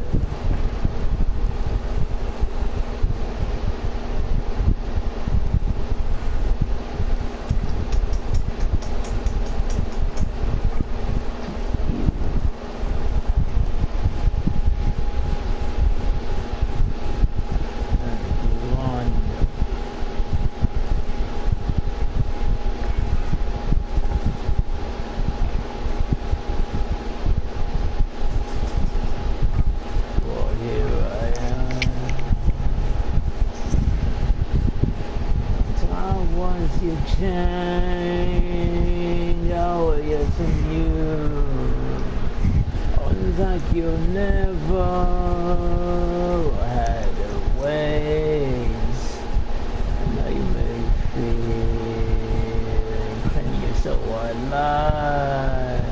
You change, oh yes and you. Oh, it's like you never had a ways. And now you make me feel claim you're so alive.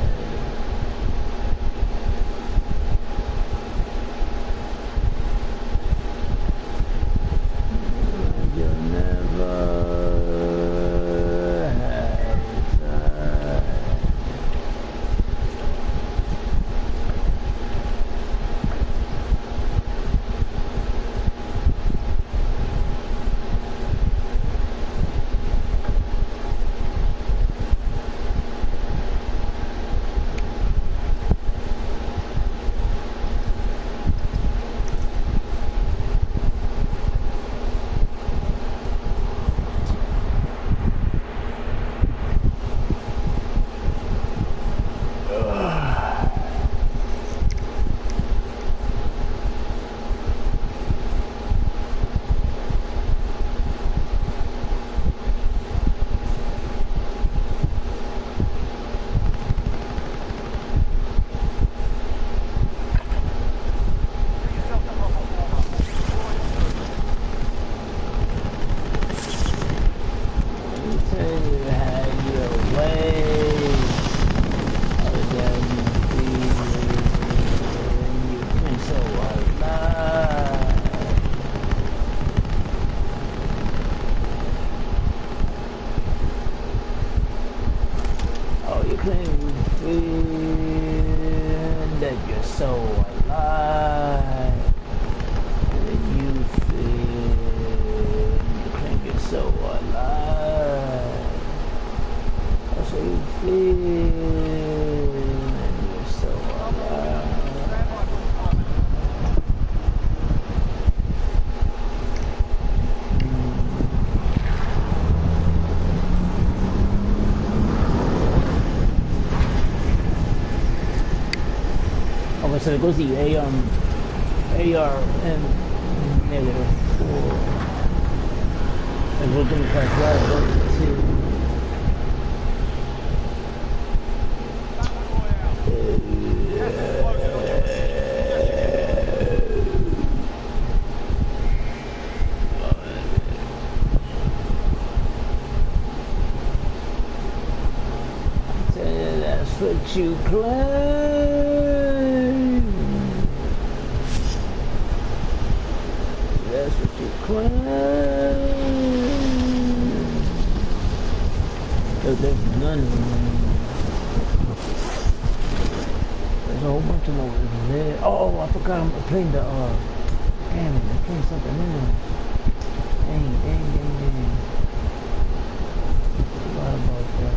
You never. That you're so alive, and you claim you're so alive. That's what you feel, and you're so alive. Okay, so it goes the AR and negative 4. And we're going to press right over 2. That's what you claim. That's what you claim. So there's none. There's a whole bunch of them over there. Oh, I forgot I'm playing the damn it, I'm playing something in there. Dang. Forgot about that.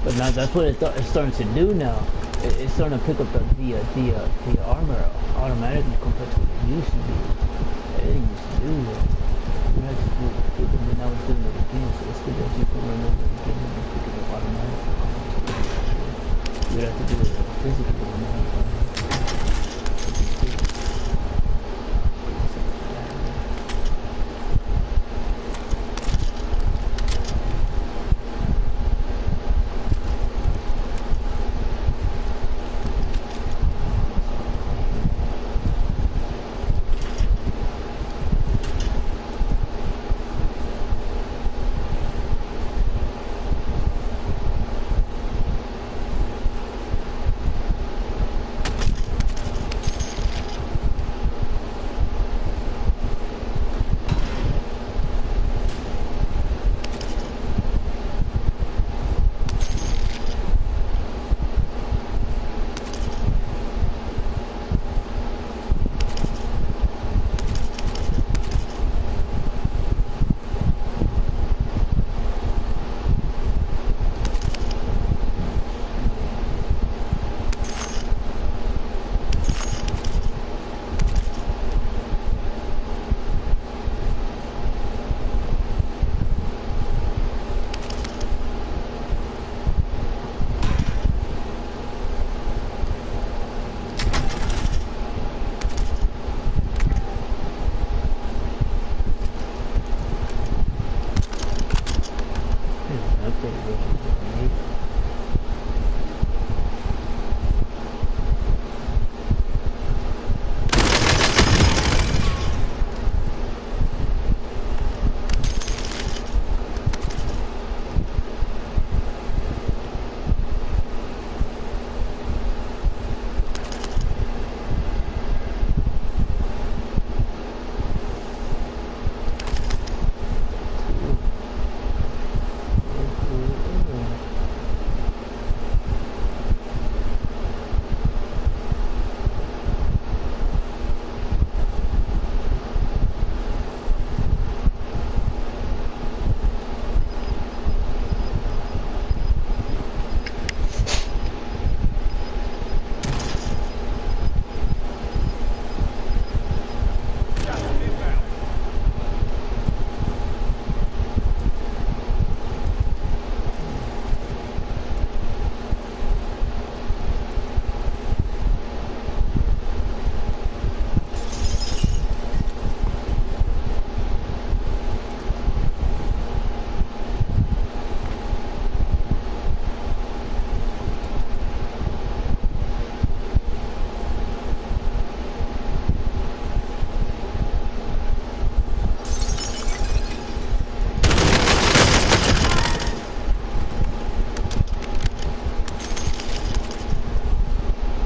But now that's what it's starting to do now. It's starting to pick up the armor automatically compared to what it used to do. It didn't used to do that. but then I was doing it again, so it's good that you can run over again and then pick it up automatically. You would have to do it physically, you know.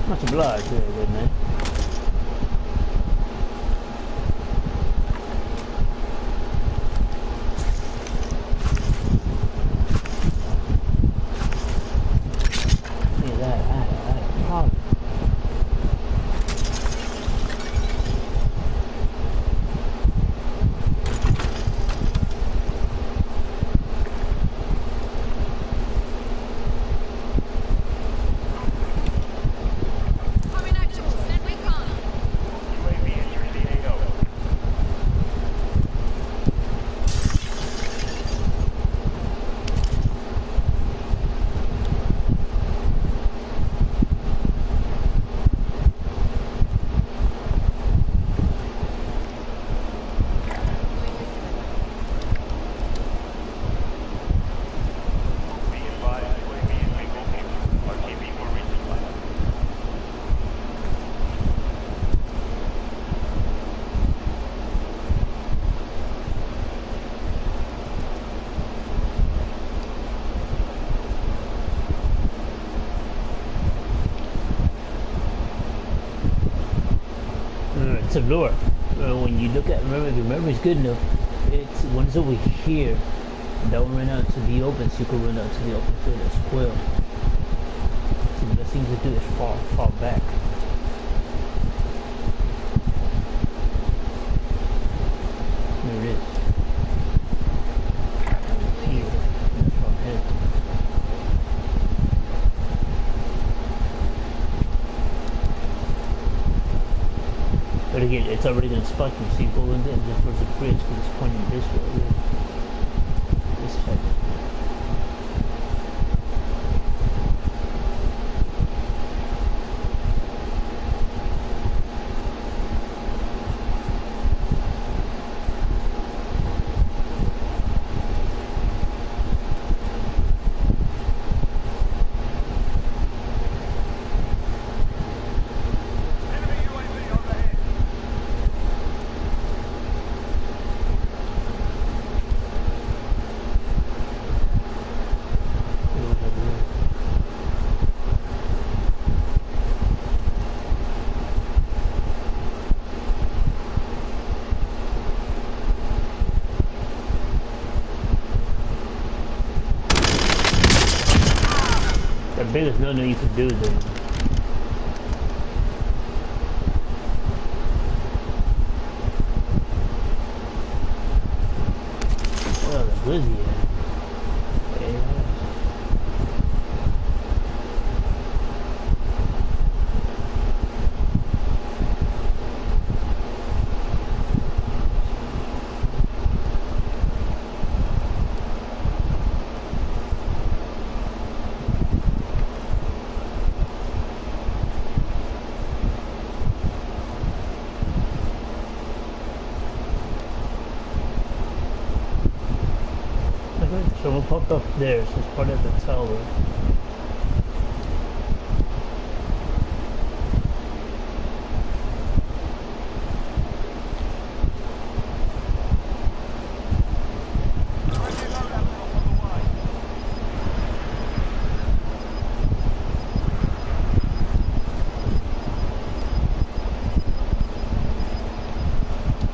Much obliged there, good man. Yeah, that problem. It's a lure. When you look at, remember, if your memory's good enough, it's when it's over here, don't run out to the open, so you can run out to the open field as well. So the best thing to do is fall back. There it is. Here, that's where I'm headed. But again, it's already gonna spike you, so you go in there and just towards the bridge because it's pointing this way. Yeah. This way. Enemy UAV overhead. The biggest no-no you could do then. Oh, the Glizzy. Yeah. Okay, so we'll pop up there, so it's part of the tower. Friendly loadout drop on the way.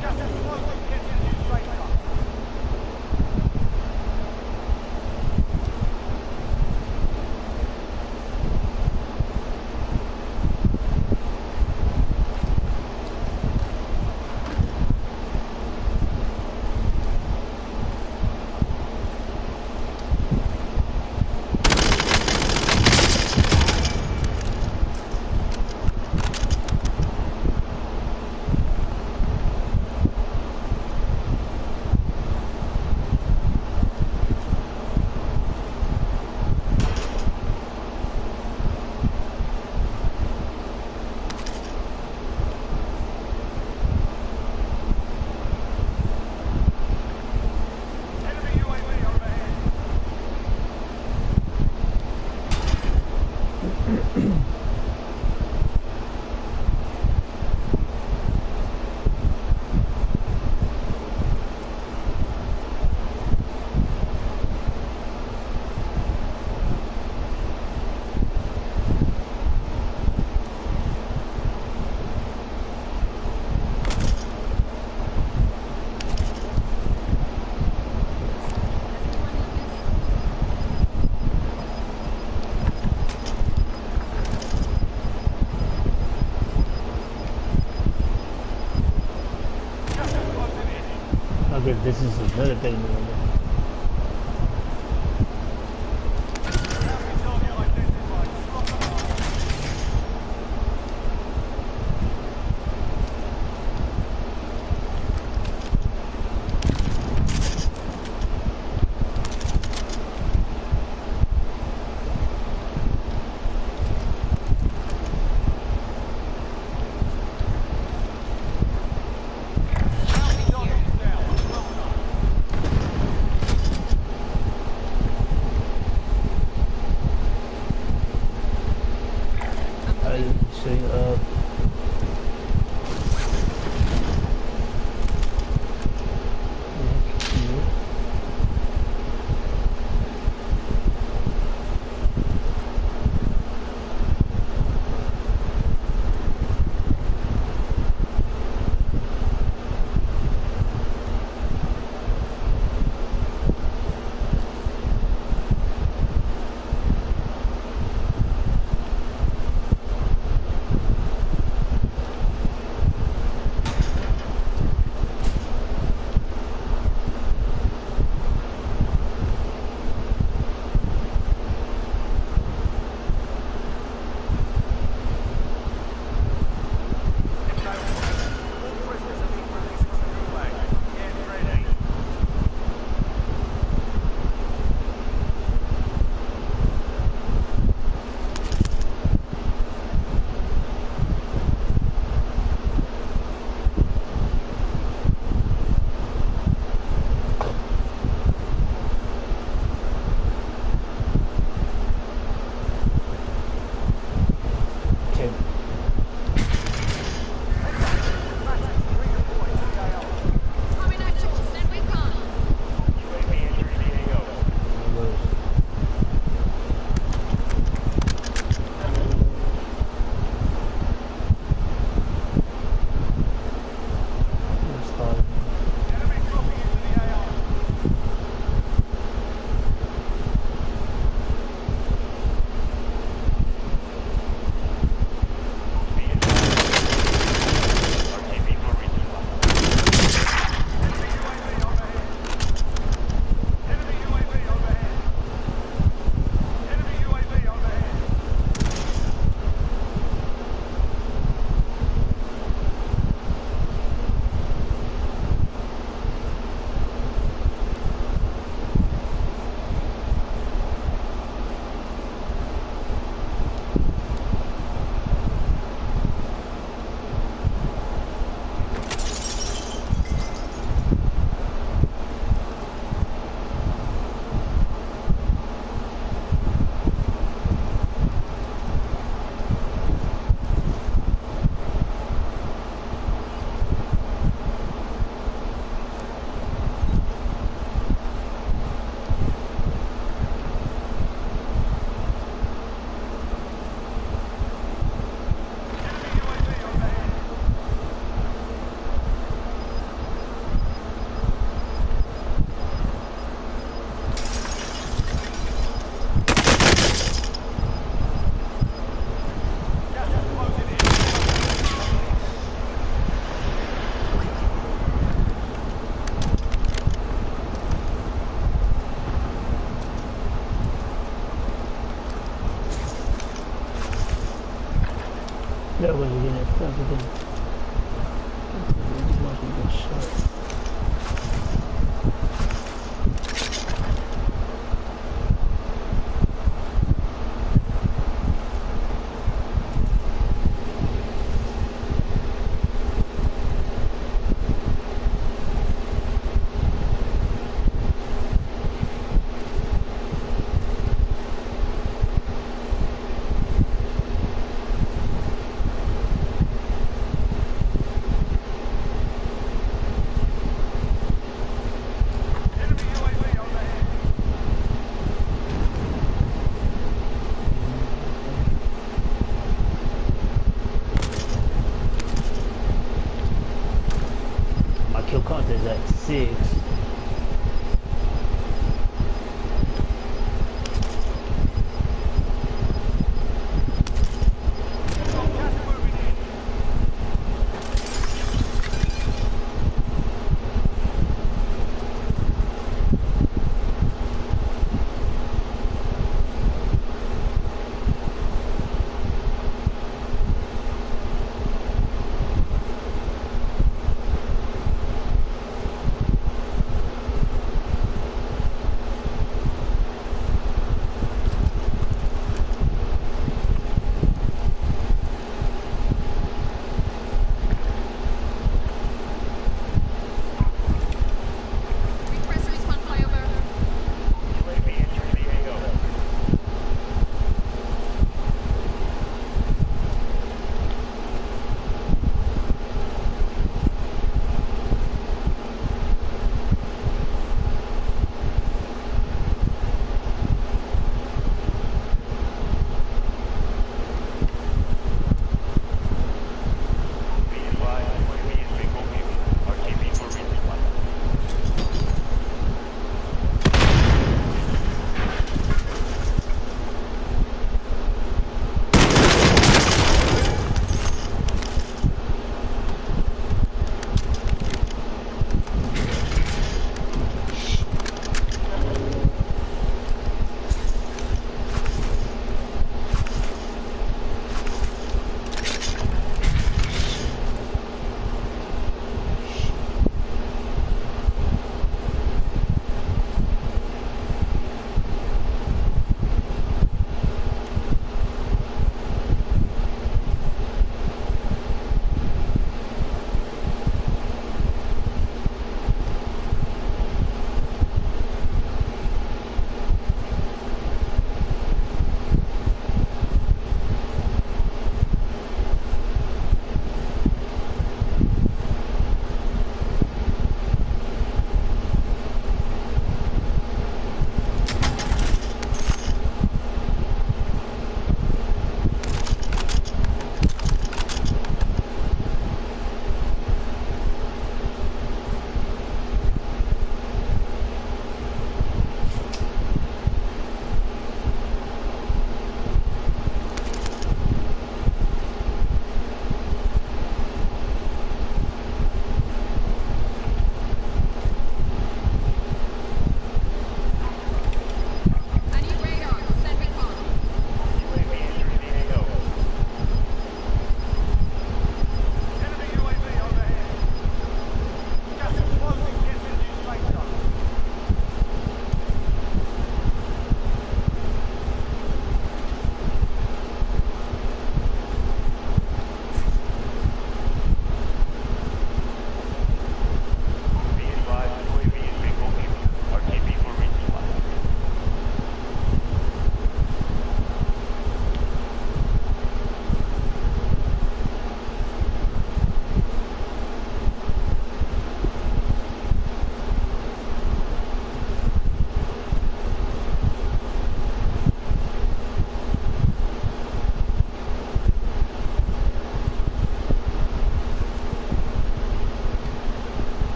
Gas is closing. Get to the new safe zone. Enemy UAV overhead. Gas is closing in. Okay, this is another big one. Enemy target identified. Spot the mark. Bounty target is down. Well done. That was again. That was again. Just watch me get shot. Enemy UAV overhead. My kill count is at 6. Gas moving in.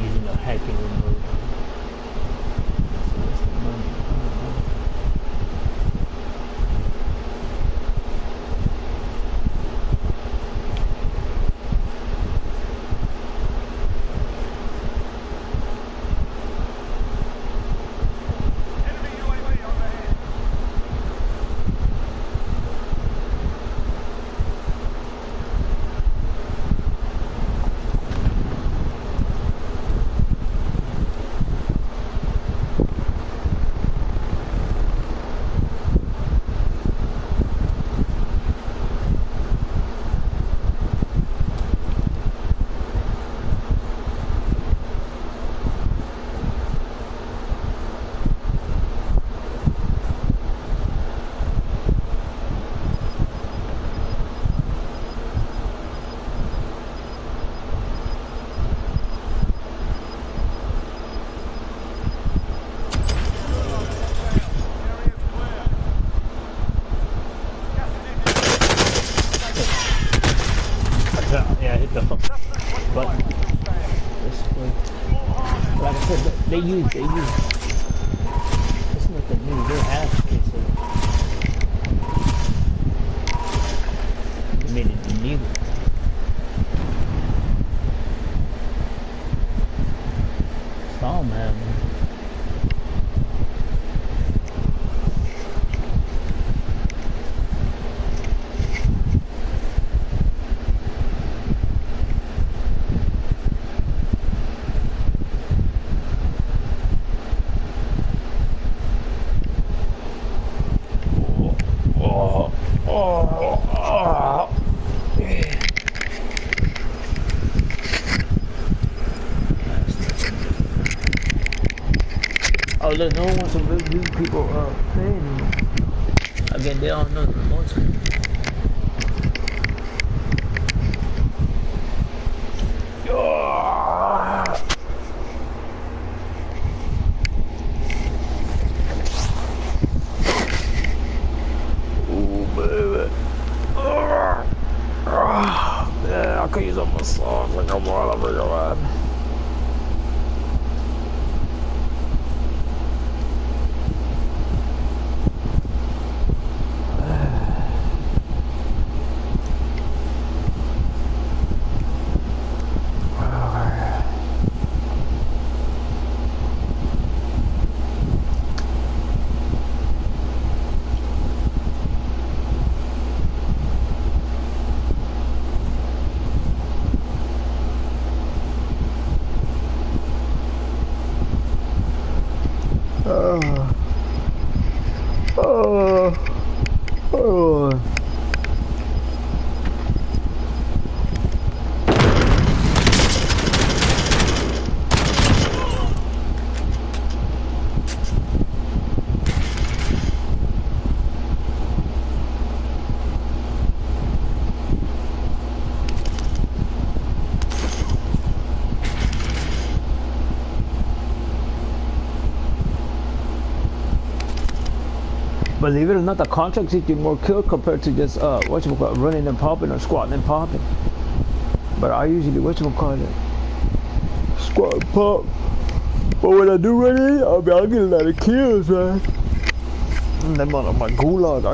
using a hacking remote. So what's the money? I don't know. Enemy UAV overhead. Area's clear. Gas is in. Yeah, I hit the fuck button. This way. Like I said, they use. It's nothing new. They have it, so they made it illegal. Some have. Oh look, no one wants to review people playing. Again, they don't know the remotes. Oh baby. Yeah, I could use up my songs like I'm all over your ride. Believe it or not, the contracts get you more kills compared to just running and popping or squatting and popping. But I usually squat and pop. But when I do run in, I get a lot of kills, man. And then on my gulag,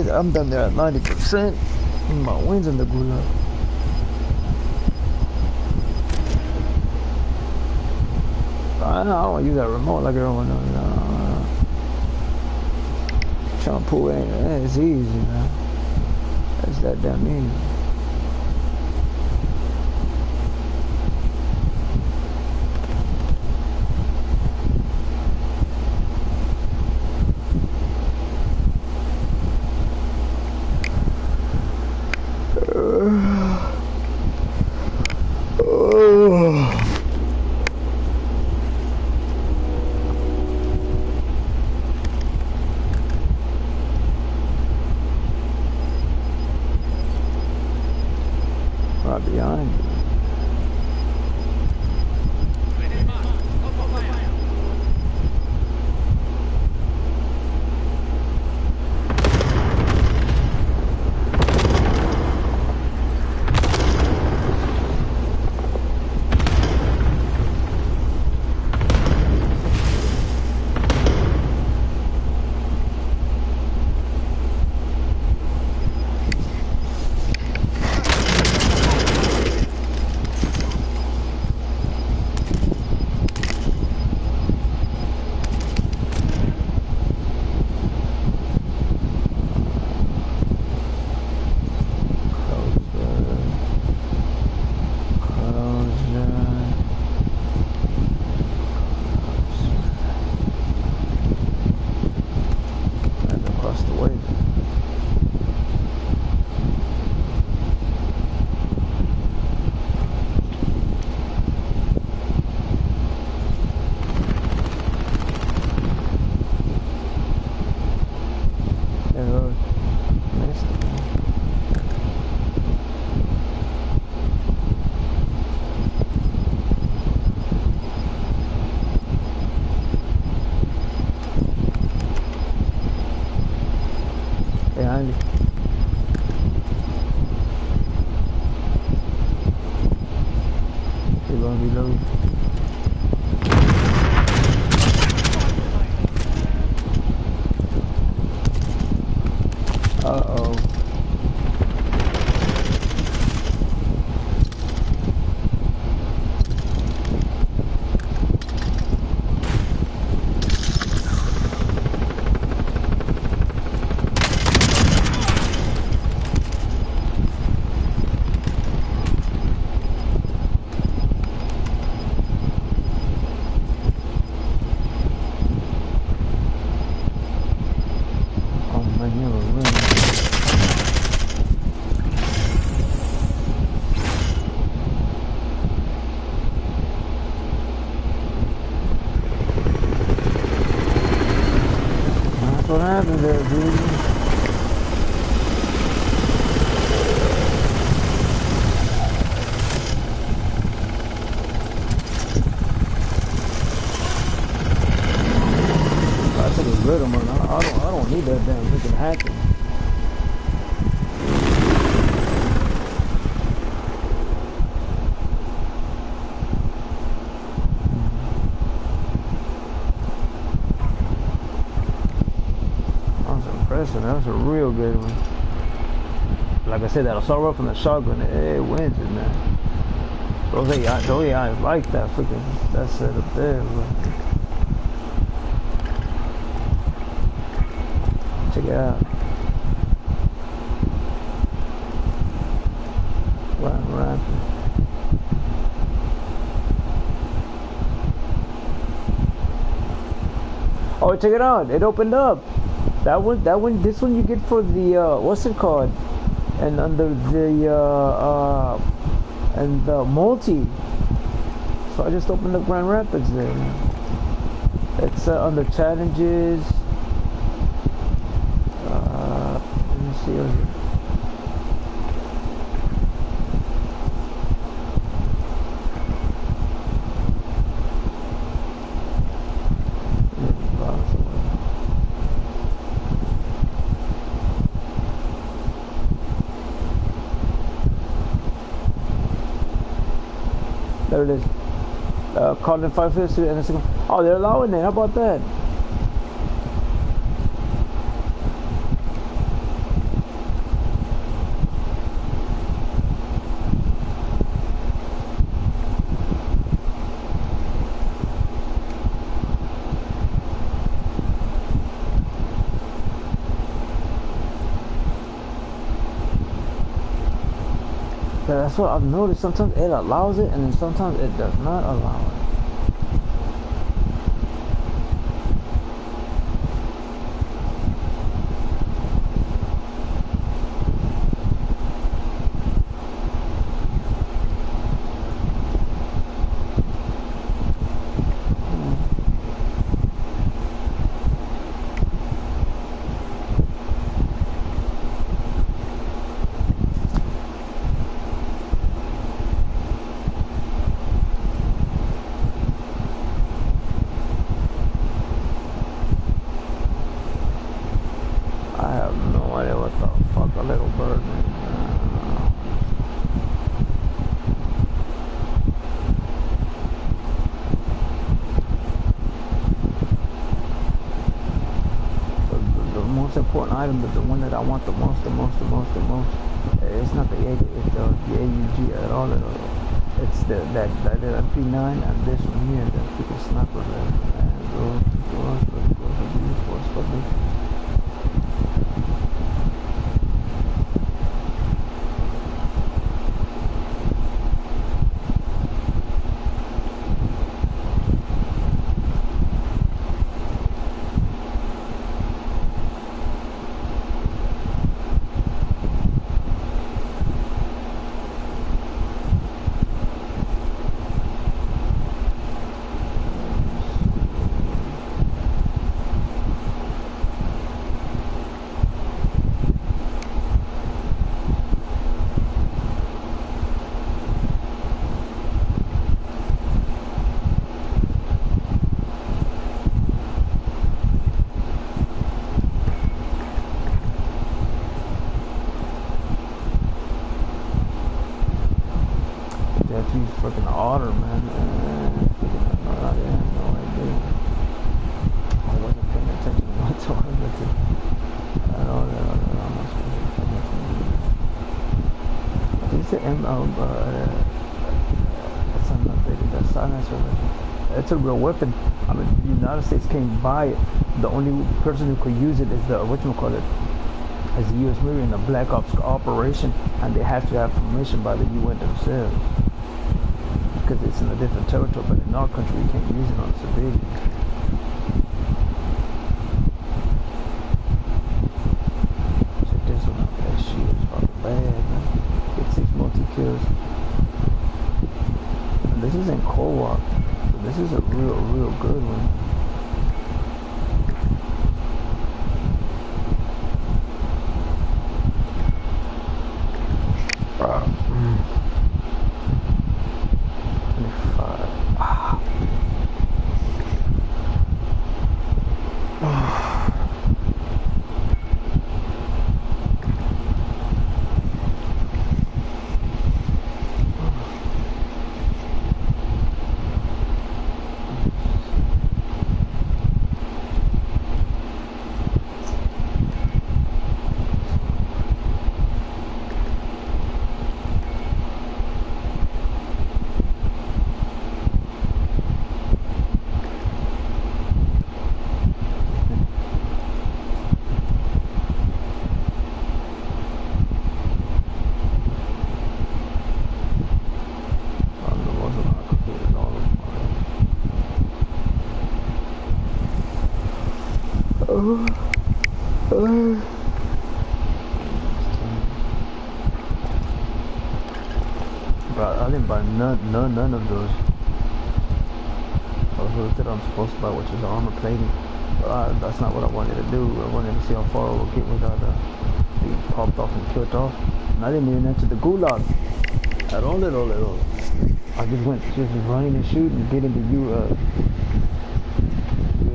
I'm done there at 90%. My wins in the gulag. I don't use that remote like everyone knows. Shampoo it's easy, man. That's that damn easy. Right behind you. Missed it. Behind you. You're gonna reload. Uh-oh. Oh man, you're a win. That's what happened there, dude. I took a rhythm, man. I don't need that damn freaking hacking. That was impressive. That was a real good one. Like I said, that assault rifle from the shotgun, it wins it, man. Those AI like that freaking, that setup there, bro. Check it out. Right. Oh, check it out. It opened up. This one you get for the, what's it called? And under the, and the multi. So I just opened up Grand Rapids there. It's under challenges. Let me see over here. There it is. Call in 550 and a second. Oh, they're allowing it. How about that? That's what I've noticed. Sometimes it allows it, and then sometimes it does not allow it. I have no idea what the fuck a little bird is. The most important item, the one that I want the most, it's not the AUG, it's the AUG at all. It's that MP9 and this one here, that freaking sniper rifle. And otter, man. I have no idea. I wasn't paying attention whatsoever to at all. I'm not supposed to pay attention. Is it it's an updated that silencer. It's a real weapon. I mean, the United States can't buy it. The only person who could use it is the whatchamacallit, is the U.S. Navy in a Black Ops operation, and they have to have permission by the UN themselves because it's in a different territory. But in our country, we can't use it on civilians. Check this one out. That shit is fucking bad, man. Get 6 multi-kills. And this is in co-op. This is a real good one. Wow. 25. Ah. But I didn't buy none of those. Those that I'm supposed to buy, which is armor plating. That's not what I wanted to do. I wanted to see how far I would get without being popped off and killed off. And I didn't even enter the gulag at all. I just went running and shooting and getting the UAV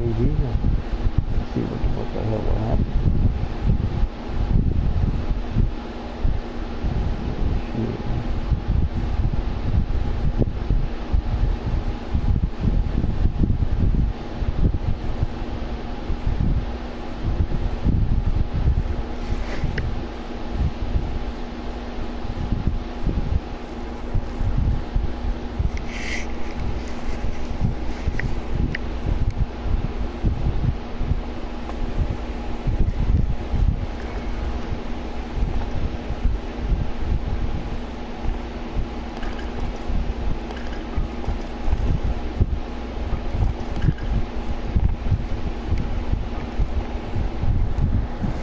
and see what the hell would happen.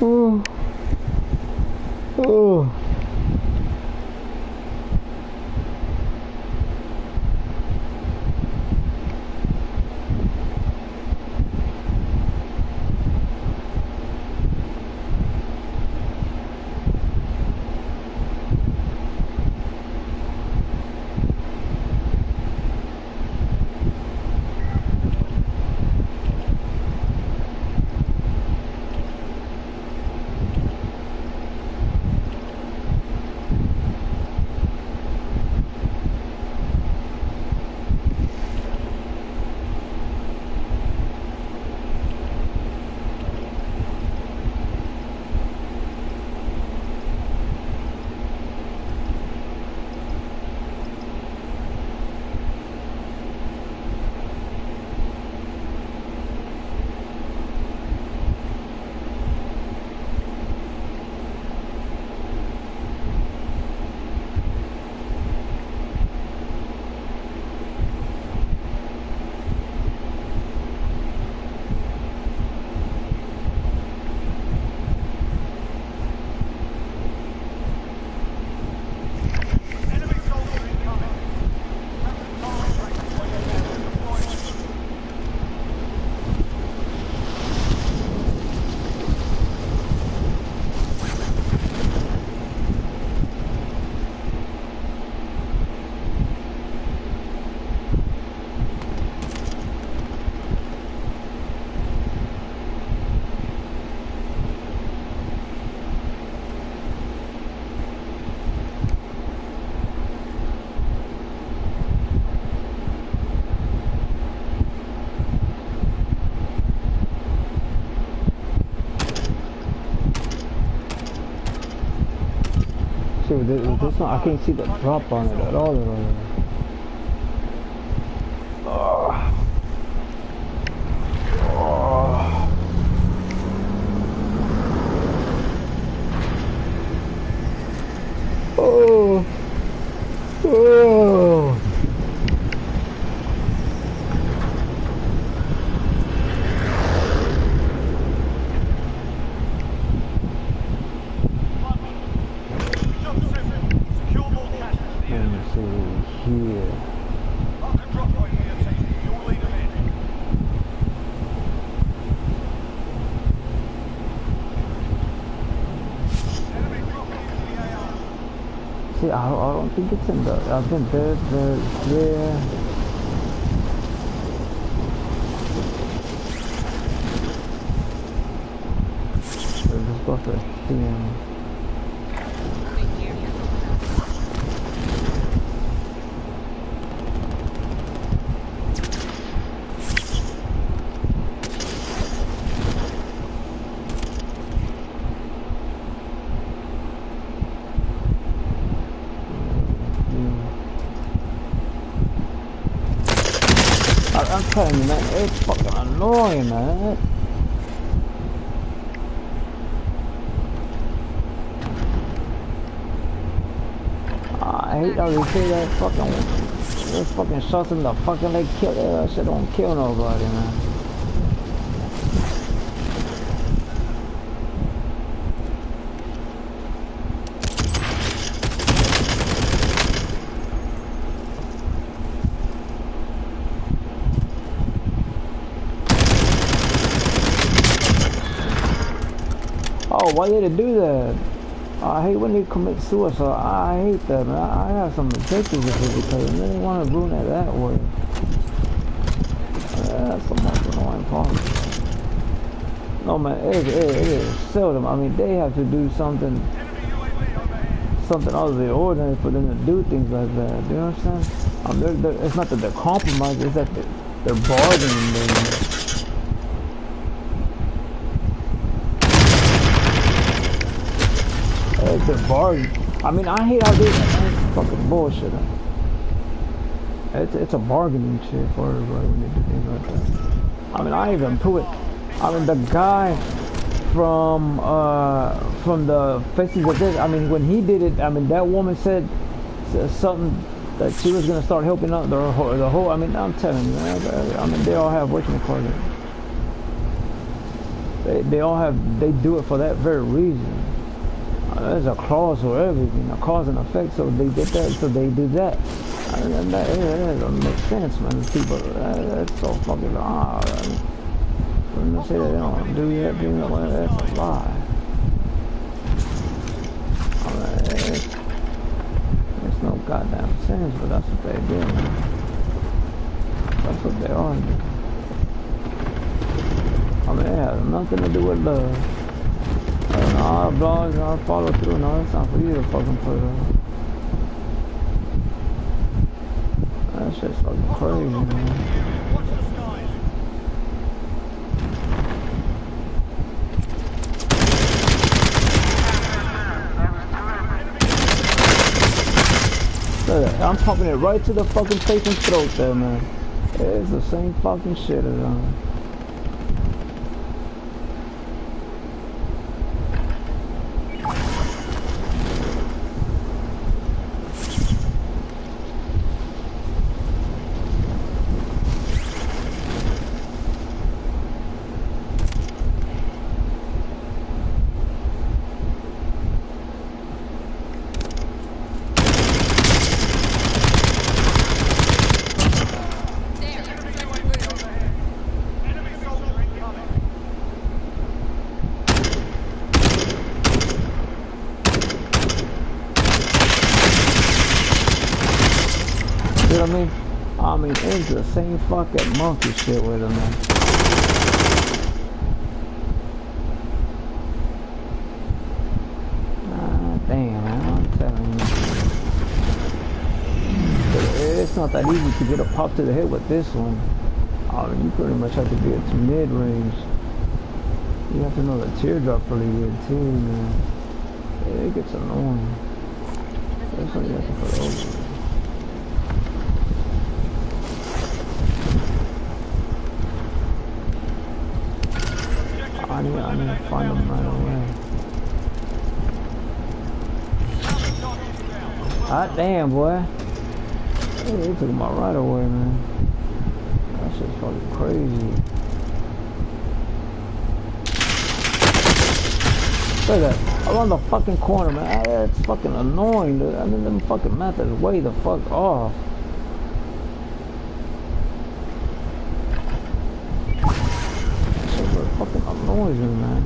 Oh. with this one, I can't see the drop on it at all. Oh. Oh. Job simple. Secure more cash to the Let enemy. me see here. Mark a drop point here, team. You'll lead them in. Enemy dropping into the AR. See, I don't think it's in the. I think there's there. Let's go for CM. I'm telling you, man, it's fucking annoying, man. I hate how they say that those fucking shots in the fucking leg kill. That shit don't kill nobody, man. Oh, why did it do that? I hate when they commit suicide. I hate that, man. I have some objectives with it because they didn't want to ruin it that way. That's the most annoying part. No, man, it is seldom. I mean, they have to do something out of the ordinary for them to do things like that. Do you understand? It's not that they're compromised, it's that they're bargaining. It's a bargain. I mean, I hate how they fucking bullshit. It's a bargaining shit for everybody when they do things like that. I mean, I even put it. I mean, the guy from the Faces of Death. I mean, when he did it, I mean, that woman said something that she was gonna start helping out the whole. I mean, I'm telling you, man, I mean, they all have what you call it. They all have. They do it for that very reason. There's a clause for everything, a cause and effect. So they did that, so they did that. And that doesn't make sense, man. People, that's so fucking when they say that they don't do that, that's a lie. I mean, it's no goddamn sense, but that's what they do. That's what they are. I mean, it has nothing to do with love. Our blogs, our follow through, no, it's not for you to fucking put up. That shit's fucking crazy, man. Watch the skies. Look at that, I'm pumping it right to the fucking patient's throat there, man. It's the same fucking shit as I mean, it's the same fucking monkey shit with him, man. Damn, man, I'm telling you. It's not that easy to get a pop to the head with this one. You pretty much have to be at mid-range. You have to know the teardrop really good too, man. It gets annoying. That's what you're looking for the old one. I need to find them right away. Hot damn, boy. Hey, they took my right away, man. That shit's fucking crazy. Look at that. I'm on the fucking corner, man. That's fucking annoying, dude. I mean, them fucking methods way the fuck off. That shit fucking annoys me, man.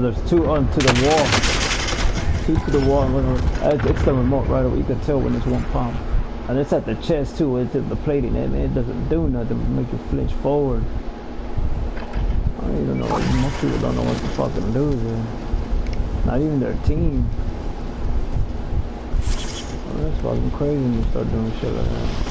There's two onto the wall. Two to the wall. It's the remote right away. You can tell when it's one pump. And it's at the chest too. It's at the plating. It doesn't do nothing but make you flinch forward. I don't even know. Most people don't know what to fucking do there. Not even their team. Oh, that's fucking crazy when you start doing shit like that.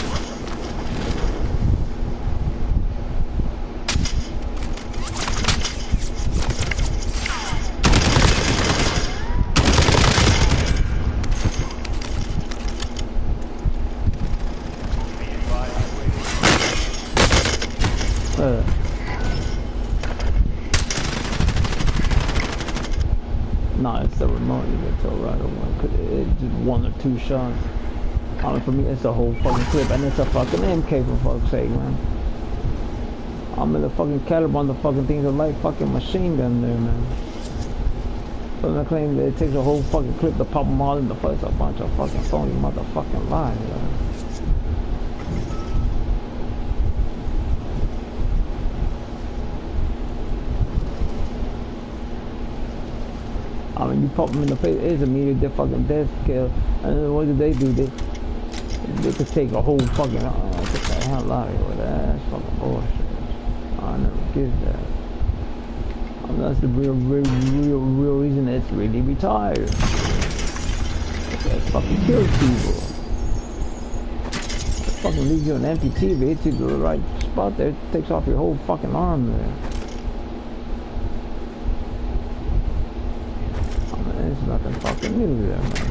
Nah, it's the remote. You can tell right away. Cause it's just one or two shots. I mean, for me, it's a whole fucking clip, and it's a fucking MK for fuck's sake, man. I'm in the fucking caliber on the fucking things that like fucking machine gun there, man. So I claim that it takes a whole fucking clip to pop them all in the face. A bunch of fucking phony motherfucking lies, man. I mean, you pop them in the face, it's immediate death, fucking death kill. And then what do? They could take a whole fucking, get the hell out of here with that. That's fucking bullshit. I never give that. I mean, that's the real reason it's really retired. That fucking kills people. It fucking leaves you an empty TV, hits you to the right spot there, it takes off your whole fucking arm there. There's nothing fucking new there, man.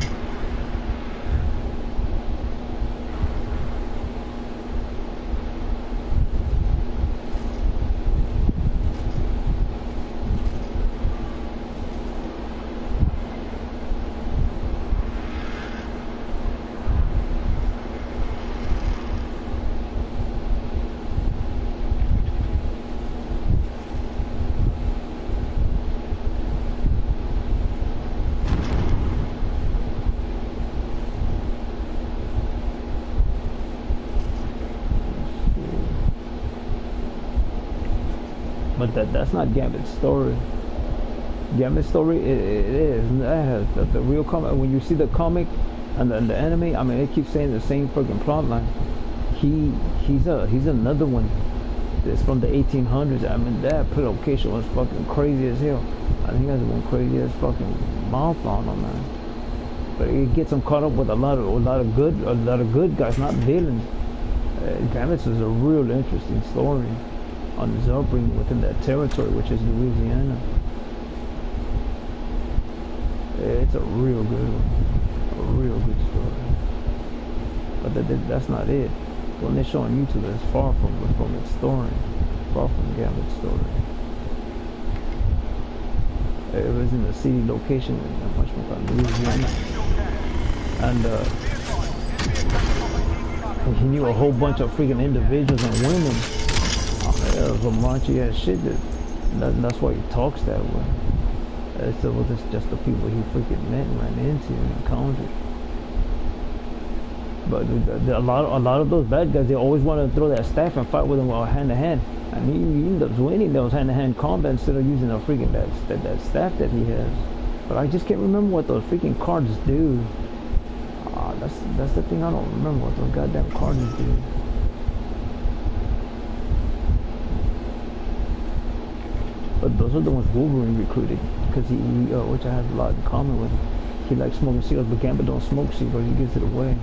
But that's not Gambit's story. Gambit's story, it is. That has the real comic. When you see the comic, And the anime, I mean, it keeps saying the same fucking plot line. He's another one. It's from the 1800s. I mean, that location was fucking crazy as hell. I think that's one crazy as fucking mouth on him, man. But it gets him caught up with a lot of good guys, not villains. Gambit is a real interesting story on his upbringing within that territory, which is Louisiana. It's a real good one, a real good story. But that's not it. When they're showing YouTube, it's far from its story, far from Gambit's story. It was in a city location in Louisiana, and he knew a whole bunch of freaking individuals and women. It was a raunchy ass shit. That's why he talks that way. It's just the people he freaking met and ran into and encountered. But a lot of those bad guys, they always want to throw that staff and fight with him hand to hand, and he ends up winning those hand to hand combat instead of using a freaking that staff that he has. But I just can't remember what those freaking cards do. That's the thing, I don't remember what those goddamn cards do. But those are the ones Wolverine recruited, because he which I have a lot in common with him. He likes smoking cigars, but Gambit don't smoke cigars. He gives it away.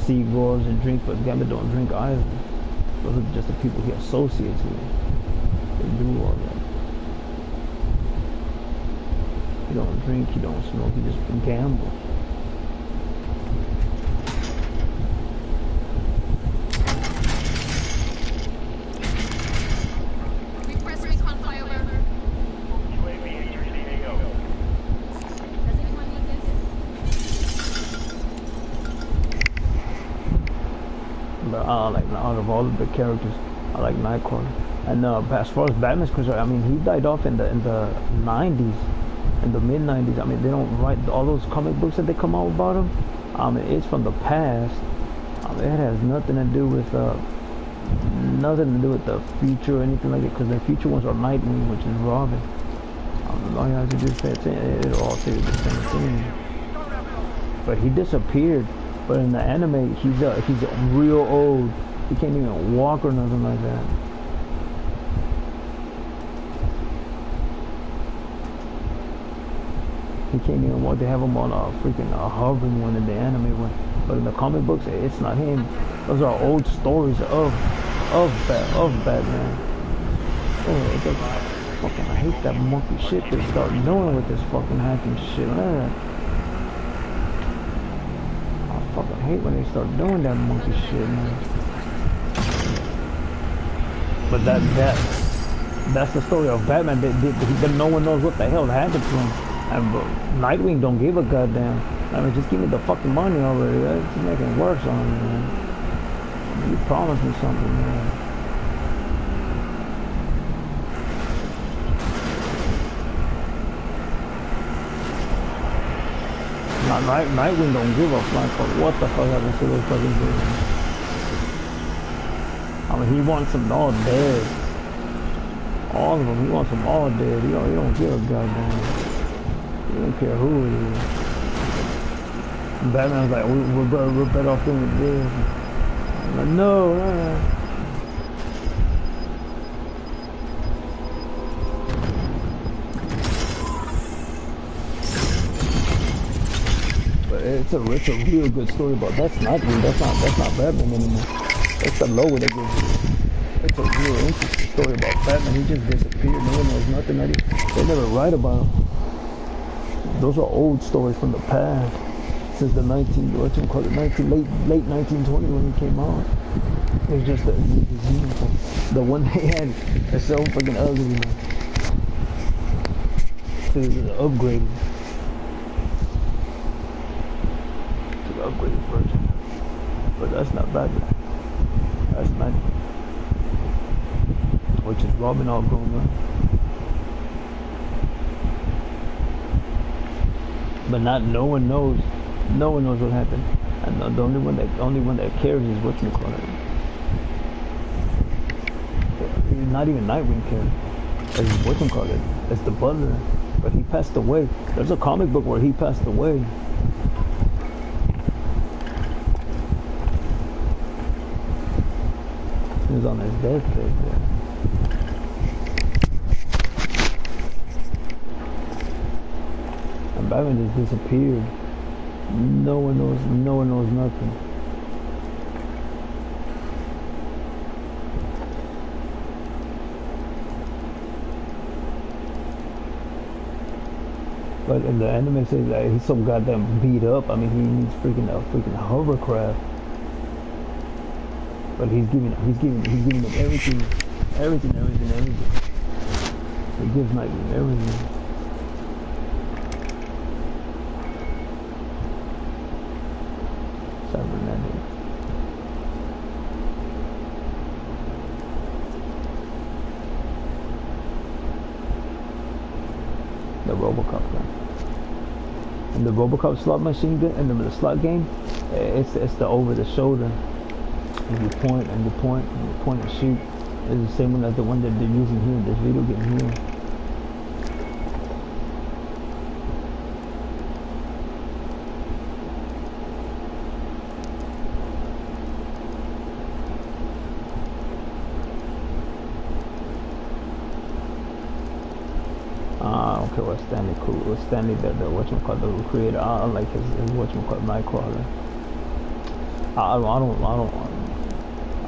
Cigars and drink, but Gambit don't drink either. Those are just the people he associates with. They do all that. He don't drink, he don't smoke, he just gamble. Out of all of the characters, I like Nightcrawler. And as far as Batman's concerned, I mean, he died off in the 90s, in the mid 90s. I mean, they don't write all those comic books that they come out about him. It's from the past. It has nothing to do with the future or anything like that, because the future ones are Nightwing, which is Robin. All you have to do is say it'll all say the same thing. But he disappeared. But in the anime, he's real old. He can't even walk or nothing like that. He can't even walk. They have him on a freaking hovering one in the anime one. But in the comic books, it's not him. Those are old stories of Batman. Oh, it's like, fucking, I hate that monkey shit they start doing with this fucking hacking shit. Man. I fucking hate when they start doing that monkey shit, man. But that's the story of Batman. No one knows what the hell happened to him. And Nightwing don't give a goddamn. I mean, just give me the fucking money already. That's making it worse on me, man. You promised me something, man. Nightwing don't give a fuck for what the fuck happens to those fucking things. I mean, he wants them all dead. All of them, he wants them all dead. He don't give a goddamn. He don't care who it is. And Batman's like, we're better off doing this. I'm like, no. But it's a real good story, but that's not Batman anymore. That's the lower that gives you. It's a real interesting story about Batman. He just disappeared. No one knows nothing. They never write about him. Those are old stories from the past. Since the late 1920s when he came out. It's just the one they had is so fucking ugly. So it was upgraded. To the upgraded version. But that's not Batman. That's not, which is Robin all grown up. But no one knows what happened. And the only one that cares is whatchamacallit. Not even Nightwing cares. It's whatchamacallit. It's the butler. But he passed away. There's a comic book where he passed away. was on his deathbed. And Batman just disappeared. No one knows nothing. But in the anime says that he's so goddamn beat up. I mean, he needs freaking hovercraft. But he's giving him everything. He gives Nightwing everything. Cybernetic. The RoboCop gun. And the RoboCop slot machine gun and the slot game, it's the over the shoulder. And you point and shoot. It's the same one as the one that they're using here in this video game here. I don't care what Stanley the whatchamacallit, the creator. I like his whatchamacallit, Nightcrawler. I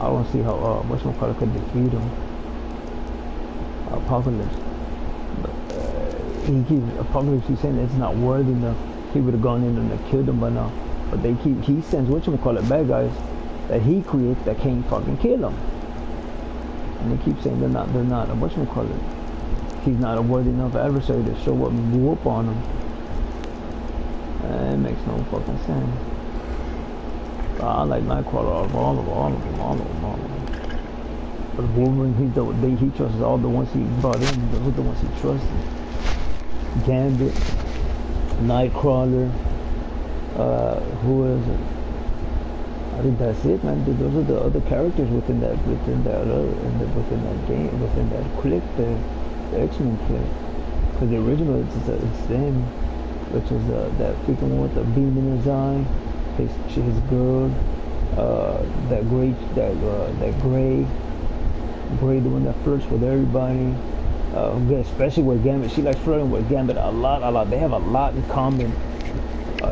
don't see how whatchamacallit could defeat him. Apocalypse. But Apocalypse keeps saying it's not worthy enough. He would have gone in and killed him by now. But he sends whatchamacallit bad guys that he creates that can't fucking kill him. And they keep saying they're not whatchamacallit. He's not a worthy enough adversary to show up and whoop on him. It makes no fucking sense. I like Nightcrawler, all of them. But Wolverine, he trusts all the ones he brought in. Those are the ones he trusted. Gambit, Nightcrawler, who is it? I think that's it, man. Those are the other characters within that game, within that clip there. The X-Men clip, because the original it's them, which is that freaking one with the beam in his eye, his girl, that gray, the one that flirts with everybody, especially with Gambit. She likes flirting with Gambit a lot. They have a lot in common.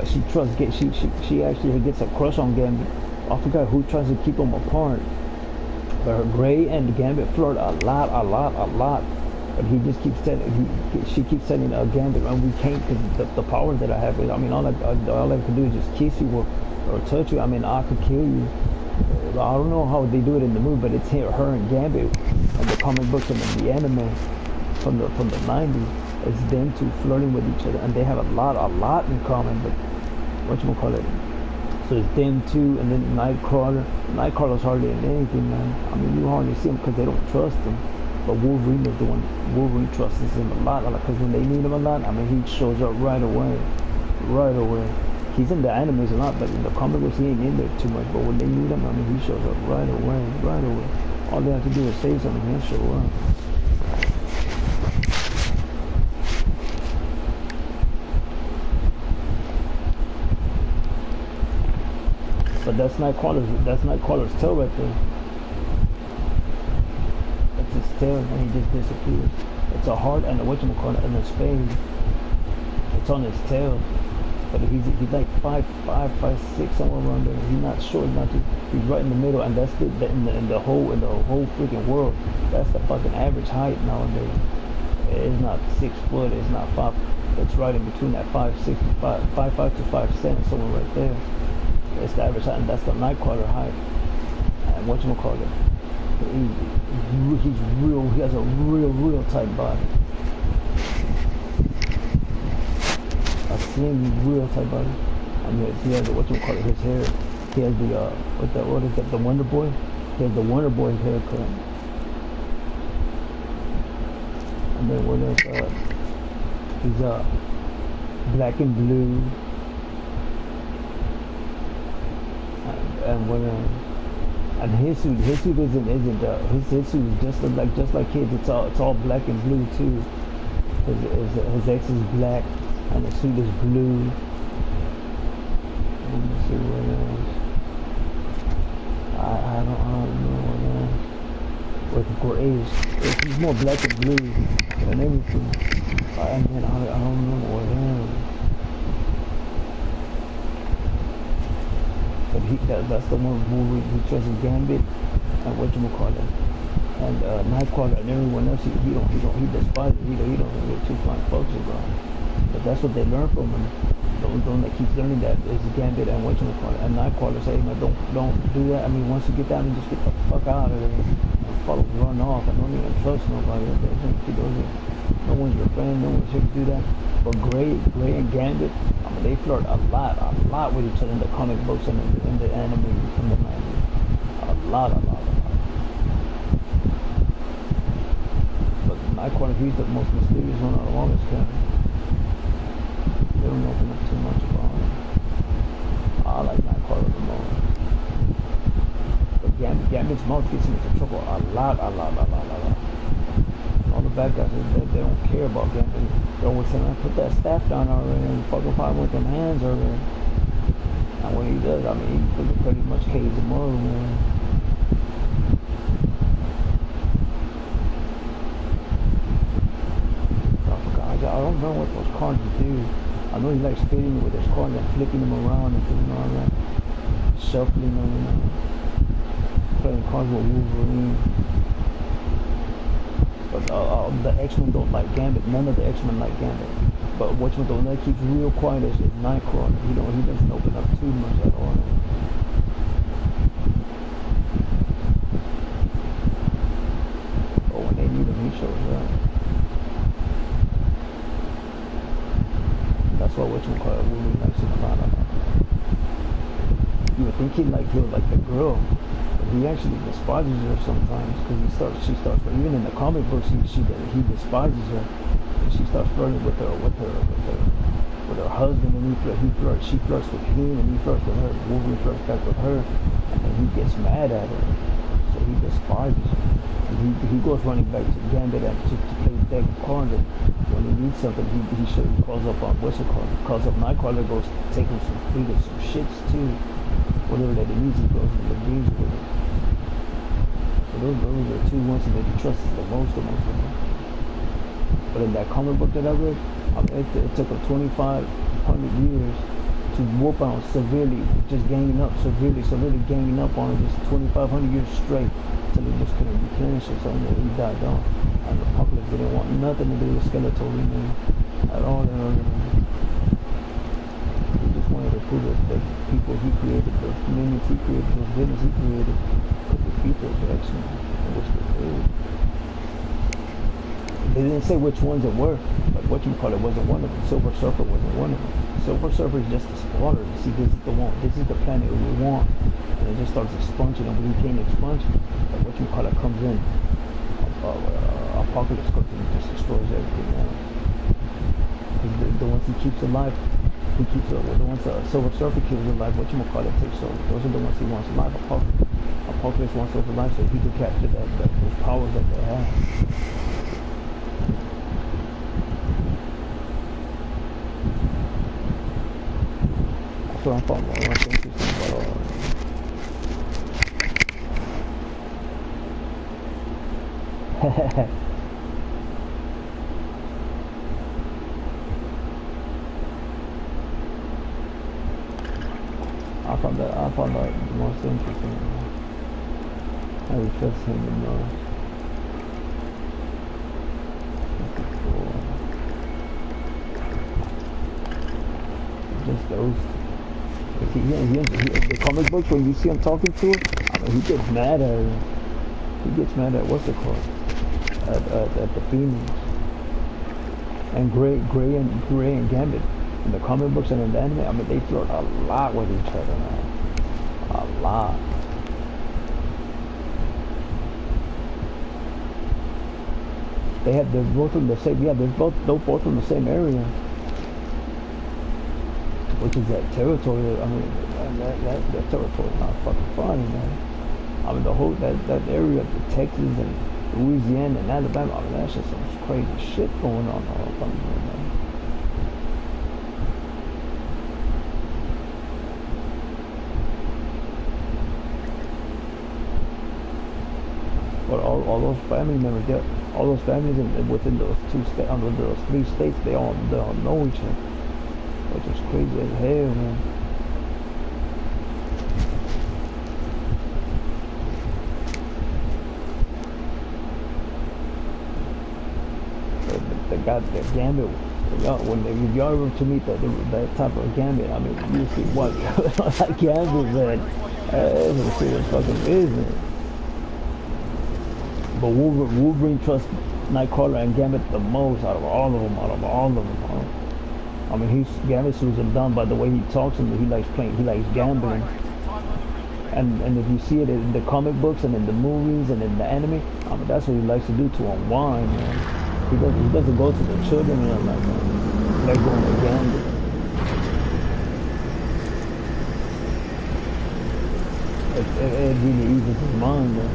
She actually gets a crush on Gambit. I forgot who tries to keep them apart. But her Gray and Gambit flirt a lot. But he just keeps telling, she keeps telling Gambit, and we can't, because the power that I have, I mean, all I can do is just kiss you or touch you. I mean, I could kill you. I don't know how they do it in the movie, but it's her and Gambit, and the comic books and the anime from the 90s. It's them two flirting with each other, and they have a lot in common. But whatchamacallit? So it's them two, and then Nightcrawler. Nightcrawler's hardly in anything, man. I mean, you hardly see him because they don't trust him. But Wolverine is the one. Wolverine trusts him a lot, because when they need him a lot, I mean, he shows up right away. He's in the animes a lot, but in the comic books he ain't in there too much. But when they need him, I mean, he shows up right away. All they have to do is say something, and he'll show up. But that's Nightcrawler's tail right there. That's his tail, and he just disappears. It's a heart and a whatchamacallit and a spade. It's on his tail. But he's like 5'6", somewhere around there. He's not short, he's right in the middle, and that's in the whole freaking world. That's the fucking average height nowadays. It's not 6 foot, it's not 5. It's right in between that 5'6" to 5'5" to 5'7", somewhere right there. It's the average height, and that's the Nightcrawler height. And whatchamacallit, he has a real tight body. A slim, real tight body. And he has whatchamacallit, his hair. He has what is that, the Wonder Boy? He has the Wonder Boy haircut. And then what else? He's black and blue. And what and his suit isn't his suit is just like his. It's all black and blue too. His X is black and the suit is blue. Let me see what else. I don't know what else. with grays. It's more black and blue than anything. And then I don't remember what else. But that's the one who trusts Gambit and whatchamacallit. And Nightcrawler and everyone else, he despises it. He don't give two flying fucks about it. But that's what they learn from him. The one that keeps learning that is Gambit and whatchamacallit. And Nightcrawler say, man, don't do that. I mean, once you get down, just get the fuck out of there. And run off. I don't even trust nobody. No one's your friend. No one's here to do that. But Gray and Gambit, I mean, they flirt a lot with each other in the comic books and in the anime from the 90s. A lot. But Nightcrawler, he's the most mysterious one out of all this kind. They don't open up too much about him. I like Nightcrawler the most. But Gambit's mouth gets him into trouble a lot. All the bad guys, they don't care about Gambit. They're always saying, man, put that staff down already and fucking fight with them hands already. And when he does, I mean, he pretty much caves them over, man. I don't know what those cards do. I know he likes spinning with his cards and flipping them around and doing all that. Shuffling them, you know. Playing cards with Wolverine. But the X-Men don't like Gambit. None of the X-Men like Gambit. But what's one that keeps real quiet is Nightcrawler. He doesn't open up too much at all. But when they need him, he shows up. That's why whatchamacallit really likes to find out. You would think he'll like the girl, but he actually despises her sometimes because she starts, even in the comic books, he despises her. And she starts flirting with her husband, and she flirts with him, and he flirts with her. Wolverine flirts back with her, and then he gets mad at her, so he despises her. And he goes running back to Gambit to play deck cards. When he needs something, he calls up on calls up Nightcrawler, goes take him some shits too. Whatever that he needs, he goes and agrees with it. So those are the two ones that he trusts the most. But in that comic book that I read, it took him 2,500 years to whoop on severely, just ganging up, severely ganging up on him, just 2,500 years straight, till he just couldn't replenish or something, that he died down. And the Apocalypse didn't want nothing to do with Skeletor at all. He just wanted to prove that the people he created, the communities he created, those villains he created, could defeat those X-Men, which they did. They didn't say which ones it were, but whatchamacallit wasn't one of them. Silver Surfer wasn't one of them. Silver Surfer is just a spoiler. You see, this is the one. This is the planet we want, and it just starts expunging, and we can't expunge. But whatchamacallit comes in. Apocalypse comes in and just destroys everything. The ones he keeps alive, the ones Silver Surfer keeps alive. Whatchamacallit takes over. Those are the ones he wants alive. Apocalypse wants those alive so he can capture those powers that they have. That's what I'm talking about. What's interesting about I found that the most interesting. I trust him the most. Cool. Just those. The comic books, when you see him talking to her, I mean, he gets mad at her. He gets mad at what's it called? At the Phoenix. And Gray and Gambit. In the comic books and in the anime, I mean, they flirt a lot with each other, man. A lot. They're both from the same. Yeah, they're both from the same area, which is that territory. I mean, that territory is not fucking funny, man. I mean, the whole that area of the Texas and Louisiana and Alabama. I mean, that's just some crazy shit going on all up there, man. But all those family members, all those families within those those 3 states, they all know each other, which is crazy as hell, man. The Gambit. If y'all ever to meet that type of Gambit, I mean, you see what that Gambit, man. It's a serious fucking business. But Wolverine trusts Nightcrawler and Gambit the most out of all of them. I mean, Gambit suits him down by the way he talks and he likes gambling. And if you see it in the comic books and in the movies and in the anime, I mean, that's what he likes to do to unwind, man. He doesn't go to the children and like that. They're going to gamble. It really eases his mind, man.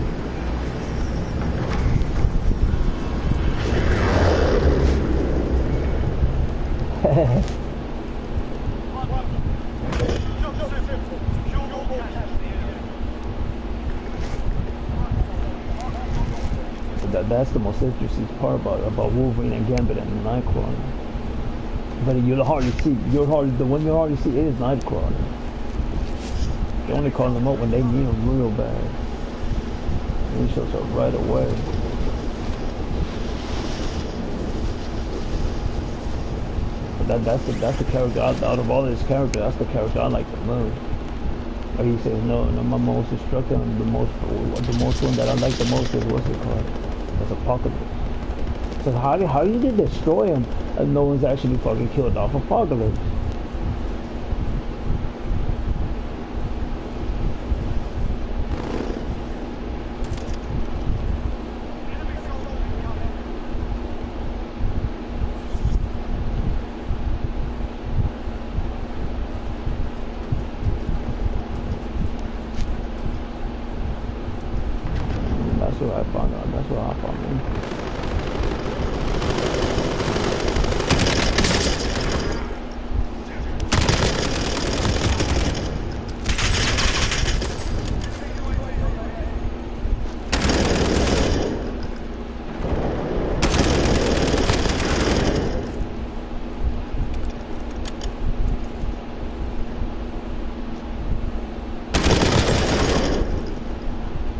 That's the most interesting part about Wolverine and Gambit and Nightcrawler. But the one you hardly see is Nightcrawler. You only call them up when they need him real bad. And he shows up right away. But that's the character out of all his characters. That's the character I like the most. But he says no, my most destructive and the most one that I like the most is what's it called? That's Apocalypse. So how you did destroy him and no one's actually fucking killed off Apocalypse? That's what I found out. That's what I found out.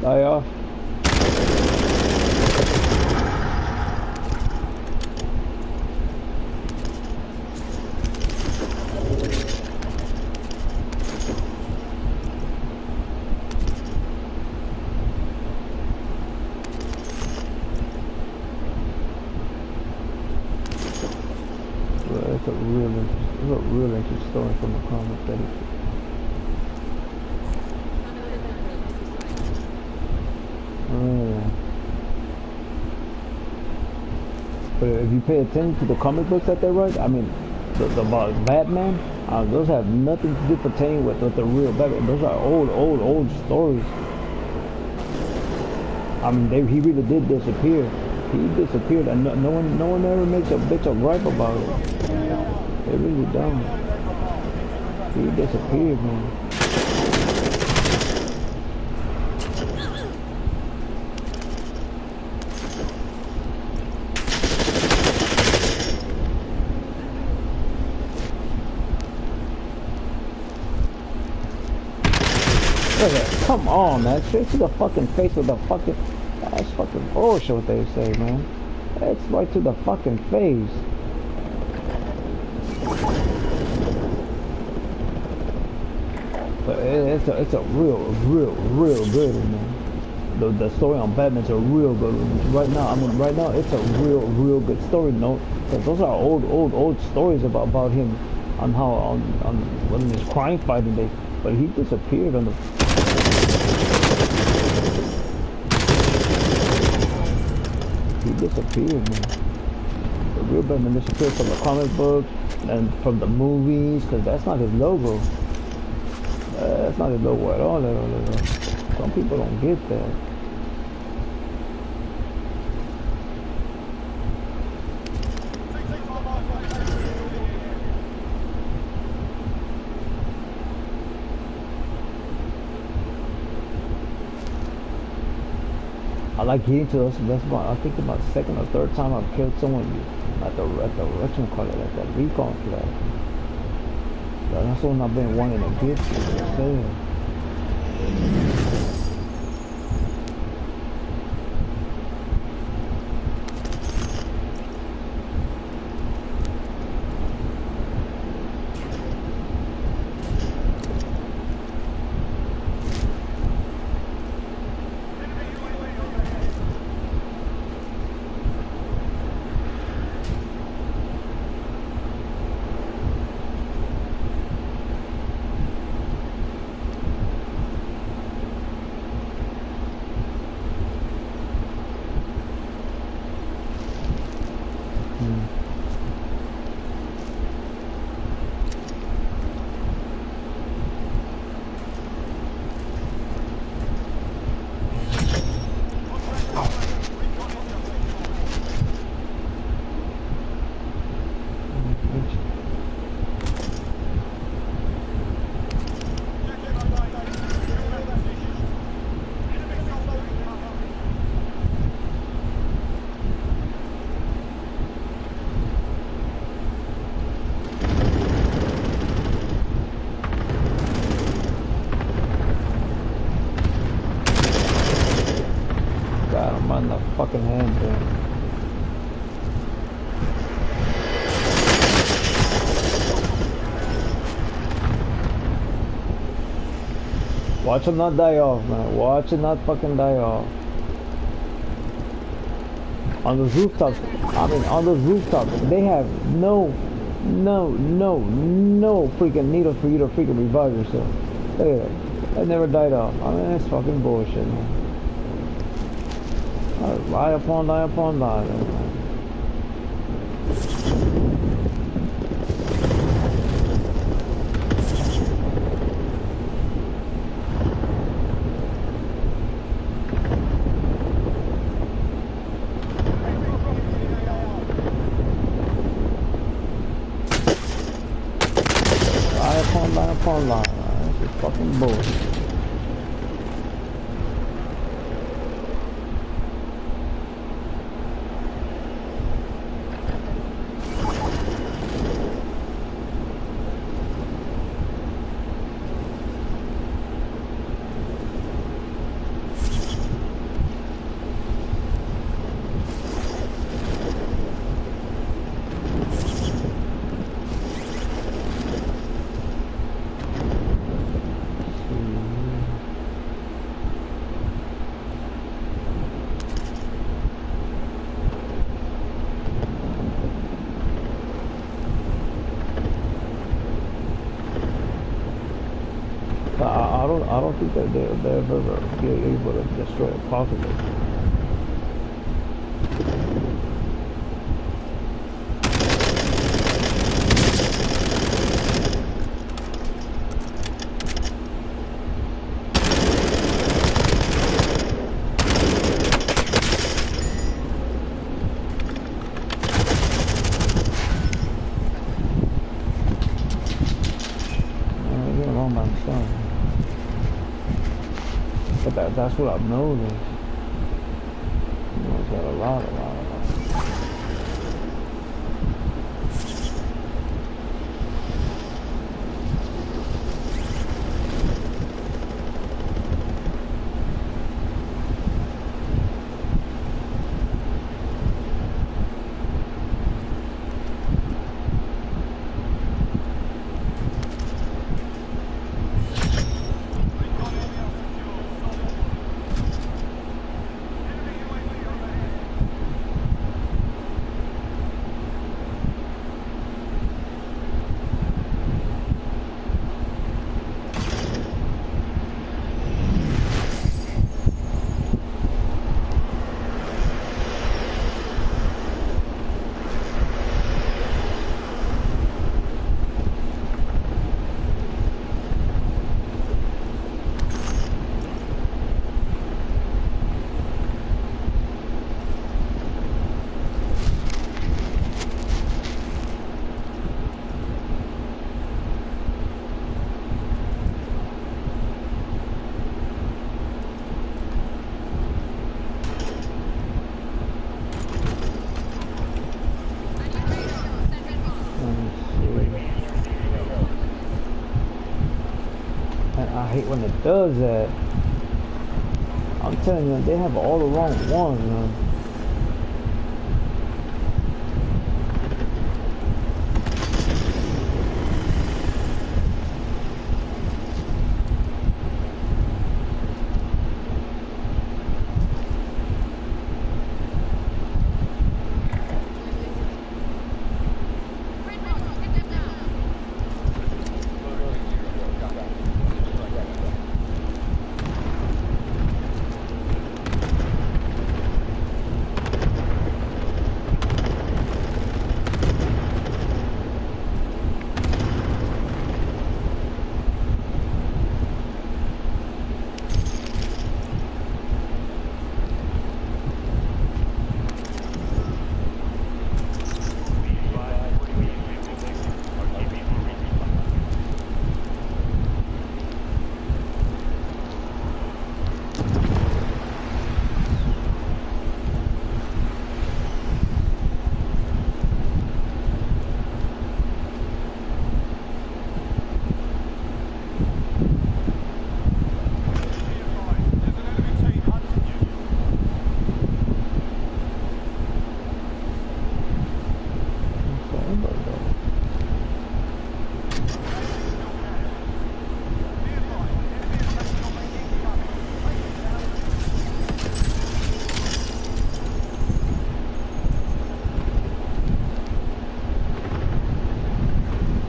Die off. It's a real interesting story from the comics that But if you pay attention to the comic books that they write, I mean, about Batman, those have nothing to do pertaining with the real Batman. Those are old stories. I mean, he really did disappear. He disappeared, and no one ever makes a bitch or gripe about it. They really don't. He disappeared, man. Look at that. Come on, man. Straight to the fucking face with the fucking... That's fucking bullshit what they say, man. That's right to the fucking face. But it's a real good one, man. The story on Batman's a real good one. Right now, it's a real good story, no? Because those are old stories about him on how on when his crime fighting day. But he disappeared on the... He disappeared, man. The real Batman disappeared from the comic book and from the movies, because that's not his logo. That's not his logo at all. Some people don't get that. I like getting to those. That's about, I think about the second or third time I've killed someone at the whatchamacallit, at the recon flag. That's what I've been wanting to get to. Fucking hand, bro. Watch him not die off, man. Watch it not fucking die off. On those rooftops, on those rooftops, they have no freaking needle for you to freaking revive yourself. Look at that. That never died off. I mean, that's fucking bullshit, man. Lie upon lie upon lie. Lie upon lie. This is fucking bullshit. I don't think that they'll ever be able to destroy a populace. But that's what I've noticed. You know, it's got a lot. I hate when it does that. I'm telling you, they have all the wrong ones, man.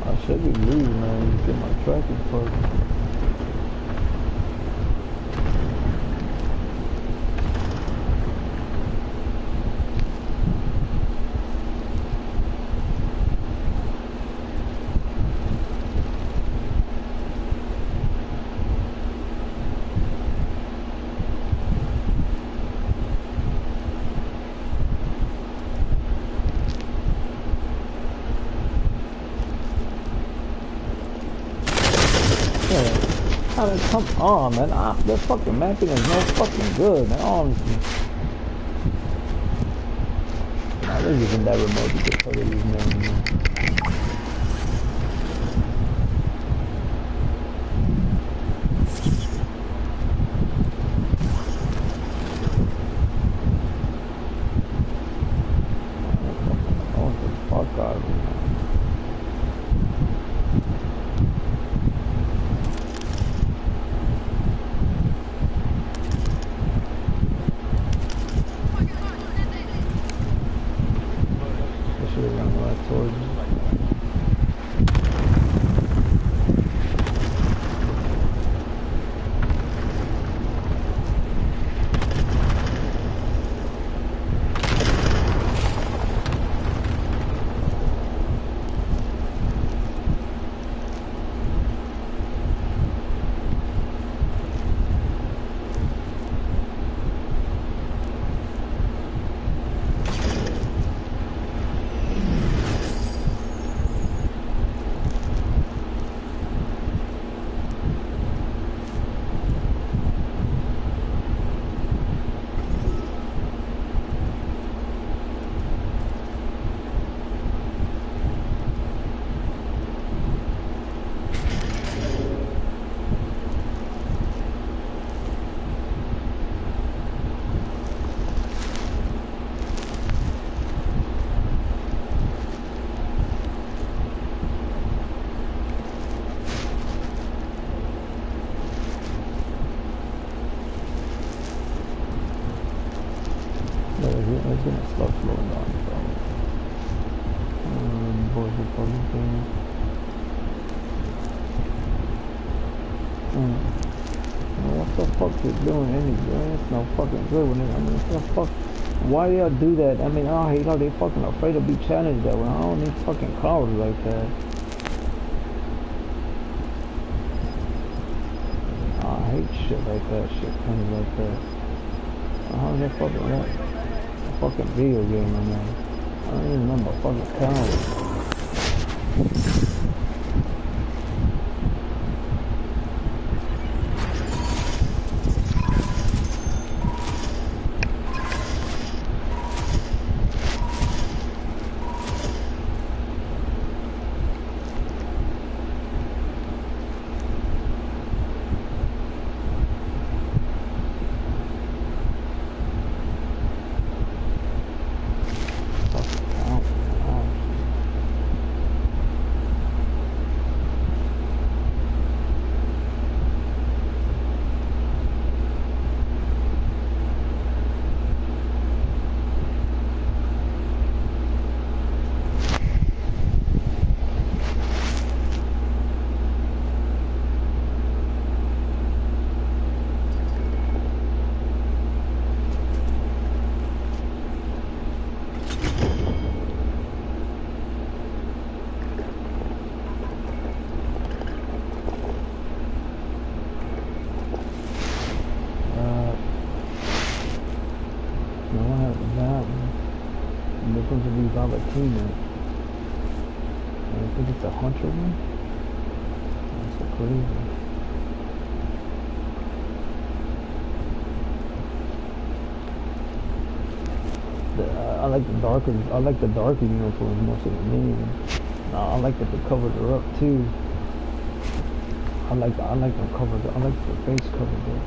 I should be leaving, man. Get my tracking fucked. Come on, man. The fucking mapping is no fucking good, man. Honestly. Nah, there's even that remote you can totally use, man. Fuck out of here. It's gonna start slowing down, so boys are fucking things. What the fuck you doing anyway? It's no fucking good when I mean, what the fuck? Why y'all do that? I mean, I hate how they fucking afraid to be challenged that way. I don't need fucking cowards like that. I hate shit like that, shit kind of like that. How's that fucking that? A fucking video game, man. I don't even know my fucking coward. Galatina. I think it's a hunter one. That's so crazy. I like the darker. I like the darker uniforms more so than any of them. I like that they covered her up too. I like them covered. I like the face covered up.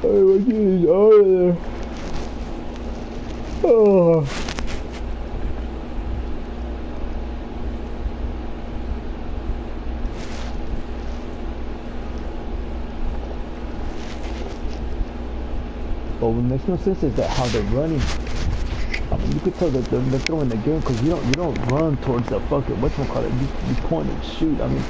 Oh my goodness, all of there. Oh. But what makes no sense is that how they're running. I mean, you could tell that they're throwing the game because you don't run towards the fucking whatchamacallit. You point and shoot. I mean,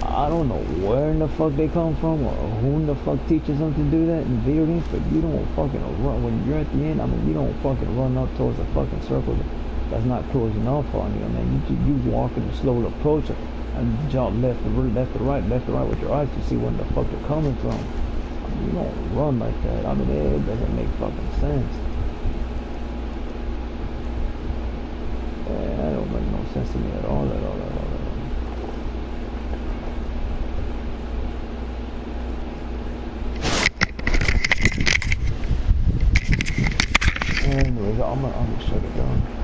I don't know where in the fuck they come from or who in the fuck teaches them to do that in video games, but you don't fucking run when you're at the end. I mean, you don't fucking run up towards a fucking circle that's not closing off on you, man. You walk in a slow approach and jump left to right with your eyes to see where the fuck they're coming from. I mean, you don't run like that. I mean, it doesn't make fucking sense. Yeah, that don't make no sense to me at all. Anyways, I'm gonna shut it down.